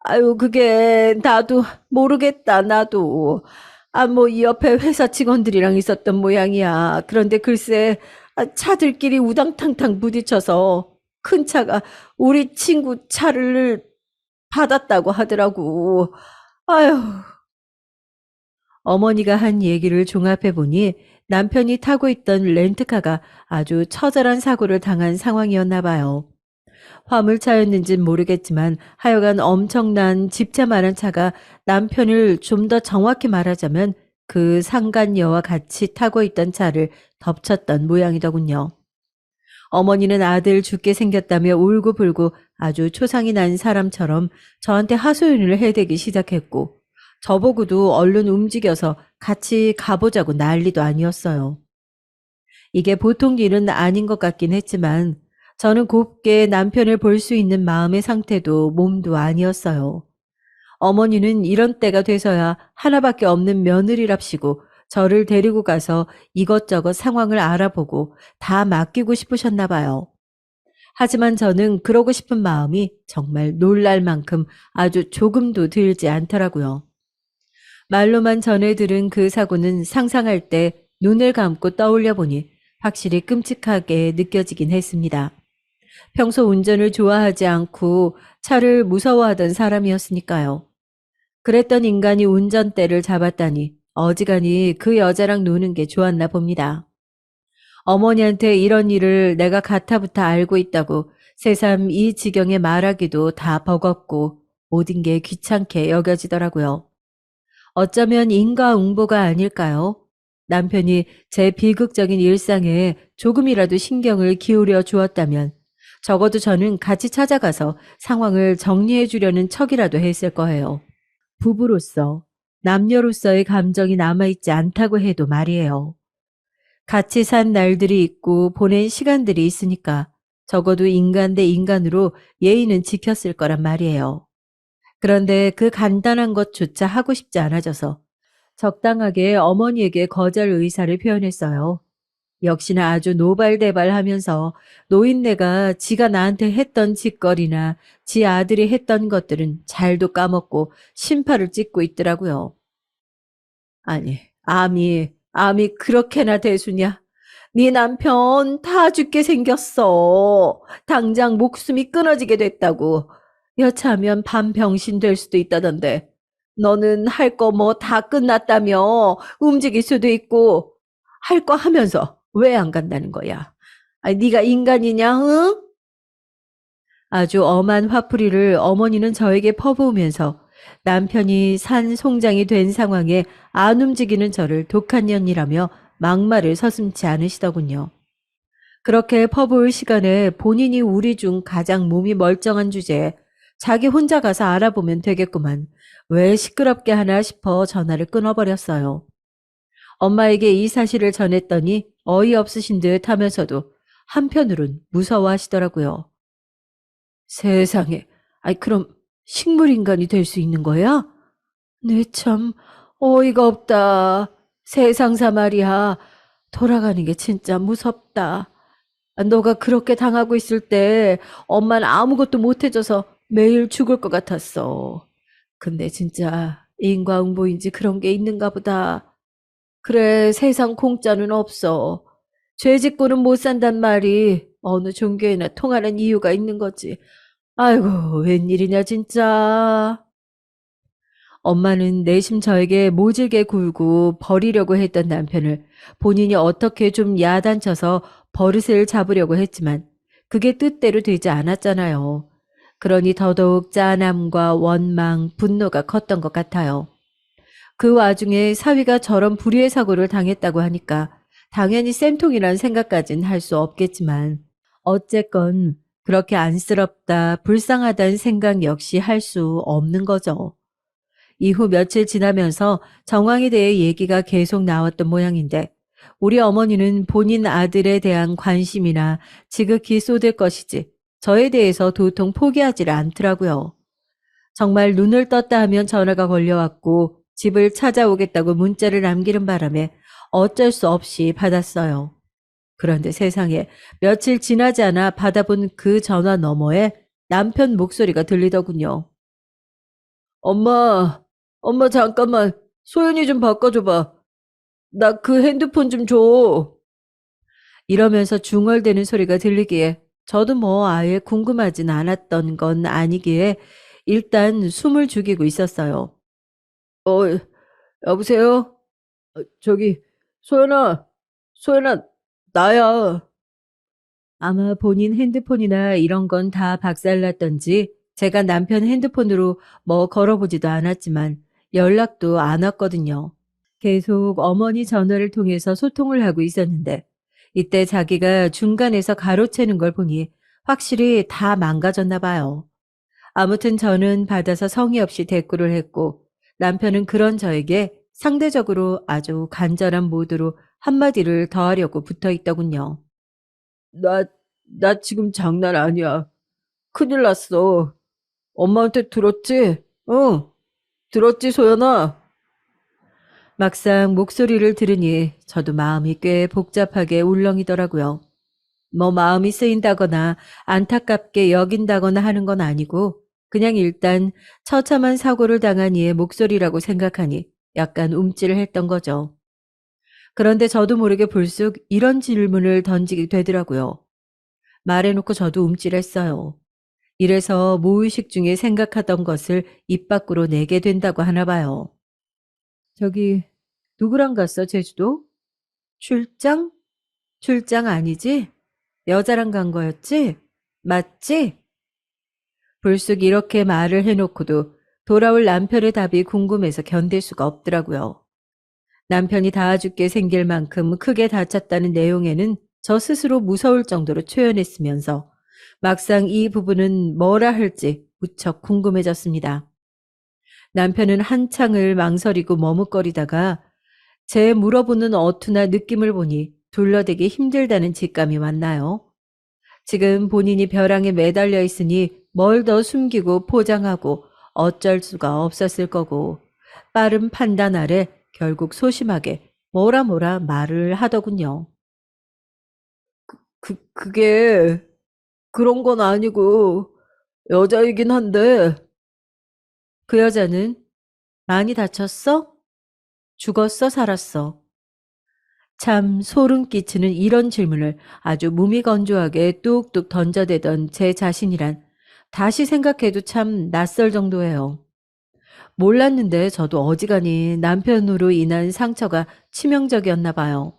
아유, 그게 나도 모르겠다, 나도. 아, 뭐 이 옆에 회사 직원들이랑 있었던 모양이야. 그런데 글쎄 차들끼리 우당탕탕 부딪혀서 큰 차가 우리 친구 차를 받았다고 하더라고. 아유. 어머니가 한 얘기를 종합해 보니 남편이 타고 있던 렌트카가 아주 처절한 사고를 당한 상황이었나 봐요. 화물차였는진 모르겠지만 하여간 엄청난 집차만한 차가 남편을 좀 더 정확히 말하자면 그 상간녀와 같이 타고 있던 차를 덮쳤던 모양이더군요. 어머니는 아들 죽게 생겼다며 울고불고 아주 초상이 난 사람처럼 저한테 하소연을 해대기 시작했고 저보고도 얼른 움직여서 같이 가보자고 난리도 아니었어요. 이게 보통 일은 아닌 것 같긴 했지만 저는 곱게 남편을 볼 수 있는 마음의 상태도 몸도 아니었어요. 어머니는 이런 때가 돼서야 하나밖에 없는 며느리랍시고 저를 데리고 가서 이것저것 상황을 알아보고 다 맡기고 싶으셨나 봐요. 하지만 저는 그러고 싶은 마음이 정말 놀랄 만큼 아주 조금도 들지 않더라고요. 말로만 전해 들은 그 사고는 상상할 때 눈을 감고 떠올려 보니 확실히 끔찍하게 느껴지긴 했습니다. 평소 운전을 좋아하지 않고 차를 무서워하던 사람이었으니까요. 그랬던 인간이 운전대를 잡았다니 어지간히 그 여자랑 노는 게 좋았나 봅니다. 어머니한테 이런 일을 내가 가타부터 알고 있다고 새삼 이 지경에 말하기도 다 버겁고 모든 게 귀찮게 여겨지더라고요. 어쩌면 인과응보가 아닐까요? 남편이 제 비극적인 일상에 조금이라도 신경을 기울여 주었다면 적어도 저는 같이 찾아가서 상황을 정리해 주려는 척이라도 했을 거예요. 부부로서, 남녀로서의 감정이 남아있지 않다고 해도 말이에요. 같이 산 날들이 있고 보낸 시간들이 있으니까 적어도 인간 대 인간으로 예의는 지켰을 거란 말이에요. 그런데 그 간단한 것조차 하고 싶지 않아져서 적당하게 어머니에게 거절 의사를 표현했어요. 역시나 아주 노발대발하면서 노인네가 지가 나한테 했던 짓거리나 지 아들이 했던 것들은 잘도 까먹고 심파를 찍고 있더라고요. 아니, 암이 그렇게나 대수냐? 네 남편 다 죽게 생겼어. 당장 목숨이 끊어지게 됐다고. 여차하면 반병신 될 수도 있다던데. 너는 할 거 뭐 다 끝났다며 움직일 수도 있고 할 거 하면서 왜 안 간다는 거야? 아, 네가 인간이냐, 응? 아주 엄한 화풀이를 어머니는 저에게 퍼부으면서 남편이 산 송장이 된 상황에 안 움직이는 저를 독한 년이라며 막말을 서슴지 않으시더군요. 그렇게 퍼부을 시간에 본인이 우리 중 가장 몸이 멀쩡한 주제에 자기 혼자 가서 알아보면 되겠구만. 왜 시끄럽게 하나 싶어 전화를 끊어버렸어요. 엄마에게 이 사실을 전했더니 어이없으신 듯 하면서도 한편으론 무서워하시더라고요. 세상에. 아이, 그럼 식물인간이 될 수 있는 거야? 네, 참, 어이가 없다. 세상사 말이야. 돌아가는 게 진짜 무섭다. 아, 너가 그렇게 당하고 있을 때 엄마는 아무것도 못 해줘서 매일 죽을 것 같았어. 근데 진짜 인과응보인지 그런 게 있는가 보다. 그래, 세상 공짜는 없어. 죄 짓고는 못 산단 말이 어느 종교에나 통하는 이유가 있는 거지. 아이고, 웬일이냐, 진짜. 엄마는 내심 저에게 모질게 굴고 버리려고 했던 남편을 본인이 어떻게 좀 야단쳐서 버릇을 잡으려고 했지만 그게 뜻대로 되지 않았잖아요. 그러니 더더욱 짠함과 원망, 분노가 컸던 것 같아요. 그 와중에 사위가 저런 불의의 사고를 당했다고 하니까 당연히 쌤통이란 생각까진 할 수 없겠지만 어쨌건 그렇게 안쓰럽다, 불쌍하다는 생각 역시 할 수 없는 거죠. 이후 며칠 지나면서 정황에 대해 얘기가 계속 나왔던 모양인데 우리 어머니는 본인 아들에 대한 관심이나 지극히 쏟을 것이지 저에 대해서 도통 포기하지를 않더라고요. 정말 눈을 떴다 하면 전화가 걸려왔고 집을 찾아오겠다고 문자를 남기는 바람에 어쩔 수 없이 받았어요. 그런데 세상에 며칠 지나지 않아 받아본 그 전화 너머에 남편 목소리가 들리더군요. 엄마, 엄마 잠깐만 소연이 좀 바꿔줘봐. 나 그 핸드폰 좀 줘. 이러면서 중얼대는 소리가 들리기에 저도 뭐 아예 궁금하진 않았던 건 아니기에 일단 숨을 죽이고 있었어요. 어, 여보세요? 저기, 소연아, 소연아, 나야. 아마 본인 핸드폰이나 이런 건 다 박살났던지 제가 남편 핸드폰으로 뭐 걸어보지도 않았지만 연락도 안 왔거든요. 계속 어머니 전화를 통해서 소통을 하고 있었는데 이때 자기가 중간에서 가로채는 걸 보니 확실히 다 망가졌나 봐요. 아무튼 저는 받아서 성의 없이 대꾸를 했고 남편은 그런 저에게 상대적으로 아주 간절한 모드로 한마디를 더 하려고 붙어 있더군요. 나, 나 지금 장난 아니야. 큰일 났어. 엄마한테 들었지? 응, 들었지, 소연아? 막상 목소리를 들으니 저도 마음이 꽤 복잡하게 울렁이더라고요. 뭐 마음이 쓰인다거나 안타깝게 여긴다거나 하는 건 아니고 그냥 일단 처참한 사고를 당한 이의 목소리라고 생각하니 약간 움찔을 했던 거죠. 그런데 저도 모르게 불쑥 이런 질문을 던지게 되더라고요. 말해놓고 저도 움찔했어요. 이래서 무의식 중에 생각하던 것을 입 밖으로 내게 된다고 하나 봐요. 저기 누구랑 갔어, 제주도? 출장? 출장 아니지? 여자랑 간 거였지? 맞지? 불쑥 이렇게 말을 해놓고도 돌아올 남편의 답이 궁금해서 견딜 수가 없더라고요. 남편이 닿아 죽게 생길 만큼 크게 다쳤다는 내용에는 저 스스로 무서울 정도로 초연했으면서 막상 이 부분은 뭐라 할지 무척 궁금해졌습니다. 남편은 한창을 망설이고 머뭇거리다가 제 물어보는 어투나 느낌을 보니 둘러대기 힘들다는 직감이 왔나요? 지금 본인이 벼랑에 매달려 있으니 뭘 더 숨기고 포장하고 어쩔 수가 없었을 거고 빠른 판단 아래 결국 소심하게 뭐라 뭐라 말을 하더군요. 그게 그런 건 아니고 여자이긴 한데 그 여자는 많이 다쳤어? 죽었어? 살았어? 참 소름 끼치는 이런 질문을 아주 무미건조하게 뚝뚝 던져대던 제 자신이란 다시 생각해도 참 낯설 정도예요. 몰랐는데 저도 어지간히 남편으로 인한 상처가 치명적이었나 봐요.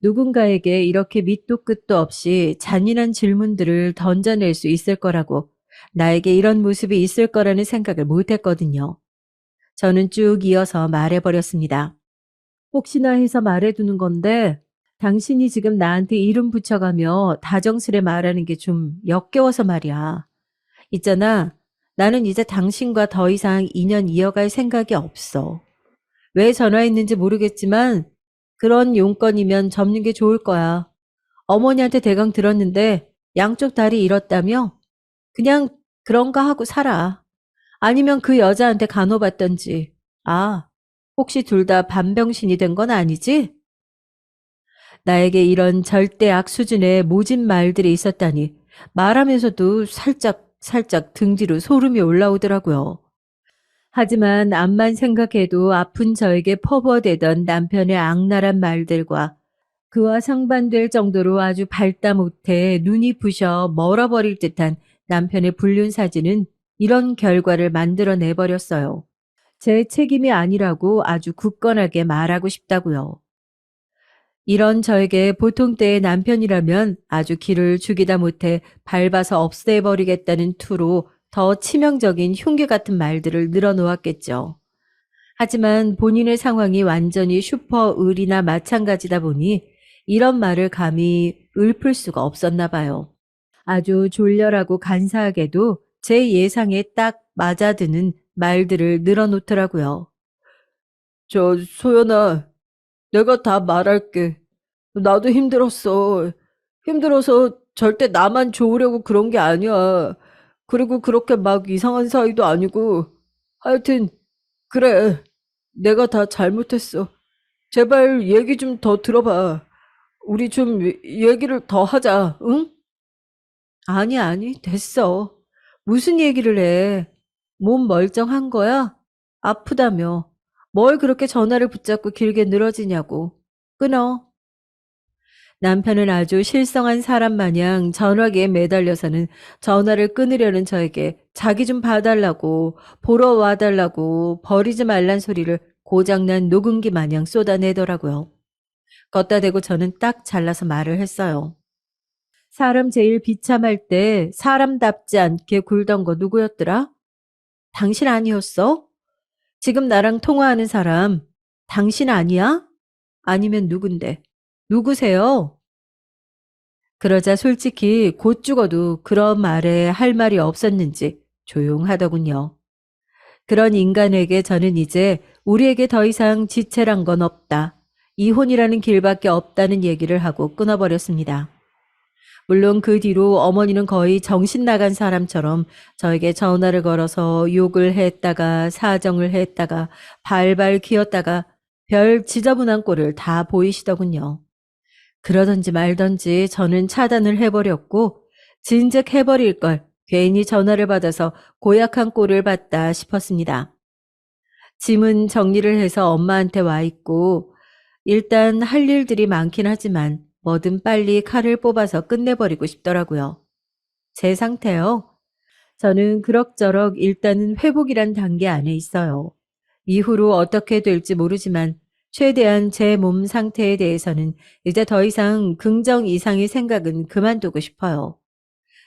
누군가에게 이렇게 밑도 끝도 없이 잔인한 질문들을 던져낼 수 있을 거라고, 나에게 이런 모습이 있을 거라는 생각을 못 했거든요. 저는 쭉 이어서 말해버렸습니다. 혹시나 해서 말해두는 건데, 당신이 지금 나한테 이름 붙여가며 다정스레 말하는 게 좀 역겨워서 말이야. 있잖아, 나는 이제 당신과 더 이상 인연 이어갈 생각이 없어. 왜 전화했는지 모르겠지만 그런 용건이면 접는 게 좋을 거야. 어머니한테 대강 들었는데 양쪽 다리 잃었다며? 그냥 그런가 하고 살아. 아니면 그 여자한테 간호받던지. 아, 혹시 둘 다 반병신이 된 건 아니지? 나에게 이런 절대악 수준의 모진 말들이 있었다니 말하면서도 살짝 등 뒤로 소름이 올라오더라고요. 하지만 암만 생각해도 아픈 저에게 퍼부어대던 남편의 악랄한 말들과 그와 상반될 정도로 아주 밟다 못해 눈이 부셔 멀어버릴 듯한 남편의 불륜 사진은 이런 결과를 만들어내버렸어요. 제 책임이 아니라고 아주 굳건하게 말하고 싶다고요. 이런 저에게 보통 때의 남편이라면 아주 기를 죽이다 못해 밟아서 없애버리겠다는 투로 더 치명적인 흉기 같은 말들을 늘어놓았겠죠. 하지만 본인의 상황이 완전히 슈퍼 을이나 마찬가지다 보니 이런 말을 감히 읊을 수가 없었나 봐요. 아주 졸렬하고 간사하게도 제 예상에 딱 맞아드는 말들을 늘어놓더라고요. 소연아, 내가 다 말할게. 나도 힘들었어. 힘들어서 절대 나만 좋으려고 그런 게 아니야. 그리고 그렇게 막 이상한 사이도 아니고. 하여튼, 그래. 내가 다 잘못했어. 제발 얘기 좀 더 들어봐. 우리 좀 얘기를 더 하자, 응? 아니, 됐어. 무슨 얘기를 해? 몸 멀쩡한 거야? 아프다며. 뭘 그렇게 전화를 붙잡고 길게 늘어지냐고. 끊어. 남편은 아주 실성한 사람 마냥 전화기에 매달려서는 전화를 끊으려는 저에게 자기 좀 봐달라고, 보러 와달라고, 버리지 말란 소리를 고장난 녹음기 마냥 쏟아내더라고요. 걷다 대고 저는 딱 잘라서 말을 했어요. 사람 제일 비참할 때 사람답지 않게 굴던 거 누구였더라? 당신 아니었어? 지금 나랑 통화하는 사람, 당신 아니야? 아니면 누군데? 누구세요? 그러자 솔직히 곧 죽어도 그런 말에 할 말이 없었는지 조용하더군요. 그런 인간에게 저는 이제 우리에게 더 이상 지체란 건 없다. 이혼이라는 길밖에 없다는 얘기를 하고 끊어버렸습니다. 물론 그 뒤로 어머니는 거의 정신 나간 사람처럼 저에게 전화를 걸어서 욕을 했다가 사정을 했다가 발발 기었다가 별 지저분한 꼴을 다 보이시더군요. 그러던지 말던지 저는 차단을 해버렸고 진즉 해버릴 걸 괜히 전화를 받아서 고약한 꼴을 봤다 싶었습니다. 짐은 정리를 해서 엄마한테 와 있고 일단 할 일들이 많긴 하지만 뭐든 빨리 칼을 뽑아서 끝내버리고 싶더라고요. 제 상태요. 저는 그럭저럭 일단은 회복이란 단계 안에 있어요. 이후로 어떻게 될지 모르지만 최대한 제 몸 상태에 대해서는 이제 더 이상 긍정 이상의 생각은 그만두고 싶어요.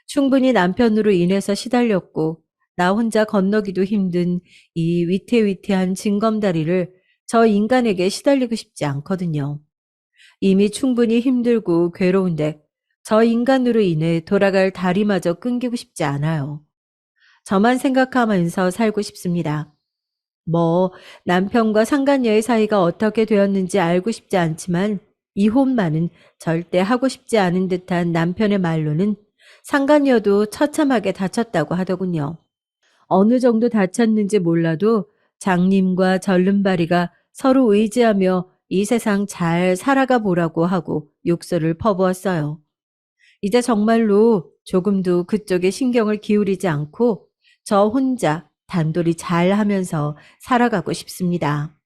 충분히 남편으로 인해서 시달렸고 나 혼자 건너기도 힘든 이 위태위태한 징검다리를 저 인간에게 시달리고 싶지 않거든요. 이미 충분히 힘들고 괴로운데 저 인간으로 인해 돌아갈 다리마저 끊기고 싶지 않아요. 저만 생각하면서 살고 싶습니다. 뭐 남편과 상간녀의 사이가 어떻게 되었는지 알고 싶지 않지만 이혼만은 절대 하고 싶지 않은 듯한 남편의 말로는 상간녀도 처참하게 다쳤다고 하더군요. 어느 정도 다쳤는지 몰라도 장님과 절름발이가 서로 의지하며 이 세상 잘 살아가 보라고 하고 욕설을 퍼부었어요. 이제 정말로 조금도 그쪽에 신경을 기울이지 않고 저 혼자 단돌이 잘 하면서 살아가고 싶습니다.